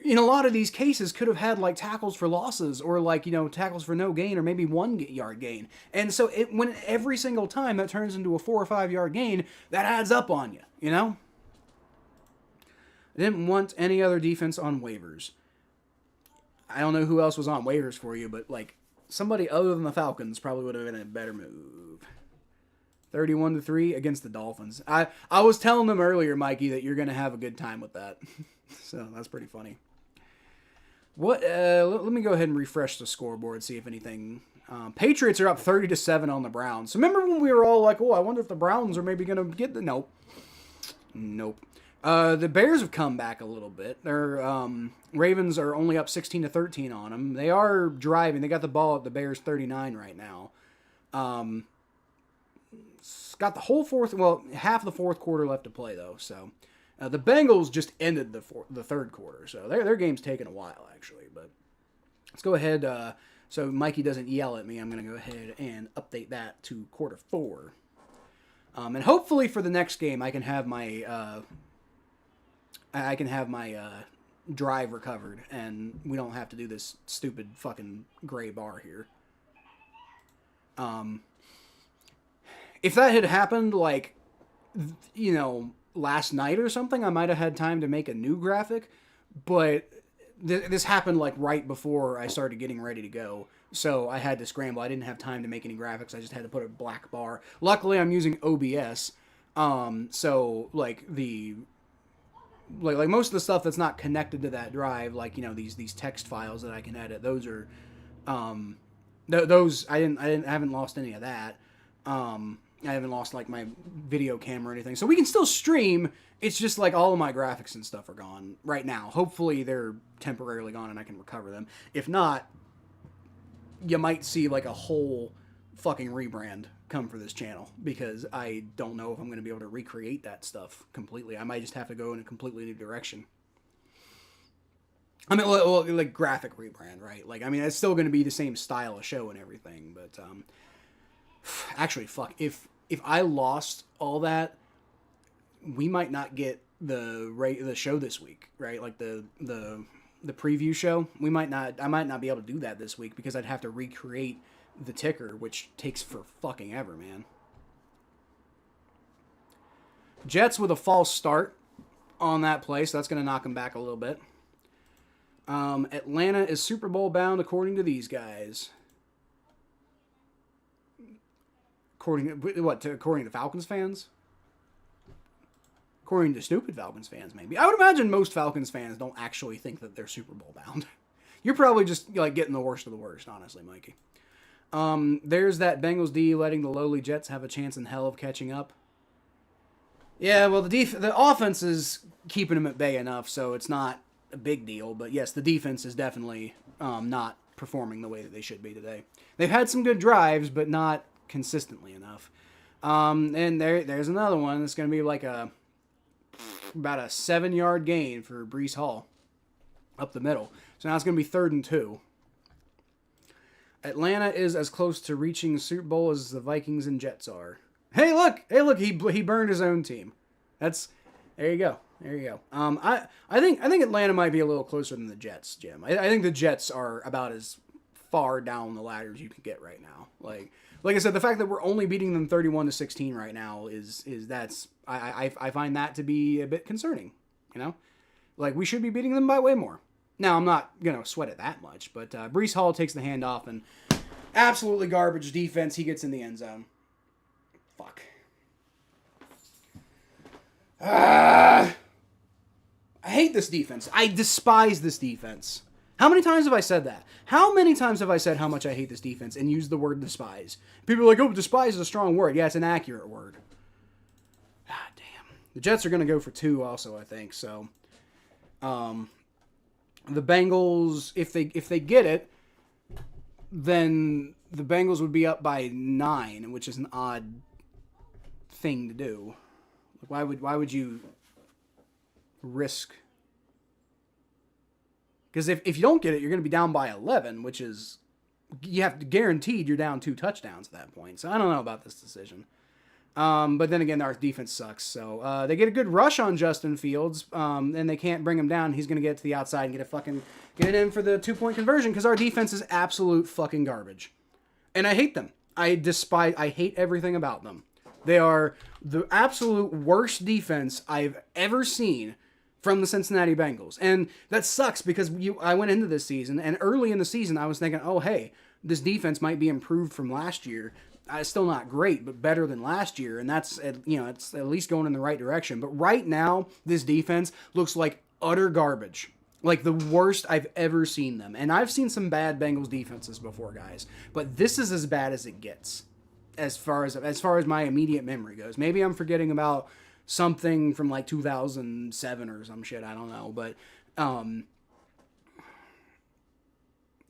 S1: in a lot of these cases, could have had, like, tackles for losses, or, like, tackles for no gain, or maybe 1 yard gain. And so when every single time that turns into a 4 or 5 yard gain, that adds up on you, I didn't want any other defense on waivers. I don't know who else was on waivers for you, but, like, somebody other than the Falcons probably would have been a better move. 31-3 against the Dolphins. I was telling them earlier, Mikey, that you're going to have a good time with that. So that's pretty funny. Let me go ahead and refresh the scoreboard, see if anything... Patriots are up 30-7 on the Browns. So remember when we were all like, oh, I wonder if the Browns are maybe going to get the... Nope. The Bears have come back a little bit. Their Ravens are only up 16-13 on them. They are driving. They got the ball at the Bears 39 right now. Got the whole half of the fourth quarter left to play, though. So the Bengals just ended the third quarter. So their game's taken a while, actually. But let's go ahead. So Mikey doesn't yell at me, I'm going to go ahead and update that to quarter 4. And hopefully for the next game, I can have my drive recovered, and we don't have to do this stupid fucking gray bar here. If that had happened, like, last night or something, I might have had time to make a new graphic, but this happened, like, right before I started getting ready to go, so I had to scramble. I didn't have time to make any graphics. I just had to put a black bar. Luckily, I'm using OBS, so, like, like most of the stuff that's not connected to that drive, like, these text files that I can edit, those are, those, I haven't lost any of that. I haven't lost, like, my video camera or anything. So we can still stream. It's just, like, all of my graphics and stuff are gone right now. Hopefully they're temporarily gone and I can recover them. If not, you might see, like, a whole fucking rebrand come for this channel, because I don't know if I'm going to be able to recreate that stuff completely. I might just have to go in a completely new direction. I mean, well, like, graphic rebrand, right? Like, I mean, it's still going to be the same style of show and everything, but, actually, fuck, if I lost all that, we might not get the show this week, right? Like the preview show. I might not be able to do that this week because I'd have to recreate the ticker, which takes for fucking ever, man. Jets with a false start on that play, so that's going to knock them back a little bit. Atlanta is Super Bowl bound according to these guys. According to Falcons fans? According to stupid Falcons fans, maybe. I would imagine most Falcons fans don't actually think that they're Super Bowl bound. You're probably just, like, getting the worst of the worst, honestly, Mikey. There's that Bengals D letting the lowly Jets have a chance in hell of catching up. Yeah, well, the offense is keeping them at bay enough, so it's not a big deal. But yes, the defense is definitely not performing the way that they should be today. They've had some good drives, but not consistently enough. And there's another one that's going to be like about a 7-yard gain for Breece Hall up the middle. So now it's going to be 3rd and 2. Atlanta is as close to reaching the Super Bowl as the Vikings and Jets are. Hey, look! He burned his own team. There you go. I think Atlanta might be a little closer than the Jets, Jim. I think the Jets are about as far down the ladder as you can get right now. Like I said, the fact that we're only beating them 31-16 right now is I find that to be a bit concerning. You know, like we should be beating them by way more. Now I'm not gonna sweat it that much, but Breece Hall takes the handoff and absolutely garbage defense. He gets in the end zone. Fuck. I hate this defense. I despise this defense. How many times have I said that? How many times have I said how much I hate this defense and used the word despise? People are like, oh, despise is a strong word. Yeah, it's an accurate word. Ah, damn. The Jets are going to go for 2 also, I think. So, the Bengals, if they get it, then the Bengals would be up by 9, which is an odd thing to do. Why would you risk? Because if you don't get it, you're going to be down by 11, which is you have to guaranteed you're down 2 touchdowns at that point. So I don't know about this decision. But then again, our defense sucks. So they get a good rush on Justin Fields, and they can't bring him down. He's going to get to the outside and get it in for the 2-point conversion because our defense is absolute fucking garbage. And I hate them. I hate everything about them. They are the absolute worst defense I've ever seen from the Cincinnati Bengals. And that sucks because I went into this season, and early in the season, I was thinking, oh, hey, this defense might be improved from last year. It's still not great, but better than last year. And that's, it's at least going in the right direction. But right now, this defense looks like utter garbage. Like the worst I've ever seen them. And I've seen some bad Bengals defenses before, guys. But this is as bad as it gets. As far as my immediate memory goes. Maybe I'm forgetting about something from like 2007 or some shit. I don't know. But, and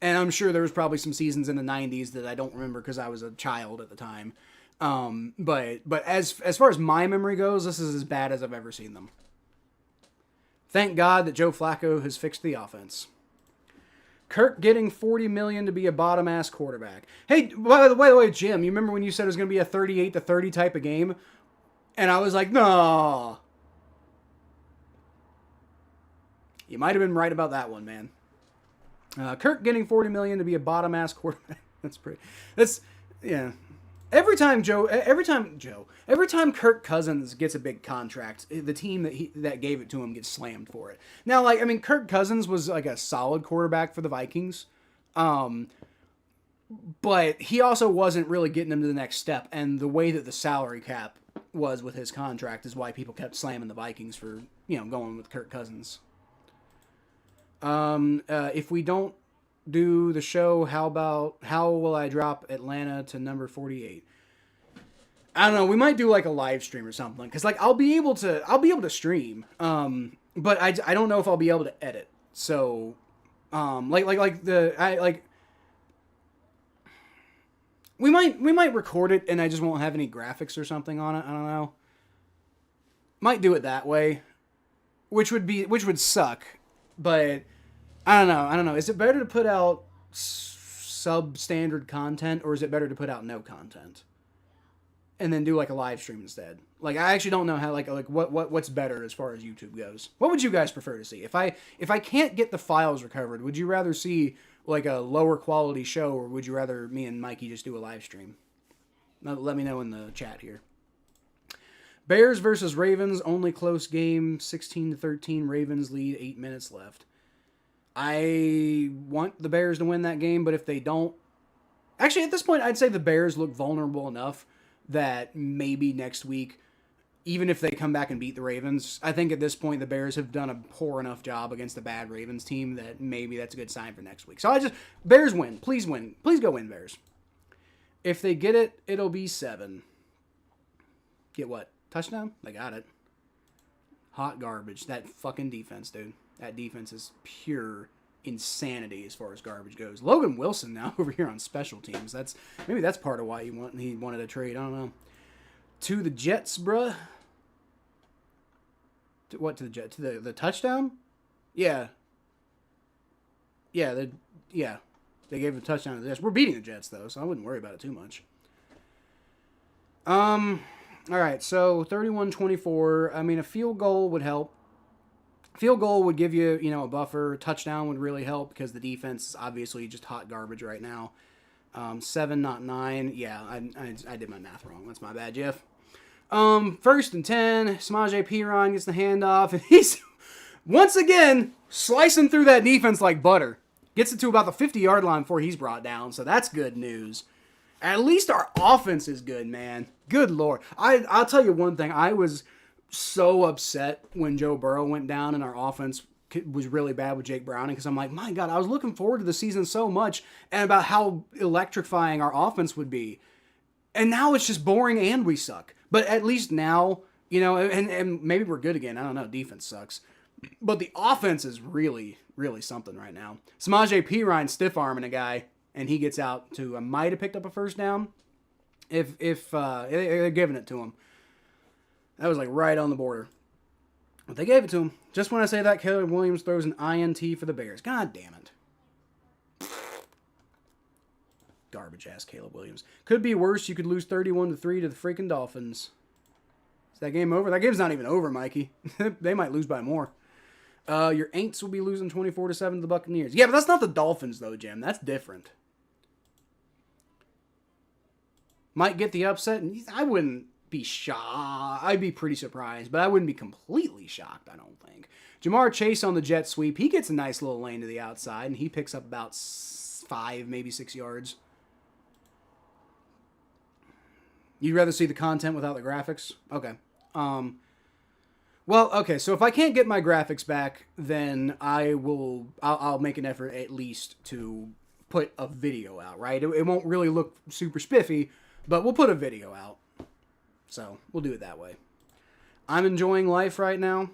S1: I'm sure there was probably some seasons in the 90s that I don't remember because I was a child at the time. But as far as my memory goes, this is as bad as I've ever seen them. Thank God that Joe Flacco has fixed the offense. Kirk getting $40 million to be a bottom-ass quarterback. Hey, by the way, Jim, you remember when you said it was going to be a 38-30 type of game? And I was like, no. You might have been right about that one, man. Kirk getting $40 million to be a bottom-ass quarterback. Yeah. Every time Kirk Cousins gets a big contract, the team that gave it to him gets slammed for it. Now, Kirk Cousins was like a solid quarterback for the Vikings, but he also wasn't really getting them to the next step. And the way that the salary cap was with his contract is why people kept slamming the Vikings for going with Kirk Cousins. If we don't do the show, how will I drop Atlanta to number 48? I don't know. We might do like a live stream or something because I'll be able to stream, but I don't know if I'll be able to edit. So, we might record it and I just won't have any graphics or something on it. I don't know. Might do it that way, which would suck, but. I don't know. Is it better to put out substandard content or is it better to put out no content? And then do like a live stream instead. I actually don't know how what's better as far as YouTube goes. What would you guys prefer to see? If I can't get the files recovered, would you rather see like a lower quality show or would you rather me and Mikey just do a live stream? Let me know in the chat here. Bears versus Ravens, only close game, 16-13. Ravens lead, 8 minutes left. I want the Bears to win that game, but if they don't... Actually, at this point, I'd say the Bears look vulnerable enough that maybe next week, even if they come back and beat the Ravens, I think at this point the Bears have done a poor enough job against the bad Ravens team that maybe that's a good sign for next week. So Bears win. Please win. Please go win, Bears. If they get it, it'll be 7. Get what? Touchdown? They got it. Hot garbage. That fucking defense, dude. That defense is pure insanity as far as garbage goes. Logan Wilson now over here on special teams. Maybe that's part of why he wanted a trade. I don't know. To the Jets, bruh. To the Jets? To the touchdown? Yeah. Yeah, they gave the touchdown to the Jets. We're beating the Jets, though, so I wouldn't worry about it too much. All right, so 31-24. I mean, a field goal would help. Field goal would give you, a buffer. Touchdown would really help because the defense is obviously just hot garbage right now. 7, not 9. Yeah, I did my math wrong. That's my bad, Jeff. 1st and 10. Samaje Perine gets the handoff, and he's once again slicing through that defense like butter. Gets it to about the 50-yard line before he's brought down, so that's good news. At least our offense is good, man. Good Lord. I'll tell you one thing. I was so upset when Joe Burrow went down and our offense was really bad with Jake Browning because I'm like, my God, I was looking forward to the season so much and about how electrifying our offense would be. And now it's just boring and we suck. But at least now, and maybe we're good again. I don't know. Defense sucks. But the offense is really, really something right now. Samaje Perine stiff-arming a guy, and he gets out to might have picked up a first down if they're giving it to him. That was like right on the border. But they gave it to him. Just when I say that, Caleb Williams throws an INT for the Bears. God damn it. Garbage-ass Caleb Williams. Could be worse. You could lose 31-3 to the freaking Dolphins. Is that game over? That game's not even over, Mikey. They might lose by more. Your Aints will be losing 24-7 to the Buccaneers. Yeah, but that's not the Dolphins, though, Jim. That's different. Might get the upset, and I wouldn't be shocked. I'd be pretty surprised, but I wouldn't be completely shocked, I don't think. Jamar Chase on the jet sweep. He gets a nice little lane to the outside, and he picks up about 5, maybe 6 yards. You'd rather see the content without the graphics? Okay. Well, okay, so if I can't get my graphics back, then I'll make an effort at least to put a video out, right? It won't really look super spiffy, but we'll put a video out. So, we'll do it that way. I'm enjoying life right now.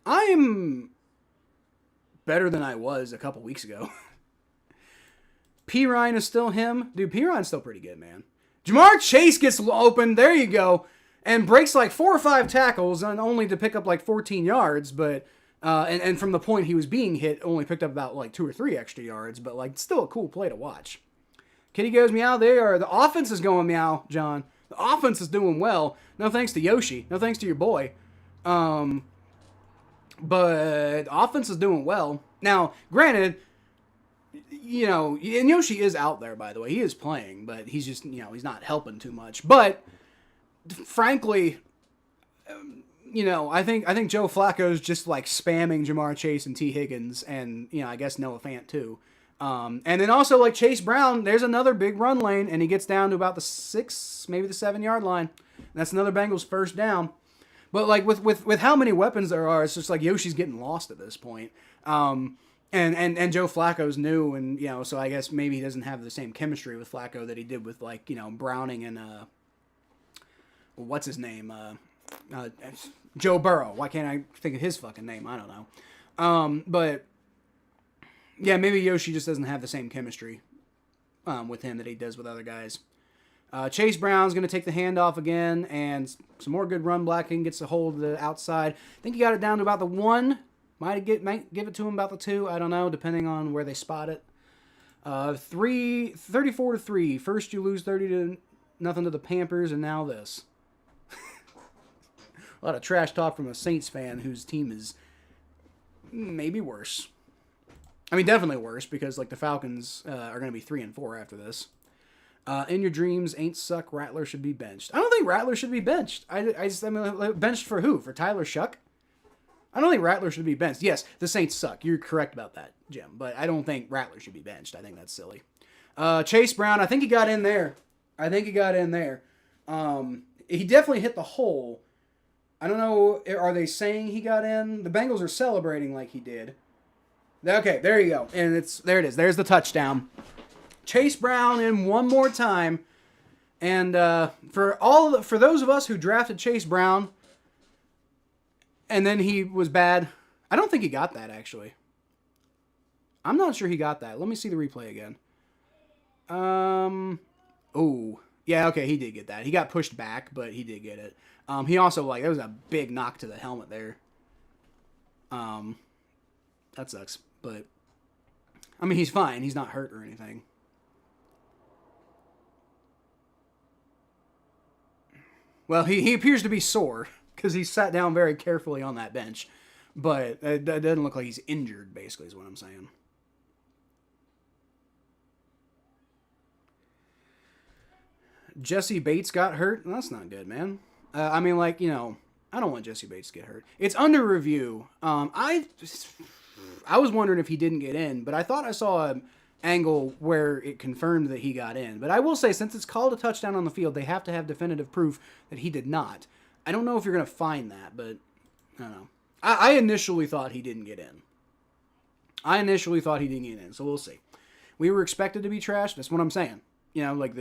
S1: I am better than I was a couple weeks ago. Perine is still him. Dude, Perine's still pretty good, man. Jamar Chase gets open. There you go. And breaks like 4 or 5 tackles, and only to pick up like 14 yards, but and from the point he was being hit, only picked up about like 2 or 3 extra yards, but like still a cool play to watch. Kitty goes meow there. The offense is going meow, John. The offense is doing well. No thanks to Yoshi. No thanks to your boy. But the offense is doing well. Now, granted, and Yoshi is out there, by the way. He is playing, but he's just, he's not helping too much. But frankly, I think Joe Flacco's just like spamming Jamar Chase and T. Higgins and, I guess Noah Fant too. And then also like Chase Brown, there's another big run lane and he gets down to about the 6, maybe the 7-yard line. And that's another Bengals first down. But like with how many weapons there are, it's just like Yoshi's getting lost at this point. And Joe Flacco's new and, so I guess maybe he doesn't have the same chemistry with Flacco that he did with like, Browning and, what's his name? Joe Burrow. Why can't I think of his fucking name? I don't know. But yeah, maybe Yoshi just doesn't have the same chemistry with him that he does with other guys. Chase Brown's going to take the handoff again, and some more good run blocking. Gets a hold of the outside. I think he got it down to about the 1. Might give it to him about the 2. I don't know, depending on where they spot it. 34-3. First you lose 30-0 to the Pampers, and now this. A lot of trash talk from a Saints fan whose team is maybe worse. I mean, definitely worse because like the Falcons are going to be 3-4 after this. In your dreams, ain't suck. Rattler should be benched. I don't think Rattler should be benched. I mean, benched for who? For Tyler Shuck? I don't think Rattler should be benched. Yes, the Saints suck. You're correct about that, Jim. But I don't think Rattler should be benched. I think that's silly. Chase Brown, I think he got in there. He definitely hit the hole. I don't know. Are they saying he got in? The Bengals are celebrating like he did. Okay, there you go. And there it is. There's the touchdown. Chase Brown in one more time. And for those of us who drafted Chase Brown, And then he was bad. I don't think he got that, actually. I'm not sure he got that. Let me see the replay again. Oh. Yeah, okay, he did get that. He got pushed back, but he did get it. He also, like, that was a big knock to the helmet there. That sucks. But, I mean, he's fine. He's not hurt or anything. Well, he appears to be sore because he sat down very carefully on that bench. But it doesn't look like he's injured, basically, is what I'm saying. Jesse Bates got hurt. That's not good, man. I mean, like, you know, I don't want Jesse Bates to get hurt. It's under review. I was wondering if he didn't get in, but I thought I saw an angle where it confirmed that he got in. But I will say, since it's called a touchdown on the field, they have to have definitive proof that he did not. I don't know if you're going to find that, but I don't know. I initially thought he didn't get in. So we'll see. We were expected to be trashed. That's what I'm saying. You know, like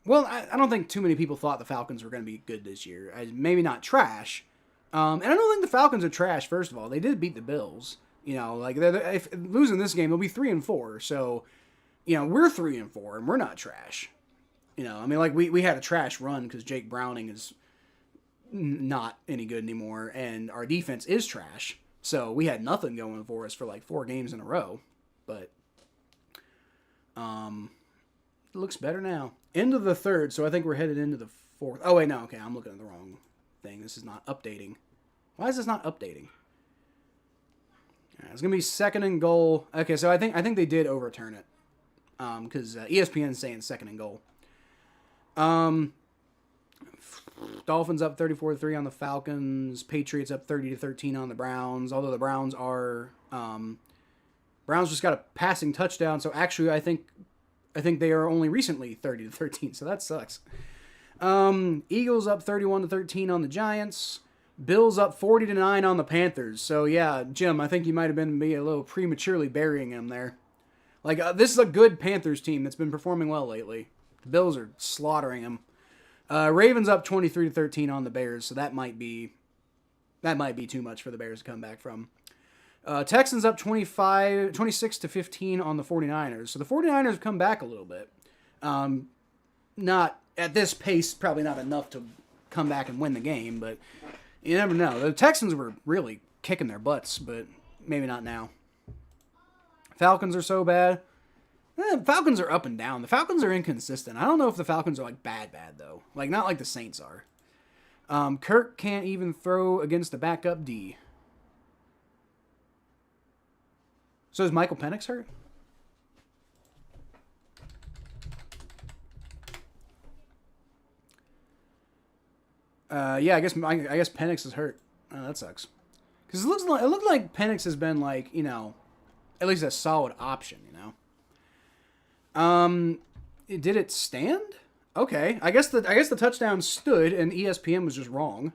S1: well, I don't think too many people thought the Falcons were going to be good this year. Maybe not trash. And I don't think the Falcons are trash, first of all. They did beat the Bills. You know, like, if losing this game, they'll be 3-4. So, you know, we're 3-4, and we're not trash. You know, I mean, like, we had a trash run because Jake Browning is not any good anymore, and our defense is trash. So we had nothing going for us for, like, 4 games in a row. But, it looks better now. End of the third, so I think we're headed into the fourth. Oh, wait, no, okay, I'm looking at the wrong thing. This is not updating. Why is this not updating? It's going to be 2nd and goal. Okay, so I think they did overturn it. Because ESPN's saying 2nd and goal. Dolphins up 34-3 on the Falcons. Patriots up 30-13 on the Browns. Although the Browns are... Browns just got a passing touchdown, so actually I think they are only recently 30-13, so that sucks. Eagles up 31-13 on the Giants. Bills up 40-9 on the Panthers. So yeah, Jim, I think you might have been a little prematurely burying him there. Like, this is a good Panthers team that's been performing well lately. The Bills are slaughtering them. Ravens up 23-13 on the Bears, so that might be too much for the Bears to come back from. Texans up 26-15 on the 49ers. So the 49ers have come back a little bit. Not at this pace, probably not enough to come back and win the game, but you never know. The Texans were really kicking their butts, but maybe not now. Falcons are so bad. Falcons are up and down. The Falcons are inconsistent. I don't know if the Falcons are like bad, though. Like, not like the Saints are. Kirk can't even throw against a backup D. So is Michael Penix hurt? Yeah, I guess Penix is hurt. Oh, that sucks. Because it looked like Penix has been, like, you know, at least a solid option, you know. Did it stand? Okay, I guess the touchdown stood and ESPN was just wrong.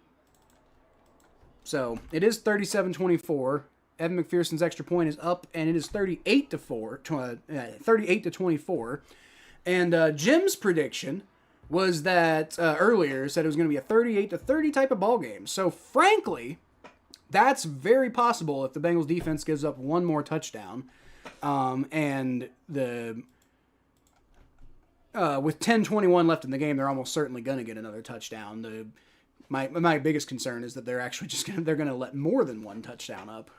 S1: So it is 37-24. Evan McPherson's extra point is up, and it is 38-24. And Jim's prediction was that earlier said it was going to be a 38-30 type of ball game. So frankly, that's very possible if the Bengals defense gives up one more touchdown, and with 10:21 left in the game, they're almost certainly going to get another touchdown. My biggest concern is that they're actually they're going to let more than one touchdown up.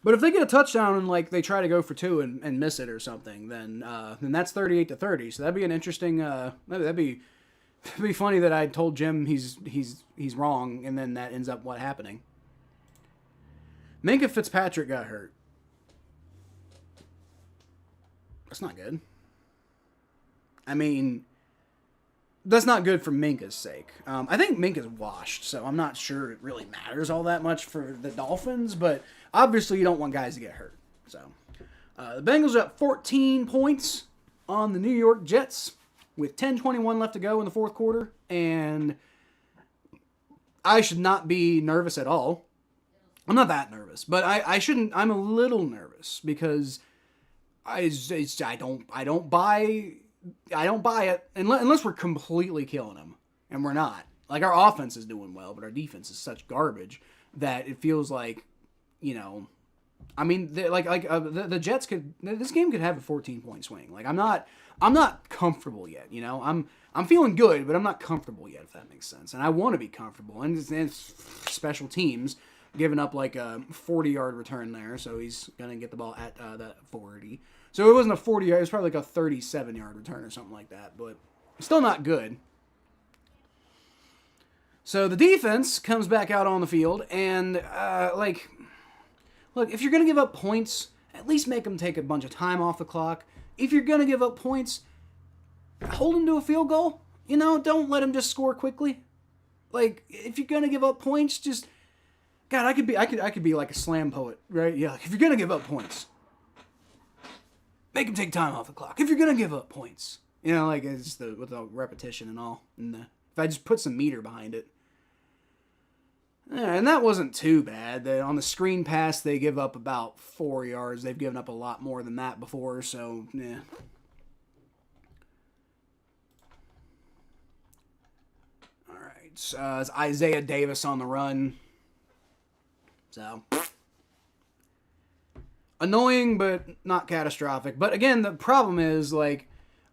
S1: But if they get a touchdown and like they try to go for 2 and miss it or something, then that's 38-30. So that'd be an interesting. That'd be funny that I told Jim he's wrong, and then that ends up what happening. Minkah Fitzpatrick got hurt. That's not good. I mean, that's not good for Minkah's sake. I think Minkah's washed, so I'm not sure it really matters all that much for the Dolphins, but obviously you don't want guys to get hurt. So the Bengals are up 14 points on the New York Jets with 10:21 left to go in the fourth quarter, and I should not be nervous at all. I'm not that nervous, but I shouldn't. I'm a little nervous because I don't buy it unless we're completely killing them, and we're not. Like, our offense is doing well, but our defense is such garbage that it feels like, I mean, the Jets could. This game could have a 14-point swing. Like, I'm not comfortable yet. I'm feeling good, but I'm not comfortable yet. If that makes sense. And I want to be comfortable. And it's special teams giving up like a 40-yard return there, so he's gonna get the ball at that 40. So it wasn't a 40-yard. It was probably like a 37-yard return or something like that. But still not good. So the defense comes back out on the field and look, if you're going to give up points, at least make them take a bunch of time off the clock. If you're going to give up points, hold them to a field goal. Don't let them just score quickly. Like, if you're going to give up points, just... God, I could be like a slam poet, right? Yeah, like, if you're going to give up points, make them take time off the clock. If you're going to give up points. Like, it's with the repetition and all. And if I just put some meter behind it. Yeah, and that wasn't too bad. On the screen pass, they give up about 4 yards. They've given up a lot more than that before, so, yeah. All right, so it's Isaiah Davis on the run. So, annoying, but not catastrophic. But again, the problem is, like,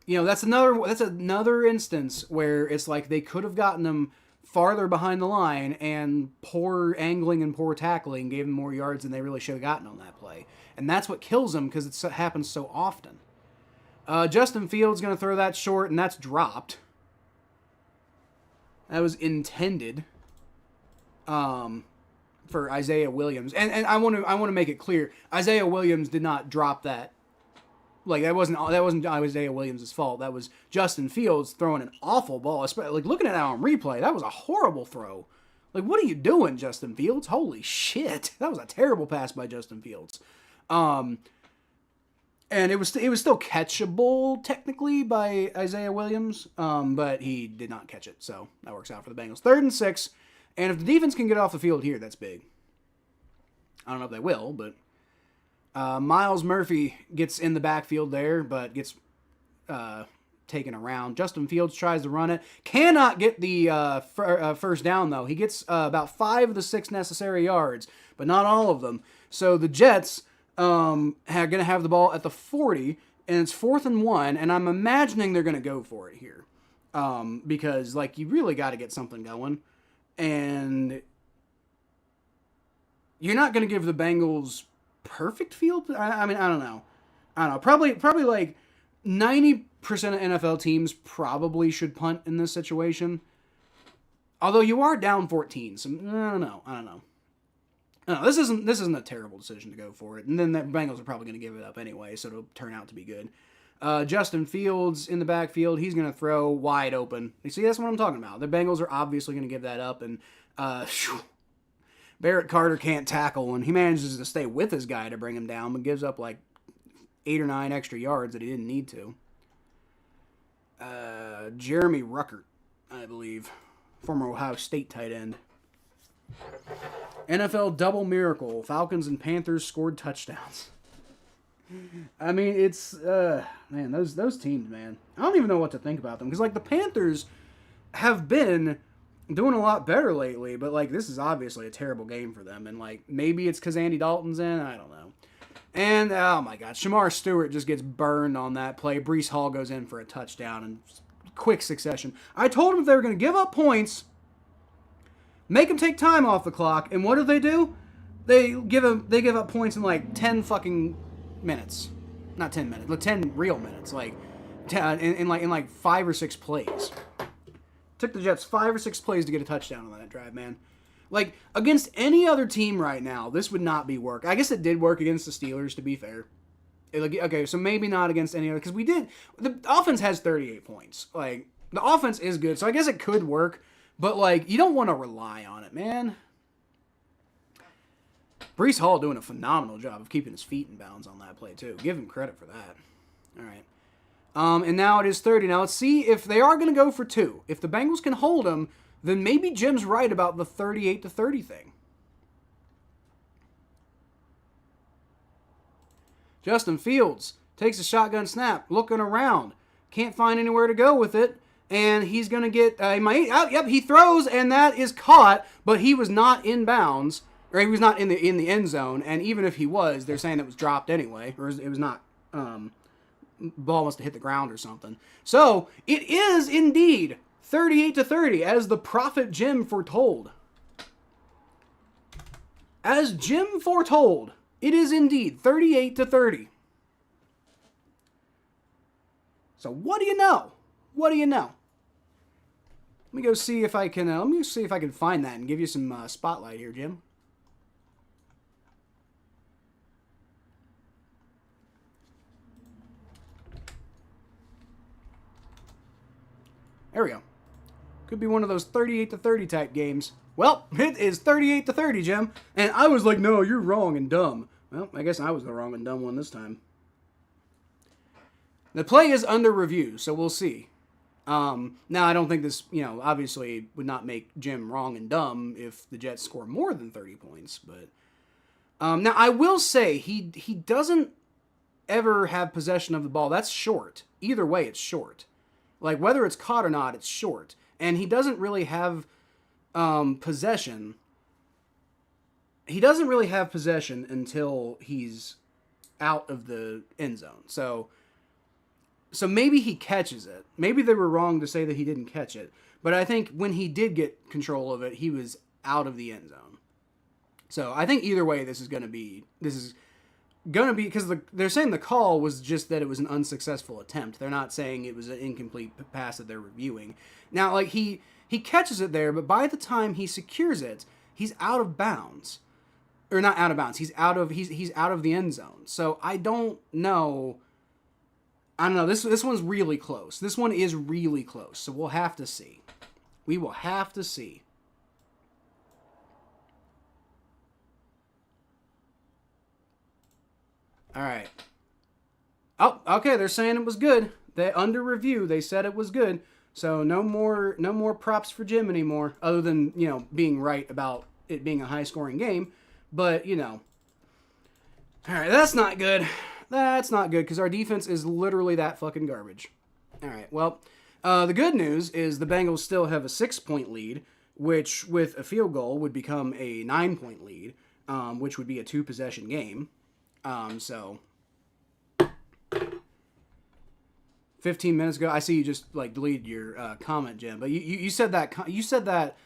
S1: that's another instance where it's like they could have gotten them farther behind the line, and poor angling and poor tackling gave them more yards than they really should have gotten on that play. And that's what kills them, because it happens so often. Justin Fields going to throw that short, and that's dropped. That was intended for Isaiah Williams. And I want to make it clear, Isaiah Williams did not drop that. Like, that wasn't Isaiah Williams' fault. That was Justin Fields throwing an awful ball. Like, looking at that on replay, that was a horrible throw. Like, what are you doing, Justin Fields? Holy shit. That was a terrible pass by Justin Fields. And it was still catchable, technically, by Isaiah Williams. But he did not catch it, so that works out for the Bengals. 3rd and 6. And if the defense can get off the field here, that's big. I don't know if they will, but... Miles Murphy gets in the backfield there, but gets taken around. Justin Fields tries to run it. Cannot get the first down, though. He gets about 5 of the 6 necessary yards, but not all of them. So the Jets are going to have the ball at the 40, and it's 4th and 1, and I'm imagining they're going to go for it here. Because, like, you really got to get something going. And you're not going to give the Bengals... perfect field? I mean, I don't know. Probably like 90% of NFL teams probably should punt in this situation. Although you are down 14, so I don't know. This isn't a terrible decision to go for it. And then the Bengals are probably going to give it up anyway, so it'll turn out to be good. Justin Fields in the backfield, he's going to throw wide open. You see, that's what I'm talking about. The Bengals are obviously going to give that up, and Barrett Carter can't tackle, and he manages to stay with his guy to bring him down, but gives up like 8 or 9 extra yards that he didn't need to. Jeremy Ruckert, I believe, former Ohio State tight end. NFL double miracle. Falcons and Panthers scored touchdowns. I mean, it's man, those teams, man. I don't even know what to think about them, because like the Panthers have been doing a lot better lately, but like this is obviously a terrible game for them, and like maybe it's because Andy Dalton's in, I don't know. And oh my God, Shamar Stewart just gets burned on that play. Breece Hall goes in for a touchdown in quick succession. I told them if they were going to give up points, make them take time off the clock, and what do? They give up points in like 10 fucking minutes, not 10 minutes, like 10 real minutes, like in like 5 or 6 plays. Took the Jets 5 or 6 plays to get a touchdown on that drive, man. Like, against any other team right now, this would not be work. I guess it did work against the Steelers, to be fair. Okay, so maybe not against any other, because the offense has 38 points. Like, the offense is good, so I guess it could work, but, like, you don't want to rely on it, man. Breece Hall doing a phenomenal job of keeping his feet in bounds on that play, too. Give him credit for that. All right. And now it is 30. Now let's see if they are going to go for 2. If the Bengals can hold them, then maybe Jim's right about the 38-30 thing. Justin Fields takes a shotgun snap, looking around. Can't find anywhere to go with it. and he's going to get, yep, he throws, and that is caught, but he was not in bounds, or he was not in the end zone, and even if he was, they're saying it was dropped anyway, or it was not, ball must have hit the ground or something. So, it is indeed 38-30, as the prophet Jim foretold. As Jim foretold, it is indeed 38-30. So what do you know? What do you know? Let me go see if I can. Let me see if I can find that and give you some spotlight here, Jim. There we go. Could be one of those 38-30 type games. Well, it is 38-30, Jim. And I was like, no, you're wrong and dumb. Well, I guess I was the wrong and dumb one this time. The play is under review, so we'll see. Now, I don't think this, obviously would not make Jim wrong and dumb if the Jets score more than 30 points. But now, I will say, he doesn't ever have possession of the ball. That's short. Either way, it's short. Like, whether it's caught or not, it's short. And he doesn't really have possession. He doesn't really have possession until he's out of the end zone. So maybe he catches it. Maybe they were wrong to say that he didn't catch it. But I think when he did get control of it, he was out of the end zone. So I think either way, this is going to be, because they're saying the call was just that it was an unsuccessful attempt. They're not saying it was an incomplete pass that they're reviewing. Now, like, he catches it there, but by the time he secures it, he's out of bounds. Or not out of bounds. He's out of the end zone. So I don't know. This one's really close. This one is really close. So we'll have to see. We will have to see. All right. Oh, okay. They're saying it was good. They under review. They said it was good. So no more props for Jim anymore, other than being right about it being a high scoring game. But all right, that's not good. That's not good because our defense is literally that fucking garbage. All right. Well, the good news is the Bengals still have a 6-point lead, which with a field goal would become a 9-point lead, which would be a 2-possession game. So 15 minutes ago, I see you just like deleted your comment, Jim. But you said that.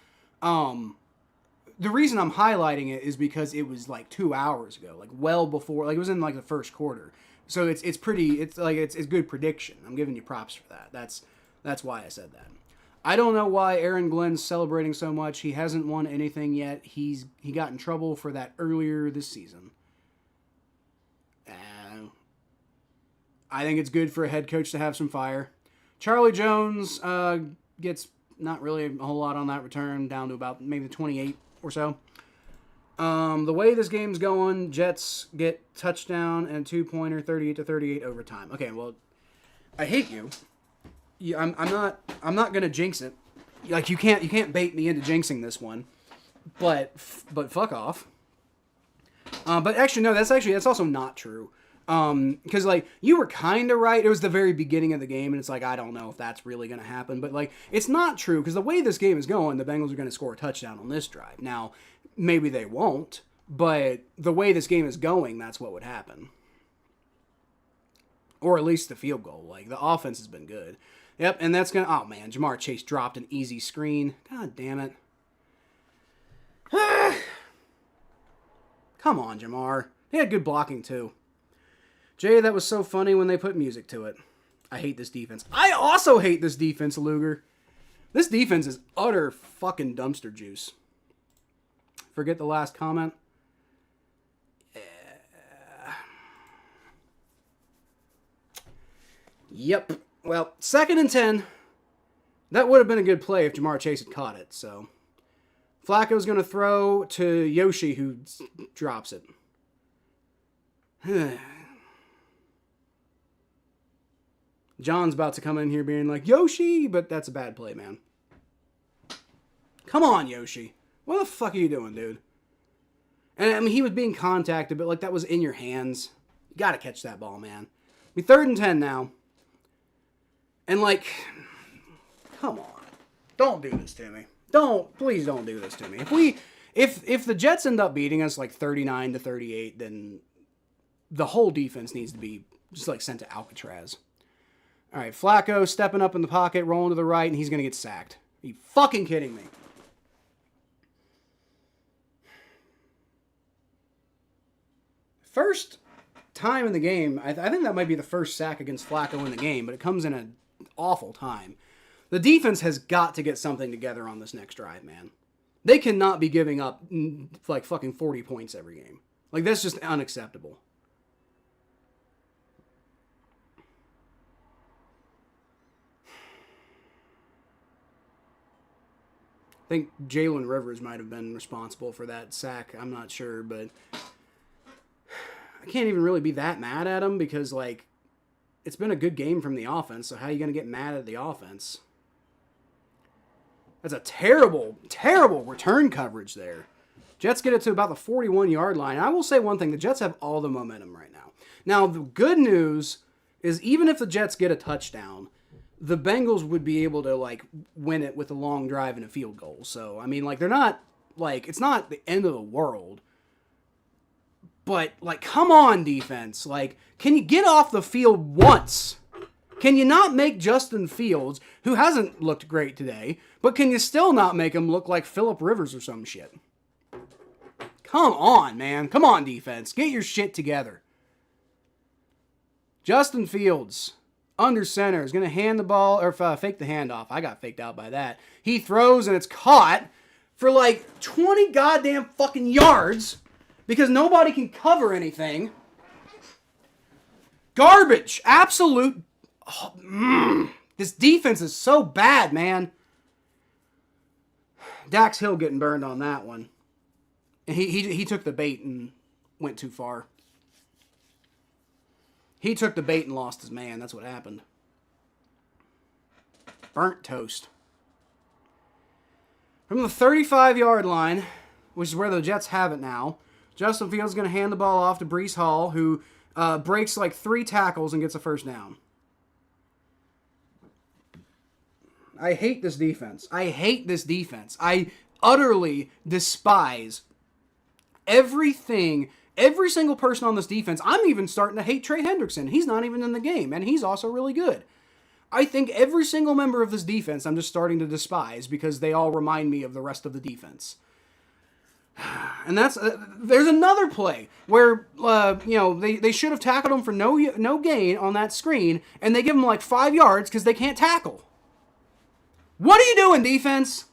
S1: The reason I'm highlighting it is because it was like 2 hours ago, like well before, like it was in like the first quarter. So it's good prediction. I'm giving you props for that. That's why I said that. I don't know why Aaron Glenn's celebrating so much. He hasn't won anything yet. He got in trouble for that earlier this season. I think it's good for a head coach to have some fire. Charlie Jones gets not really a whole lot on that return, down to about maybe 28 or so. The way this game's going, Jets get touchdown and 2-pointer, 38-38 overtime. Okay, well, I hate you. I'm not gonna jinx it. Like you can't bait me into jinxing this one. But fuck off. But actually no, that's also not true. Because like you were kind of right. It was the very beginning of the game, and it's like I don't know if that's really going to happen. But like it's not true because the way this game is going, the Bengals are going to score a touchdown on this drive. Now maybe they won't, but the way this game is going, that's what would happen. Or at least the field goal. Like the offense has been good. Yep, and that's gonna. Oh man, Jamar Chase dropped an easy screen. God damn it. Come on, Jamar. He had good blocking too. Jay, that was so funny when they put music to it. I hate this defense. I also hate this defense, Luger. This defense is utter fucking dumpster juice. Forget the last comment. Yep. Well, 2nd and 10. That would have been a good play if Jamar Chase had caught it, so. Flacco's going to throw to Yoshi, who drops it. John's about to come in here being like, Yoshi, but that's a bad play, man. Come on, Yoshi. What the fuck are you doing, dude? And I mean, he was being contacted, but like that was in your hands. You got to catch that ball, man. Be 3rd and 10 now. And like, come on. Don't do this to me. Please don't do this to me. If the Jets end up beating us like 39-38, then the whole defense needs to be just like sent to Alcatraz. All right, Flacco stepping up in the pocket, rolling to the right, and he's going to get sacked. Are you fucking kidding me? First time in the game, I think that might be the first sack against Flacco in the game, but it comes in an awful time. The defense has got to get something together on this next drive, man. They cannot be giving up like fucking 40 points every game. Like, that's just unacceptable. I think Jalen Rivers might have been responsible for that sack. I'm not sure, but I can't even really be that mad at him because, like, it's been a good game from the offense, so how are you going to get mad at the offense? That's a terrible, terrible return coverage there. Jets get it to about the 41-yard line. I will say one thing. The Jets have all the momentum right now. Now, the good news is even if the Jets get a touchdown, the Bengals would be able to, like, win it with a long drive and a field goal. So, I mean, like, they're not, like, it's not the end of the world. But, like, come on, defense. Like, can you get off the field once? Can you not make Justin Fields, who hasn't looked great today, but can you still not make him look like Phillip Rivers or some shit? Come on, man. Come on, defense. Get your shit together. Justin Fields, under center, is going to hand the ball, or fake the handoff. I got faked out by that. He throws, and it's caught for like 20 goddamn fucking yards because nobody can cover anything. Garbage. Absolute. This defense is so bad, man. Dax Hill getting burned on that one. And he took the bait and went too far. He took the bait and lost his man. That's what happened. Burnt toast. From the 35-yard line, which is where the Jets have it now, Justin Fields is going to hand the ball off to Breece Hall, who breaks like 3 tackles and gets a first down. I hate this defense. I utterly despise everything, every single person on this defense. I'm even starting to hate Trey Hendrickson. He's not even in the game, and he's also really good. I think every single member of this defense I'm just starting to despise because they all remind me of the rest of the defense. And that's there's another play where they should have tackled him for no gain on that screen, and they give him like 5 yards because they can't tackle. What are you doing, defense?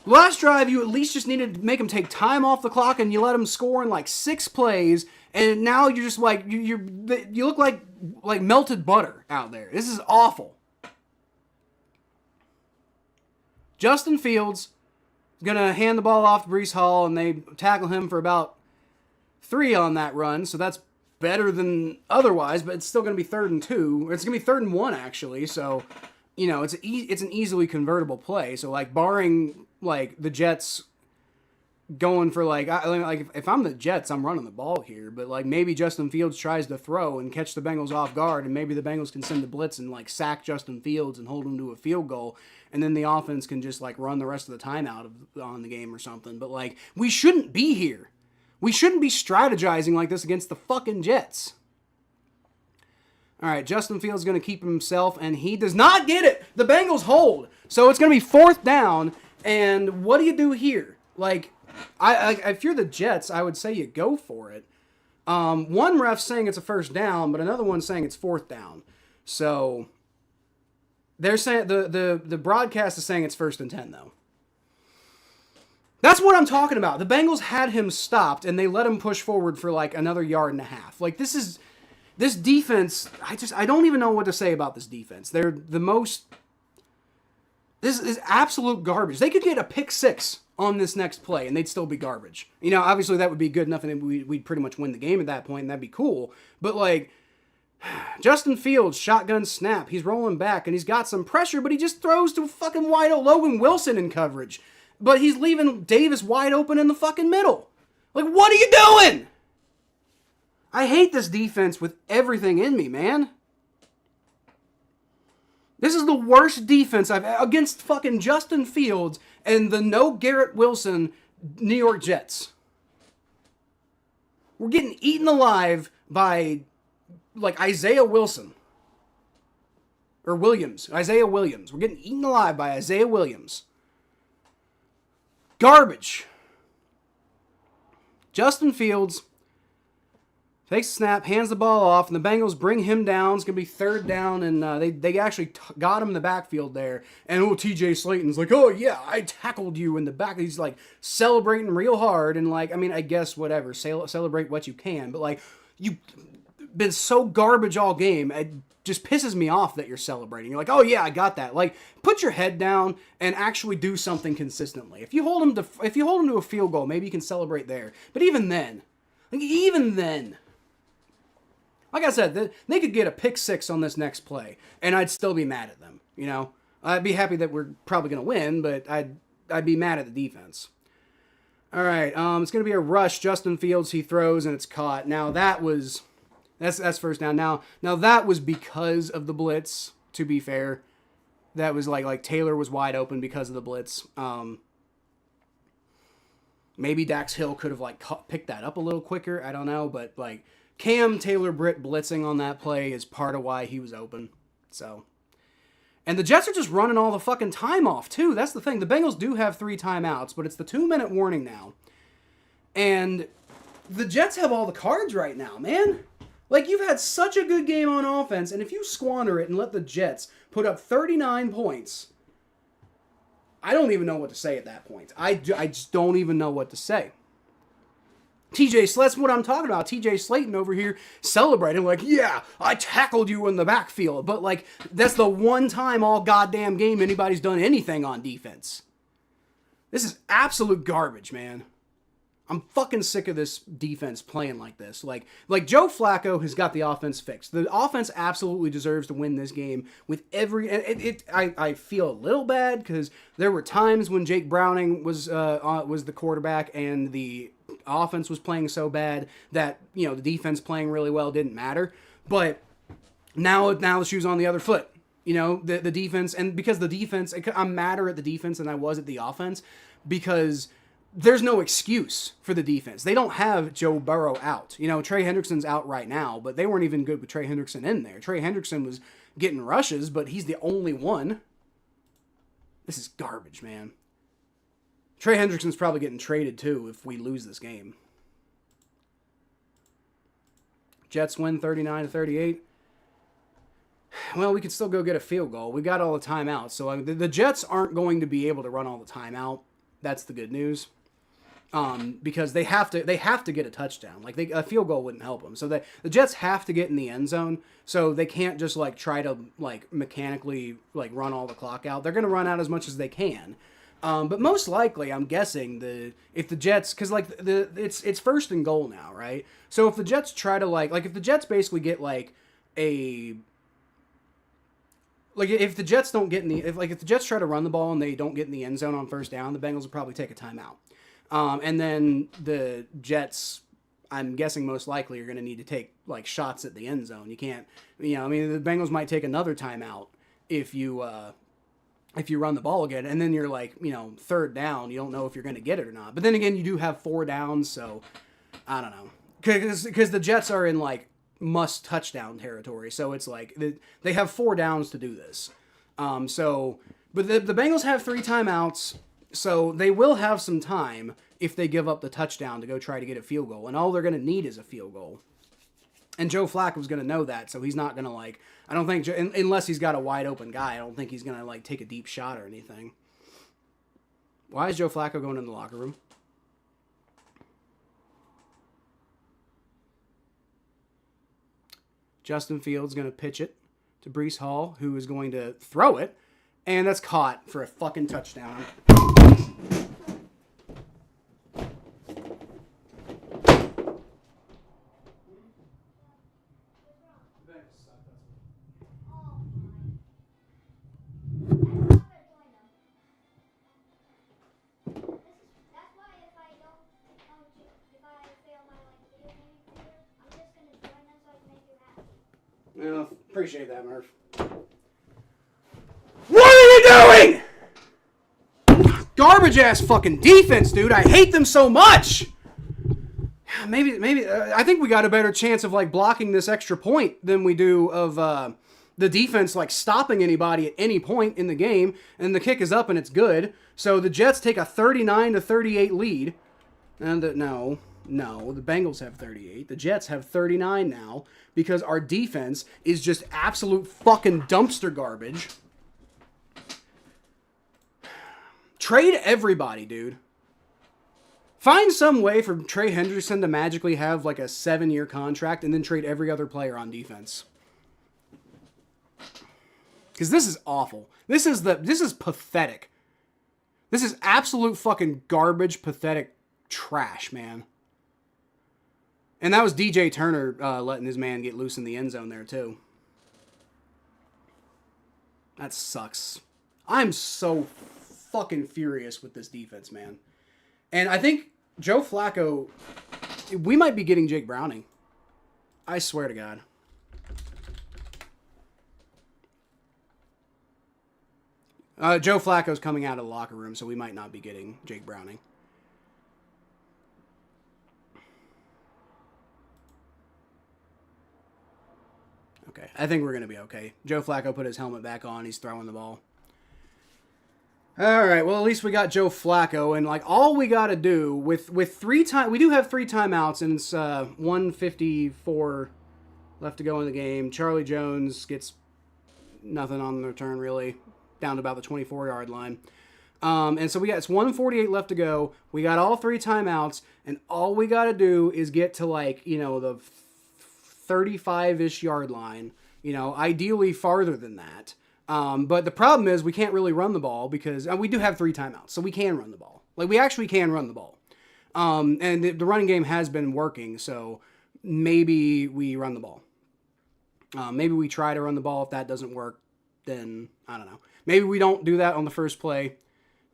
S1: Last drive, you at least just needed to make them take time off the clock, and you let them score in like 6 plays, and now you're just like you look like melted butter out there. This is awful. Justin Fields is gonna hand the ball off to Breece Hall, and they tackle him for about 3 on that run, so that's better than otherwise, but it's still going to be 3rd and 2. It's going to be 3rd and 1, actually, so, it's an easily convertible play. So, like, barring, like, the Jets going for, like, if I'm the Jets, I'm running the ball here, but, like, maybe Justin Fields tries to throw and catch the Bengals off guard, and maybe the Bengals can send the blitz and, like, sack Justin Fields and hold him to a field goal, and then the offense can just, like, run the rest of the time out on the game or something. But, like, we shouldn't be here. We shouldn't be strategizing like this against the fucking Jets. All right, Justin Fields is going to keep himself, and he does not get it. The Bengals hold. So it's going to be 4th down, and what do you do here? Like, if you're the Jets, I would say you go for it. One ref's saying it's a first down, but another one's saying it's 4th down. So they're saying the broadcast is saying it's 1st and 10, though. That's what I'm talking about. The Bengals had him stopped, and they let him push forward for like another 1.5 yards. Like, this defense, I don't even know what to say about this defense. They're the most, this is absolute garbage. They could get a pick 6 on this next play, and they'd still be garbage. Obviously that would be good enough, and we'd pretty much win the game at that point, and that'd be cool. But, like, Justin Fields, shotgun snap. He's rolling back, and he's got some pressure, but he just throws to fucking wide open Logan Wilson in coverage. But he's leaving Davis wide open in the fucking middle. Like, what are you doing? I hate this defense with everything in me, man. This is the worst defense I've against fucking Justin Fields and the no Garrett Wilson New York Jets. We're getting eaten alive by like Isaiah Wilson. Or Williams. Isaiah Williams. We're getting eaten alive by Isaiah Williams. Garbage. Justin Fields takes a snap, hands the ball off, and the Bengals bring him down. It's going to be third down, and they actually got him in the backfield there. And TJ Slayton's like, oh, yeah, I tackled you in the back. He's, like, celebrating real hard. And, like, I mean, I guess whatever. Celebrate what you can. But, like, you've been so garbage all game. It just pisses me off that you're celebrating. You're like, oh, yeah, I got that. Like, put your head down and actually do something consistently. If you hold him to a field goal, maybe you can celebrate there. But even then, like I said, they could get a pick six on this next play, and I'd still be mad at them. You know, I'd be happy that we're probably going to win, but I'd be mad at the defense. All right, it's going to be a rush. Justin Fields, he throws, and it's caught. Now that's first down. Now that was because of the blitz. To be fair, that was like Taylor was wide open because of the blitz. Maybe Dax Hill could have like picked that up a little quicker. I don't know, but like. Cam Taylor-Britt blitzing on that play is part of why he was open. So, and the Jets are just running all the fucking time off, too. That's the thing. The Bengals do have 3 timeouts, but it's the 2-minute warning now. And the Jets have all the cards right now, man. Like, you've had such a good game on offense, and if you squander it and let the Jets put up 39 points, I don't even know what to say at that point. I just don't even know what to say. That's what I'm talking about. TJ Slayton over here celebrating like, yeah, I tackled you in the backfield. But, like, that's the one time all goddamn game anybody's done anything on defense. This is absolute garbage, man. I'm fucking sick of this defense playing like this. Like Joe Flacco has got the offense fixed. The offense absolutely deserves to win this game with every... I feel a little bad because there were times when Jake Browning was the quarterback and the offense was playing so bad that, you know, the defense playing really well didn't matter. But now the shoe's on the other foot. You know, the defense, and because the defense, I'm madder at the defense than I was at the offense because there's no excuse for the defense. They don't have Joe Burrow out. You know, Trey Hendrickson's out right now, but they weren't even good with Trey Hendrickson in there. Trey Hendrickson was getting rushes, but he's the only one. This is garbage, man. Trey Hendrickson's probably getting traded, too, if we lose this game. Jets win 39-38. Well, we could still go get a field goal. We got all the timeouts. So the Jets aren't going to be able to run all the timeout. That's the good news. Because they have to get a touchdown. Like a field goal wouldn't help them. So the Jets have to get in the end zone. So they can't just like try to like mechanically like run all the clock out. They're going to run out as much as they can. But most likely, I'm guessing if the Jets, because like it's first and goal now, right? So if the Jets try to if the Jets basically get if the Jets don't get if the Jets try to run the ball and they don't get in the end zone on first down, the Bengals will probably take a timeout. And then the Jets, I'm guessing most likely, are going to need to take like shots at the end zone. You can't, the Bengals might take another timeout if you run the ball again, and then you're third down, you don't know if you're going to get it or not. But then again, you do have 4 downs, so I don't know. Because the Jets are in must touchdown territory, so it's they have 4 downs to do this. But the Bengals have 3 timeouts, so they will have some time if they give up the touchdown to go try to get a field goal, and all they're going to need is a field goal. And Joe Flacco's going to know that, so he's not going to I don't think, unless he's got a wide open guy, I don't think he's going to take a deep shot or anything. Why is Joe Flacco going in the locker room? Justin Fields going to pitch it to Breece Hall, who is going to throw it, and that's caught for a fucking touchdown. Well, appreciate that, Murph. doing? Garbage ass fucking defense, dude. I hate them so much. Maybe I think we got a better chance of like blocking this extra point than we do of the defense like stopping anybody at any point in the game, and the kick is up and it's good. So the Jets take a 39-38 lead. And no, the Bengals have 38. The Jets have 39 now because our defense is just absolute fucking dumpster garbage. Trade everybody, dude. Find some way for Trey Hendrickson to magically have like a 7-year contract and then trade every other player on defense. Because this is awful. This is pathetic. This is absolute fucking garbage, pathetic trash, man. And that was DJ Turner letting his man get loose in the end zone there, too. That sucks. I'm so fucking furious with this defense, man. And I think Joe Flacco, we might be getting Jake Browning. I swear to God. Joe Flacco's coming out of the locker room, so we might not be getting Jake Browning. Okay, I think we're going to be okay. Joe Flacco put his helmet back on. He's throwing the ball. All right, well, at least we got Joe Flacco, and like all we got to do with we do have 3 timeouts, and it's 1:54 left to go in the game. Charlie Jones gets nothing on the return, really, down to about the 24-yard line. And so it's 1:48 left to go. We got all 3 timeouts, and all we got to do is get to like, the 35-ish yard line, ideally farther than that. But the problem is we can't really run the ball because we do have 3 timeouts, so we can run the ball. Like, we actually can run the ball. And the running game has been working, so maybe we run the ball. Maybe we try to run the ball. If that doesn't work, then I don't know. Maybe we don't do that on the first play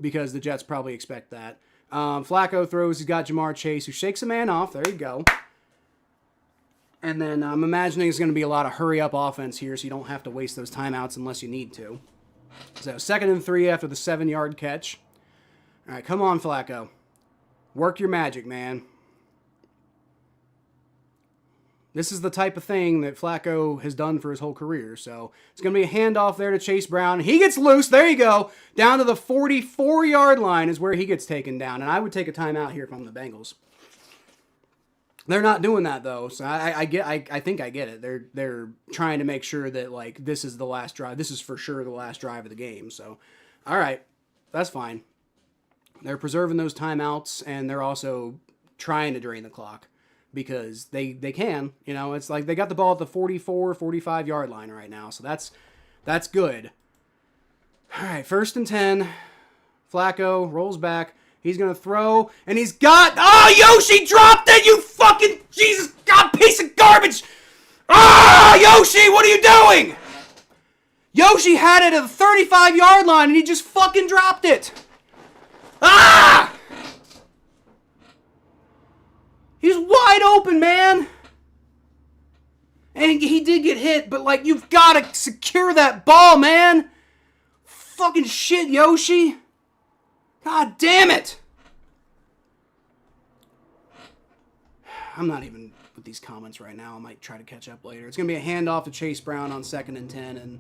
S1: because the Jets probably expect that. Flacco throws. He's got Jamar Chase, who shakes a man off. There you go. And then I'm imagining it's going to be a lot of hurry-up offense here, so you don't have to waste those timeouts unless you need to. So 2nd and 3 after the 7-yard catch. All right, come on, Flacco. Work your magic, man. This is the type of thing that Flacco has done for his whole career. So it's going to be a handoff there to Chase Brown. He gets loose. There you go. Down to the 44-yard line is where he gets taken down. And I would take a timeout here from the Bengals. They're not doing that though, so I think I get it. They're trying to make sure that like this is the last drive. This is for sure the last drive of the game. So, all right, that's fine. They're preserving those timeouts, and they're also trying to drain the clock because they can. It's like they got the ball at the 44, 45 yard line right now, so that's good. All right, 1st and 10. Flacco rolls back. He's going to throw, and he's got... Oh, Yoshi dropped it, you fucking... Jesus, God, piece of garbage! Ah, Yoshi, what are you doing? Yoshi had it at the 35-yard line, and he just fucking dropped it. Ah! He's wide open, man. And he did get hit, but, like, you've got to secure that ball, man. Fucking shit, Yoshi. God damn it! I'm not even with these comments right now. I might try to catch up later. It's going to be a handoff to Chase Brown on 2nd and 10, and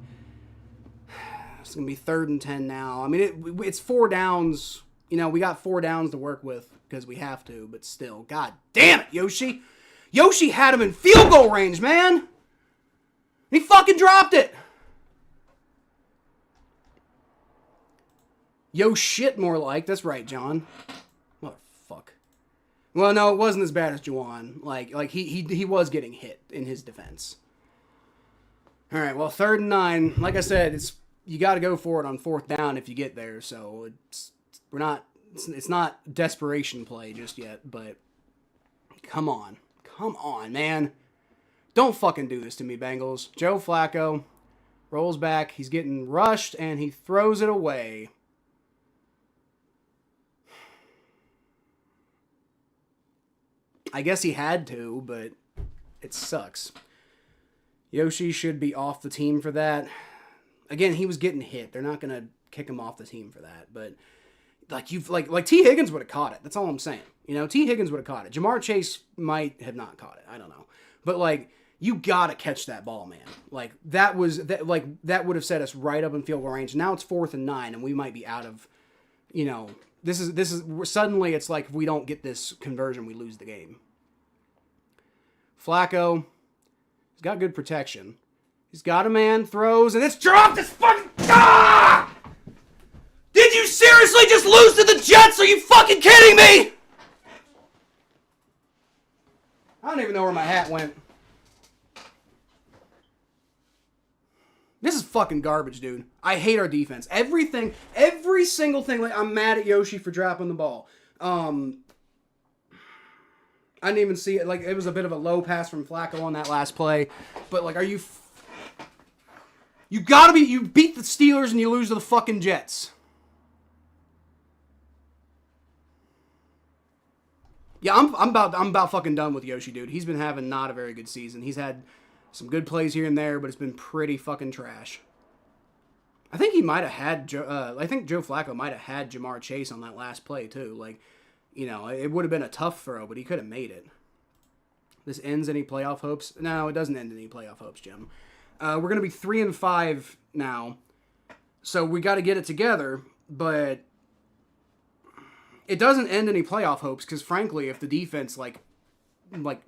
S1: it's going to be 3rd and 10 now. I mean, it's 4 downs. We got 4 downs to work with because we have to, but still. God damn it, Yoshi! Yoshi had him in field goal range, man! He fucking dropped it! Yo shit, more like. That's right, John. Motherfuck. Well, no, it wasn't as bad as Juwan. Like he was getting hit in his defense. All right, well, 3rd and 9. Like I said, you got to go for it on 4th down if you get there. So it's not desperation play just yet, but come on, man, don't fucking do this to me, Bengals. Joe Flacco rolls back. He's getting rushed and he throws it away. I guess he had to, but it sucks. Yoshi should be off the team for that. Again, he was getting hit. They're not going to kick him off the team for that. But like T. Higgins would have caught it. That's all I'm saying. T. Higgins would have caught it. Jamar Chase might have not caught it. I don't know. But like, you gotta catch that ball, man. Like that would have set us right up in field goal range. Now it's 4th and 9, and we might be out of. This is suddenly it's like if we don't get this conversion, we lose the game. Flacco, he's got good protection. He's got a man, throws, and it's dropped. This fucking. Ah! Did you seriously just lose to the Jets? Are you fucking kidding me? I don't even know where my hat went. This is fucking garbage, dude. I hate our defense. Every single thing. Like, I'm mad at Yoshi for dropping the ball. I didn't even see it. Like, it was a bit of a low pass from Flacco on that last play. But, like, you beat the Steelers and you lose to the fucking Jets. Yeah, I'm about fucking done with Yoshi, dude. He's been having not a very good season. He's had some good plays here and there, but it's been pretty fucking trash. I think he might have had Joe Flacco might have had Jamar Chase on that last play too. Like, it would have been a tough throw, but he could have made it. This ends any playoff hopes? No, it doesn't end any playoff hopes, Jim. We're gonna be 3-5 now, so we got to get it together. But it doesn't end any playoff hopes because, frankly, if the defense like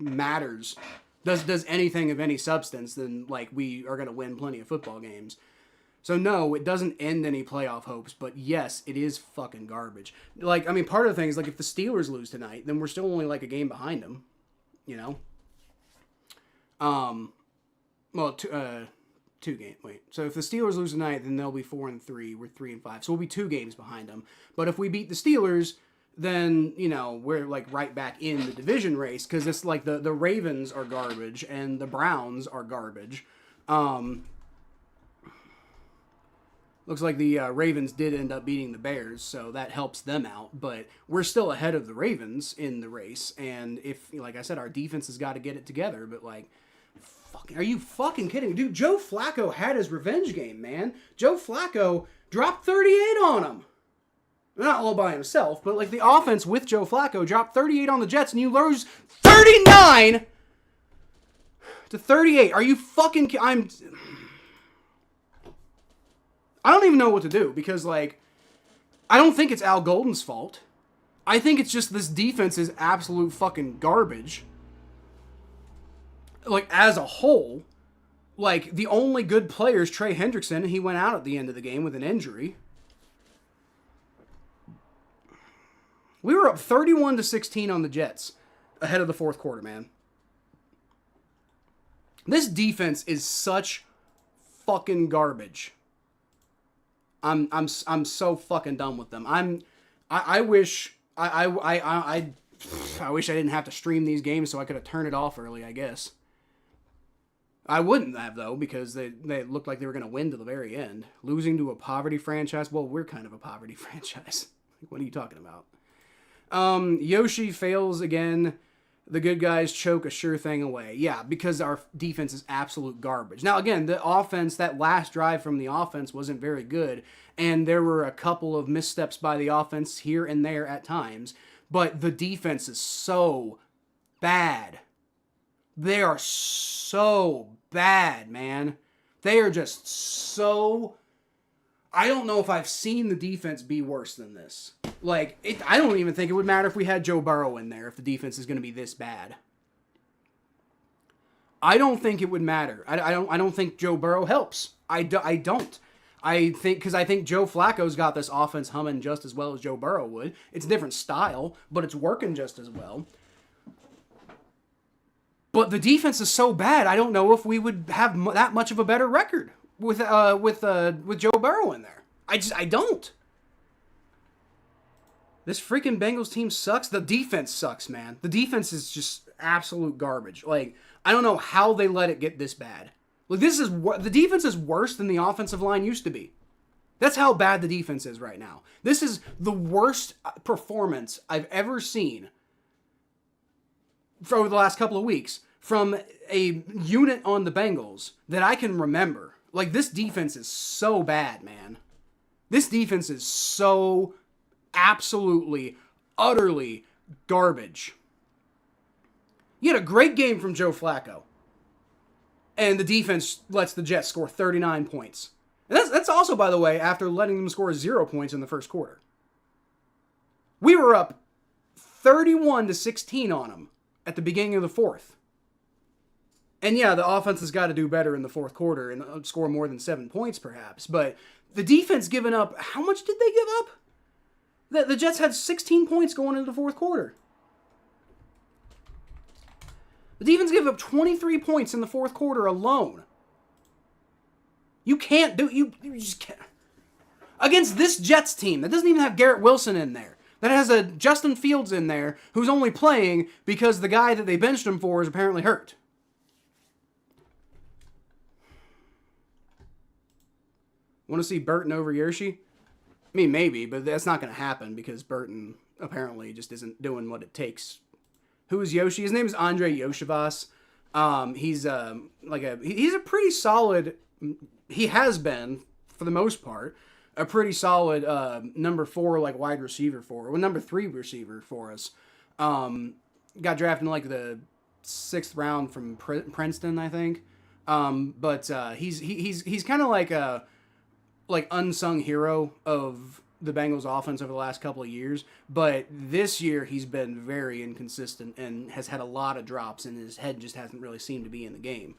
S1: matters, does anything of any substance, then like we are gonna win plenty of football games. So no, it doesn't end any playoff hopes, but yes, it is fucking garbage. Like, I mean, part of the thing is like if the Steelers lose tonight, then we're still only like a game behind them, Well, two games. Wait, so if the Steelers lose tonight, then they'll be 4-3. We're 3-5, so we'll be 2 games behind them. But if we beat the Steelers, then we're like right back in the division race because it's like the Ravens are garbage and the Browns are garbage. Looks like the Ravens did end up beating the Bears, so that helps them out. But we're still ahead of the Ravens in the race. And if, like I said, our defense has got to get it together. But, like, are you fucking kidding me? Dude, Joe Flacco had his revenge game, man. Joe Flacco dropped 38 on him. Not all by himself, but, like, the offense with Joe Flacco dropped 38 on the Jets, and you lose 39 to 38. Are you fucking kidding? I don't even know what to do because, like, I don't think it's Al Golden's fault. I think it's just this defense is absolute fucking garbage. Like, as a whole, like, the only good player is Trey Hendrickson, and he went out at the end of the game with an injury. We were up 31-16 on the Jets ahead of the fourth quarter, man. This defense is such fucking garbage. I'm so fucking done with them. I wish I wish I didn't have to stream these games so I could have turned it off early, I guess. I wouldn't have, though, because they looked like they were going to win to the very end. Losing to a poverty franchise? Well, we're kind of a poverty franchise. What are you talking about? Yoshi fails again. The good guys choke a sure thing away. Yeah, because our defense is absolute garbage. Now, again, the offense, that last drive from the offense wasn't very good, and there were a couple of missteps by the offense here and there at times, but the defense is so bad. They are so bad, man. They are just so... I don't know if I've seen the defense be worse than this. Like, I don't even think it would matter if we had Joe Burrow in there if the defense is going to be this bad. I don't think it would matter. I don't think Joe Burrow helps. I don't. I think Joe Flacco's got this offense humming just as well as Joe Burrow would. It's a different style, but it's working just as well. But the defense is so bad, I don't know if we would have that much of a better record with Joe Burrow in there. I don't. This freaking Bengals team sucks. The defense sucks, man. The defense is just absolute garbage. Like, I don't know how they let it get this bad. Like, the defense is worse than the offensive line used to be. That's how bad the defense is right now. This is the worst performance I've ever seen for over the last couple of weeks from a unit on the Bengals that I can remember. Like, this defense is so bad, man. This defense is so absolutely, utterly garbage. You had a great game from Joe Flacco. And the defense lets the Jets score 39 points. And that's also, by the way, after letting them score 0 points in the first quarter. We were up 31-16 on them at the beginning of the fourth. And yeah, the offense has got to do better in the fourth quarter and score more than 7 points, perhaps. But the defense giving up, how much did they give up? The Jets had 16 points going into the fourth quarter. The defense gave up 23 points in the fourth quarter alone. You can't do, you just can't. Against this Jets team that doesn't even have Garrett Wilson in there, that has a Justin Fields in there who's only playing because the guy that they benched him for is apparently hurt. Want to see Burton over Yoshi? I mean, maybe, but that's not going to happen because Burton apparently just isn't doing what it takes. Who is Yoshi? His name is Andre Yoshivas. He's a pretty solid. He has been, for the most part, a pretty solid number 4 wide receiver number 3 receiver for us. Got drafted in the 6th round from Princeton, I think. But he's kind of like a unsung hero of the Bengals offense over the last couple of years, but this year he's been very inconsistent and has had a lot of drops, and his head just hasn't really seemed to be in the game.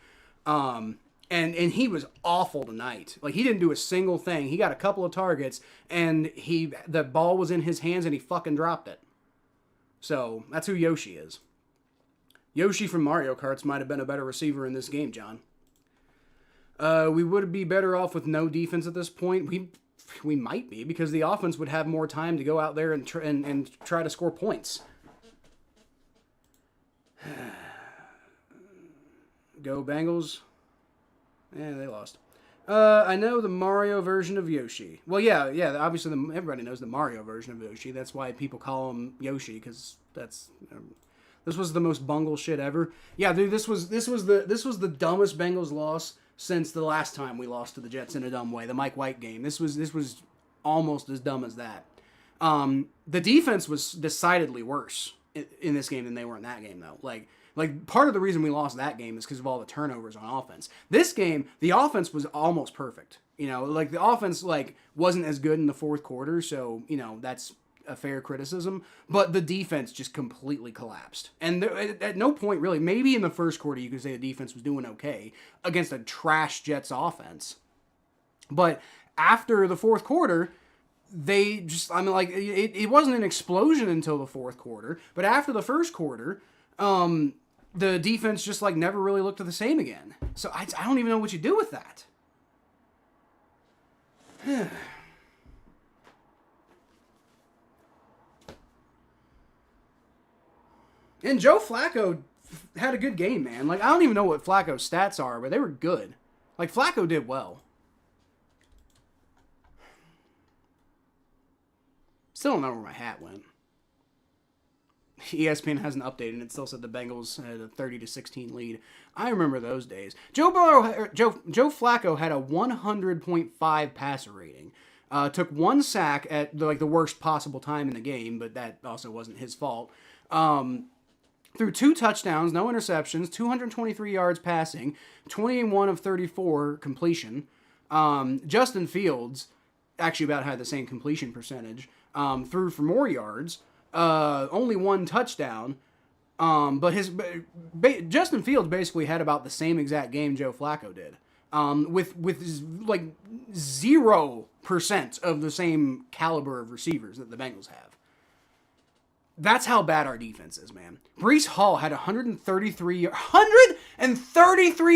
S1: And he was awful tonight. He didn't do a single thing. He got a couple of targets, and the ball was in his hands, and he fucking dropped it. So that's who Yoshi is. Yoshi from Mario Karts might have been a better receiver in this game, John. We would be better off with no defense at this point. We might be, because the offense would have more time to go out there and try to score points. Go Bengals. Yeah, they lost. I know the Mario version of Yoshi. Well, yeah. Obviously, everybody knows the Mario version of Yoshi. That's why people call him Yoshi, because that's this was the most bungle shit ever. Yeah, dude, this was the dumbest Bengals loss since the last time we lost to the Jets in a dumb way, the Mike White game. This was almost as dumb as that. The defense was decidedly worse in this game than they were in that game, though. Like part of the reason we lost that game is because of all the turnovers on offense. This game, the offense was almost perfect. The offense wasn't as good in the fourth quarter, so that's a fair criticism, but the defense just completely collapsed. And at no point really, maybe in the first quarter you could say the defense was doing okay against a trash Jets offense. But after the fourth quarter, they just, it wasn't an explosion until the fourth quarter, but after the first quarter, the defense just never really looked the same again. So I don't even know what you do with that. And Joe Flacco had a good game, man. I don't even know what Flacco's stats are, but they were good. Flacco did well. Still don't know where my hat went. ESPN hasn't updated, and it still said the Bengals had a 30-16 lead. I remember those days. Joe Flacco had a 100.5 passer rating. Took 1 sack at the worst possible time in the game, but that also wasn't his fault. Threw 2 touchdowns, no interceptions, 223 yards passing, 21 of 34 completion. Justin Fields actually about had the same completion percentage. Threw for more yards, only 1 touchdown. But Justin Fields basically had about the same exact game Joe Flacco did. With 0% of the same caliber of receivers that the Bengals have. That's how bad our defense is, man. Breece Hall had 133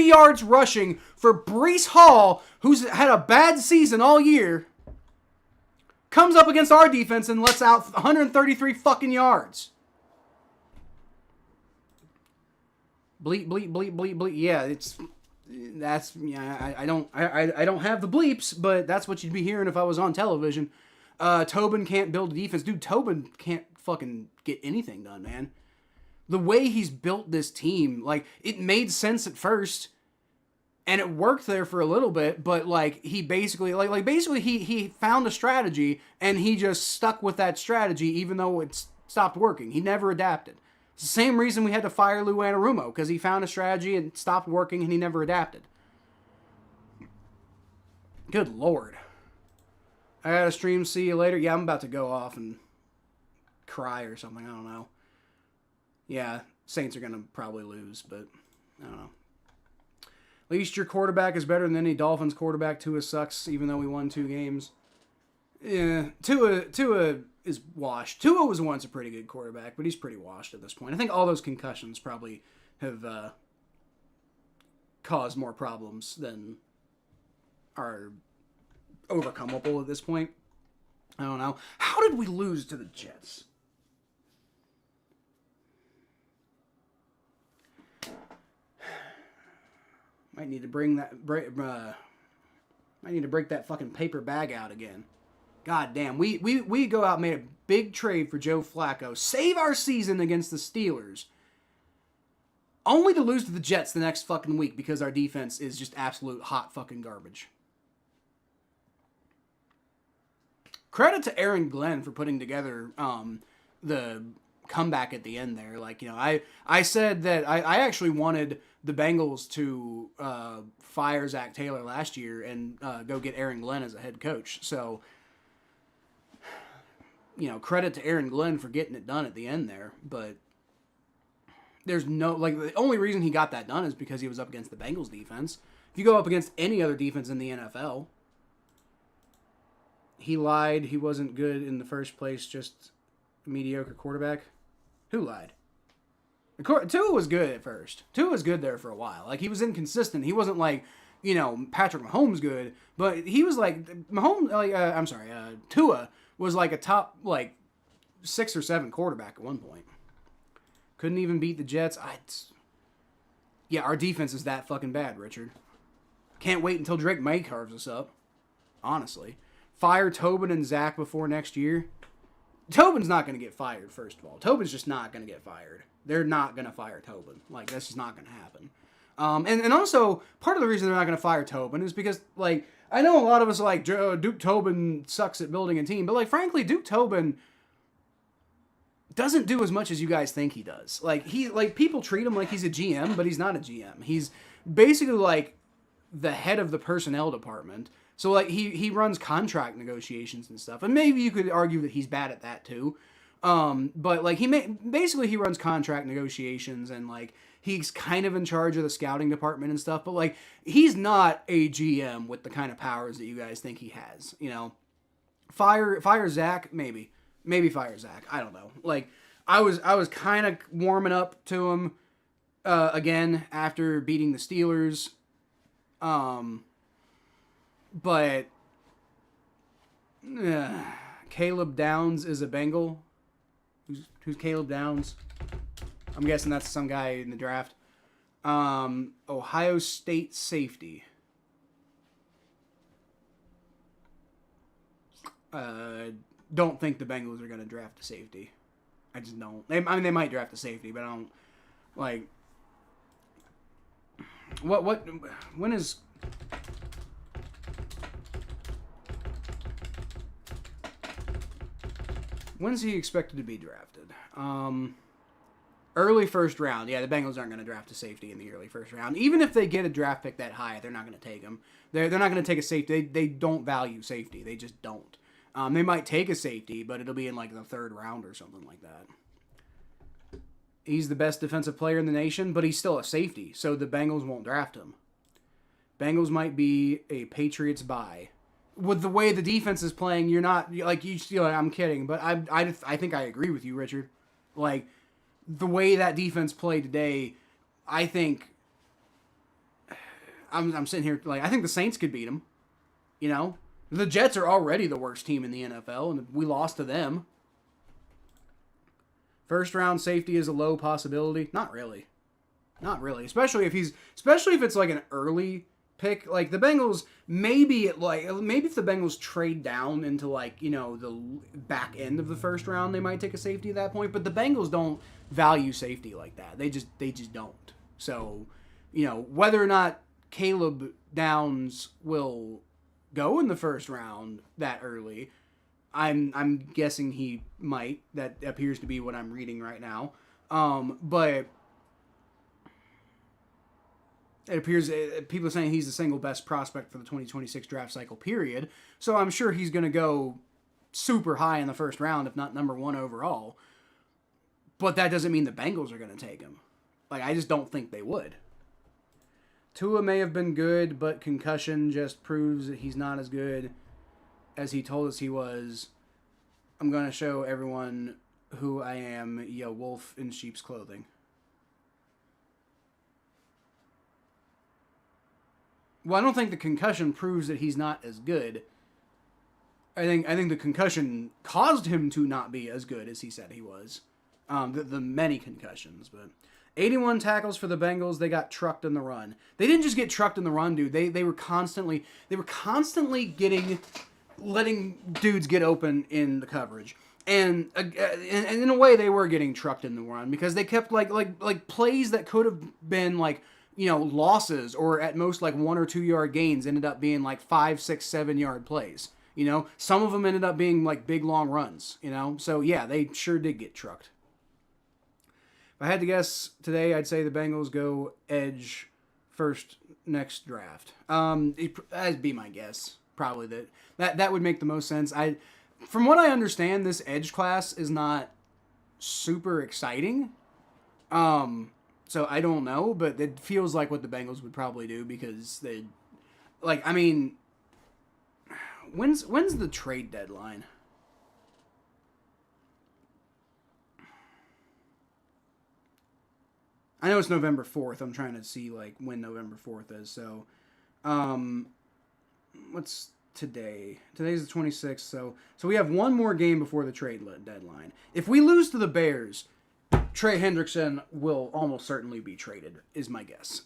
S1: yards rushing for Breece Hall, who's had a bad season all year. Comes up against our defense and lets out 133 fucking yards. Bleep, bleep, bleep, bleep, bleep. Yeah, I don't have the bleeps, but that's what you'd be hearing if I was on television. Tobin can't build a defense. Dude, Tobin can't fucking get anything done, man. The way he's built this team, it made sense at first. And it worked there for a little bit, but like he basically basically he found a strategy and he just stuck with that strategy even though it stopped working. He never adapted. It's the same reason we had to fire Lou Anarumo, because he found a strategy and stopped working and he never adapted. Good Lord. I gotta stream, see you later. Yeah, I'm about to go off and cry or something. I don't know. Yeah, Saints are gonna probably lose, but I don't know. At least your quarterback is better than any Dolphins quarterback. Tua sucks, even though we won 2 games. Yeah, Tua is washed. Tua was once a pretty good quarterback, but he's pretty washed at this point. I think all those concussions probably have caused more problems than are overcomable at this point. I don't know. How did we lose to the Jets? Might need to break that fucking paper bag out again. God damn. We go out and made a big trade for Joe Flacco. Save our season against the Steelers. Only to lose to the Jets the next fucking week because our defense is just absolute hot fucking garbage. Credit to Aaron Glenn for putting together the comeback at the end there. Like, you know, I said that I actually wanted the Bengals to fire Zach Taylor last year and go get Aaron Glenn as a head coach. So, you know, credit to Aaron Glenn for getting it done at the end there. But there's no, like, the only reason he got that done is because he was up against the Bengals defense. If you go up against any other defense in the NFL, he lied. He wasn't good in the first place, just a mediocre quarterback. Who lied? Tua was good at first. Tua was good there for a while. Like, he was inconsistent. He wasn't like, you know, Patrick Mahomes good, but he was like Tua was like a top like 6 or 7 quarterback at one point. Couldn't even beat the Jets. Yeah, our defense is that fucking bad, Richard. Can't wait until Drake May carves us up. Honestly, fire Tobin and Zach before next year. Tobin's not going to get fired, first of all. Tobin's just not going to get fired. They're not going to fire Tobin. Like, that's just not going to happen. And also, part of the reason they're not going to fire Tobin is because, like, I know a lot of us are like, Duke Tobin sucks at building a team. But, like, frankly, Duke Tobin doesn't do as much as you guys think he does. Like, people treat him like he's a GM, but he's not a GM. He's basically, like, the head of the personnel department. So, like, he runs contract negotiations and stuff. And maybe you could argue that he's bad at that, too. But, like, basically he runs contract negotiations and, like, he's kind of in charge of the scouting department and stuff. But, like, he's not a GM with the kind of powers that you guys think he has, you know. Fire Zach? Maybe. Maybe fire Zach. I don't know. Like, I was kind of warming up to him, again, after beating the Steelers. But Caleb Downs is a Bengal. Who's Caleb Downs? I'm guessing that's some guy in the draft. Ohio State safety. Don't think the Bengals are going to draft a safety. I just don't. I mean, they might draft a safety, but I don't, like, when is... When's he expected to be drafted? Early first round. Yeah, the Bengals aren't going to draft a safety in the early first round. Even if they get a draft pick that high, they're not going to take him. They're not going to take a safety. They don't value safety. They just don't. They might take a safety, but it'll be in like the 3rd round or something like that. He's the best defensive player in the nation, but he's still a safety, so the Bengals won't draft him. Bengals might be a Patriots bye. With the way the defense is playing, you're not, like, I'm kidding, but I think I agree with you, Richard. Like, the way that defense played today, I think, I'm sitting here, like, I think the Saints could beat them, you know? The Jets are already the worst team in the NFL, and we lost to them. First round safety is a low possibility. Not really. Not really. Especially if it's like an early pick. Like the Bengals, maybe if the Bengals trade down into, like, you know, the back end of the first round, they might take a safety at that point. But the Bengals don't value safety like that. They just don't. So, you know, whether or not Caleb Downs will go in the first round that early. I'm guessing he might. That appears to be what I'm reading right now. But it appears people are saying he's the single best prospect for the 2026 draft cycle period. So I'm sure he's going to go super high in the first round, if not number 1 overall. But that doesn't mean the Bengals are going to take him. Like, I just don't think they would. Tua may have been good, but concussion just proves that he's not as good as he told us he was. I'm going to show everyone who I am, wolf in sheep's clothing. Well, I don't think the concussion proves that he's not as good. I think the concussion caused him to not be as good as he said he was. The many concussions, but 81 tackles for the Bengals. They got trucked in the run. They didn't just get trucked in the run, dude. They were constantly letting dudes get open in the coverage. And in a way, they were getting trucked in the run because they kept like plays that could have been losses or at most 1 or 2 yard gains ended up being 5, 6, 7 yard plays. Some of them ended up being big long runs. So yeah, they sure did get trucked. If I had to guess today, I'd say the Bengals go edge first next draft. That'd be my guess. Probably that would make the most sense. From what I understand, this edge class is not super exciting. So I don't know, but it feels like what the Bengals would probably do because when's the trade deadline? I know it's November 4th. I'm trying to see when November 4th is. So, what's today? Today's the 26th. So we have one more game before the trade deadline. If we lose to the Bears, Trey Hendrickson will almost certainly be traded, is my guess.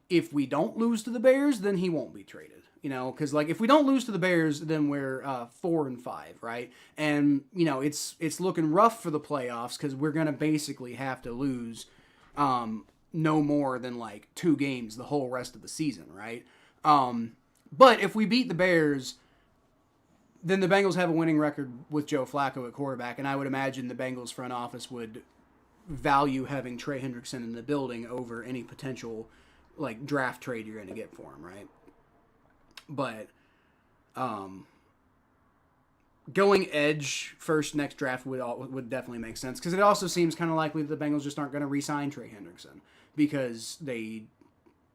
S1: If we don't lose to the Bears, then he won't be traded. Because if we don't lose to the Bears, then we're 4-5, right? And it's looking rough for the playoffs because we're gonna basically have to lose no more than 2 games the whole rest of the season, right? But if we beat the Bears, then the Bengals have a winning record with Joe Flacco at quarterback, and I would imagine the Bengals front office would value having Trey Hendrickson in the building over any potential draft trade you're going to get for him, right? But going edge first next draft would definitely make sense because it also seems kind of likely that the Bengals just aren't going to re-sign Trey Hendrickson because they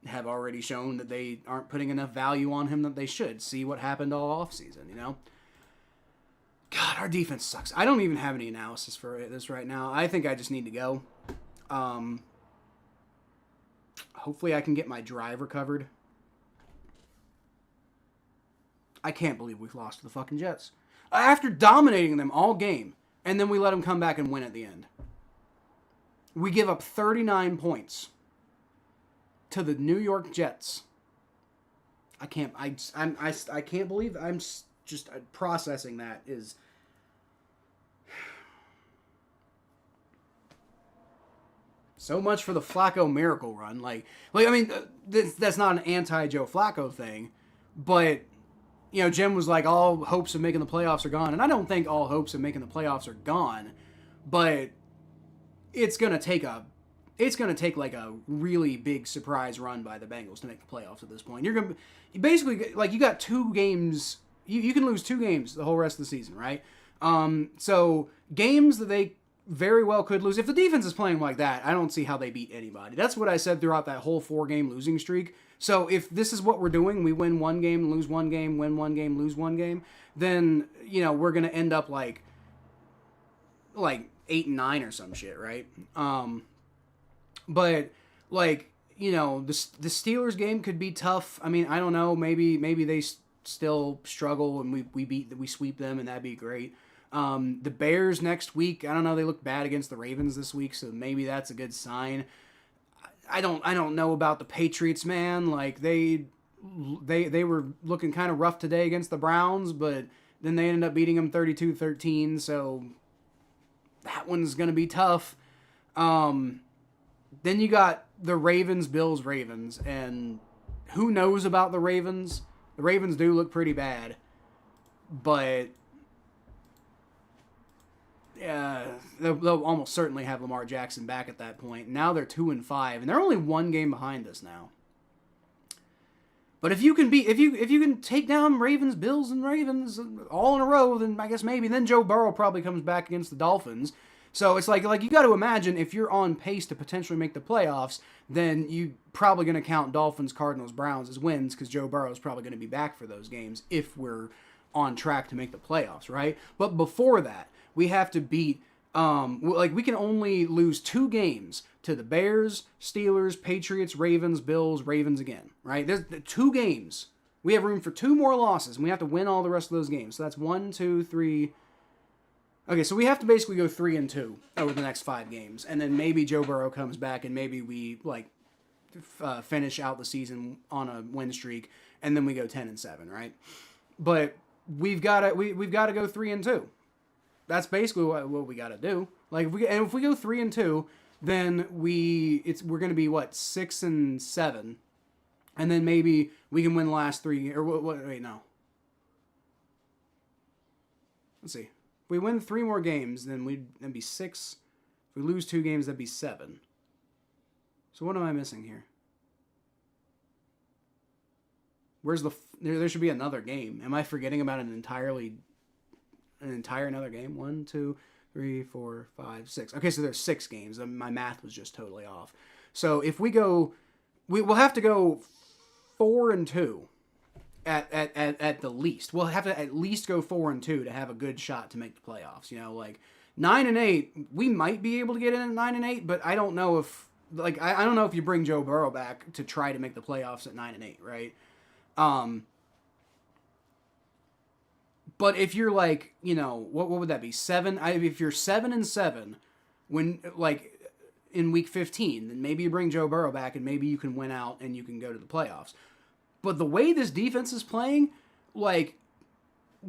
S1: have already shown that they aren't putting enough value on him that they should. See what happened all offseason, God, our defense sucks. I don't even have any analysis for this right now. I think I just need to go. Hopefully I can get my drive recovered. I can't believe we've lost to the fucking Jets. After dominating them all game, and then we let them come back and win at the end. We give up 39 points to the New York Jets. I can't believe I'm just processing that is so much for the Flacco miracle run. That's not an anti-Joe Flacco thing, but Jim was like, all hopes of making the playoffs are gone. And I don't think all hopes of making the playoffs are gone, but it's going to take a really big surprise run by the Bengals to make the playoffs at this point. You're going to basically, you got 2 games. You can lose 2 games the whole rest of the season, right? So games that they very well could lose. If the defense is playing like that, I don't see how they beat anybody. That's what I said throughout that whole 4-game losing streak. So if this is what we're doing, we win 1 game, lose 1 game, win 1 game, lose 1 game, then, we're going to end up like 8-9 or some shit, right? But the Steelers game could be tough. I mean, I don't know. Maybe they still struggle and we sweep them and that'd be great. The Bears next week, I don't know. They look bad against the Ravens this week, so maybe that's a good sign. I don't know about the Patriots, man. They were looking kind of rough today against the Browns, but then they ended up beating them 32-13. So that one's gonna be tough. Then you got the Ravens, Bills, Ravens, and who knows about the Ravens? The Ravens do look pretty bad, but they'll almost certainly have Lamar Jackson back at that point. Now they're 2-5, and they're only one game behind us now. But if you can take down Ravens, Bills, and Ravens all in a row, then I guess maybe then Joe Burrow probably comes back against the Dolphins. So it's like you got to imagine if you're on pace to potentially make the playoffs, then you probably going to count Dolphins, Cardinals, Browns as wins because Joe Burrow is probably going to be back for those games if we're on track to make the playoffs, right? But before that, we have to beat we can only lose 2 games to the Bears, Steelers, Patriots, Ravens, Bills, Ravens again, right? There's 2 games. We have room for 2 more losses, and we have to win all the rest of those games. So that's 1, 2, 3. Okay, so we have to basically go 3-2 over the next 5 games, and then maybe Joe Burrow comes back, and maybe we finish out the season on a win streak, and then we go 10-7, right? But we've got to go 3-2. That's basically what we got to do. Like if we go 3-2, then we're going to be 6-7, and then maybe we can win the last 3. Or wait, no. Let's see. If we win 3 more games, then that'd be 6. If we lose 2 games, that'd be 7. So what am I missing here? Where's there should be another game. Am I forgetting about an entire another game? 1, 2, 3, 4, 5, 6. Okay, so there's 6 games. My math was just totally off. So if we go, we'll have to go 4-2 at the least. We'll have to at least go 4-2 to have a good shot to make the playoffs. 9-8, we might be able to get in at 9-8, but I don't know if I don't know if you bring Joe Burrow back to try to make the playoffs at 9-8, right? But if you're what would that be? 7? If you're 7-7 when in week 15, then maybe you bring Joe Burrow back and maybe you can win out and you can go to the playoffs. But the way this defense is playing, we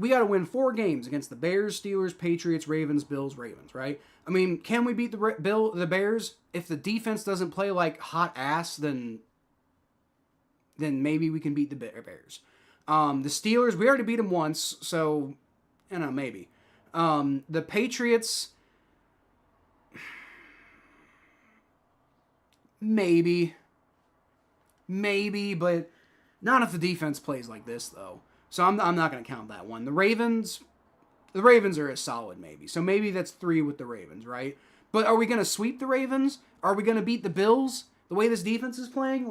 S1: got to win 4 games against the Bears, Steelers, Patriots, Ravens, Bills, Ravens, right? I mean, can we beat the Bears? If the defense doesn't play like hot ass, then maybe we can beat the Bears. The Steelers, we already beat them once, so, maybe. The Patriots, maybe, but not if the defense plays like this, though. So I'm not going to count that one. The Ravens are a solid maybe. So maybe that's 3 with the Ravens, right? But are we going to sweep the Ravens? Are we going to beat the Bills? The way this defense is playing,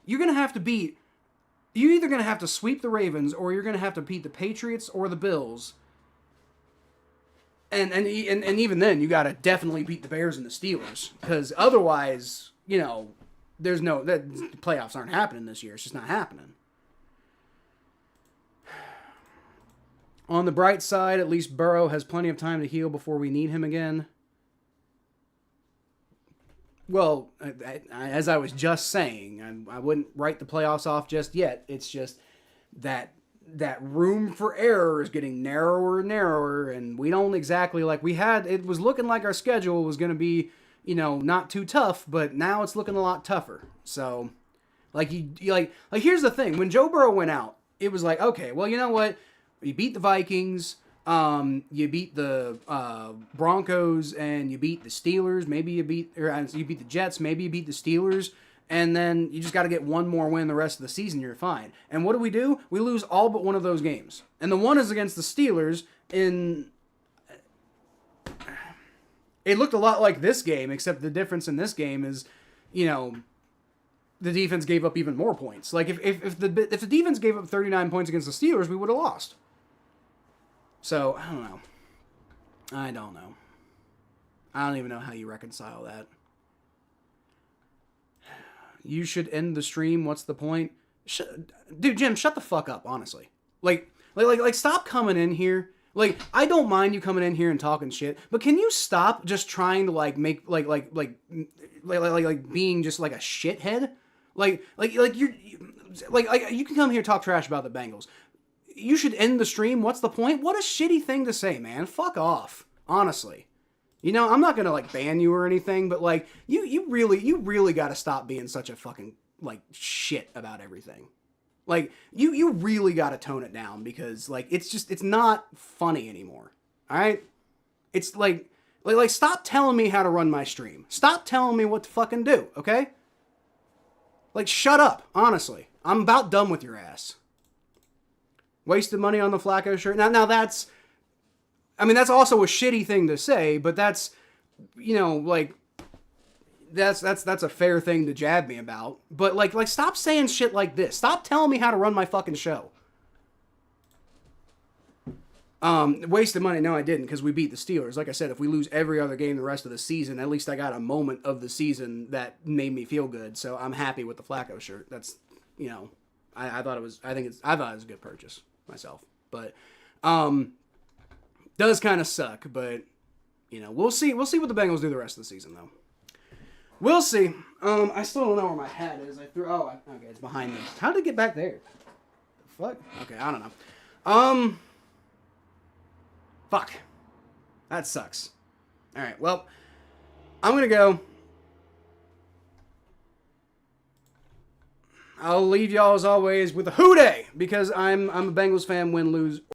S1: you're going to have to beat... You're either going to have to sweep the Ravens or you're going to have to beat the Patriots or the Bills. And even then, you got to definitely beat the Bears and the Steelers. Because otherwise, there's the playoffs aren't happening this year. It's just not happening. On the bright side, at least Burrow has plenty of time to heal before we need him again. Well, as I was just saying, I wouldn't write the playoffs off just yet. It's just that room for error is getting narrower and narrower, and we don't exactly it was looking like our schedule was going to be, not too tough, but now it's looking a lot tougher. So, here's the thing: when Joe Burrow went out, it was like, okay, well, you know what? You beat the Vikings. You beat the Broncos and you beat the Steelers. Maybe you beat the Jets. Maybe you beat the Steelers. And then you just got to get one more win the rest of the season. You're fine. And what do? We lose all but one of those games. And the one is against the Steelers. It looked a lot like this game, except the difference in this game is, the defense gave up even more points. If the defense gave up 39 points against the Steelers, we would have lost. So, I don't know. I don't even know how you reconcile that. You should end the stream. What's the point? Dude, Jim, shut the fuck up, honestly. Stop coming in here. I don't mind you coming in here and talking shit, but can you stop just trying to, make, being just, a shithead? You can come here and talk trash about the Bengals. You should end the stream. What's the point? What a shitty thing to say, man. Fuck off. Honestly. I'm not going to, ban you or anything, but, you really got to stop being such a fucking, like shit about everything. Like you really got to tone it down because like it's not funny anymore. All right? It's like stop telling me how to run my stream. Stop telling me what to fucking do, okay? Like shut up, honestly. I'm about done with your ass. Wasted money on the Flacco shirt. Now that's also a shitty thing to say, but that's, you know, like, that's a fair thing to jab me about. But, like, stop saying shit like this. Stop telling me how to run my fucking show. Wasted money. No, I didn't, because we beat the Steelers. Like I said, if we lose every other game the rest of the season, at least I got a moment of the season that made me feel good. So I'm happy with the Flacco shirt. That's, you know, I thought it was a good purchase myself. But, does kind of suck, but, you know, we'll see what the Bengals do the rest of the season, though. We'll see. I still don't know where my hat is. Okay, it's behind me. How did it get back there? The fuck? Okay, I don't know. Fuck. That sucks. Alright, well, I'm gonna go. I'll leave y'all, as always, with a hoo-day, because I'm a Bengals fan, win, lose,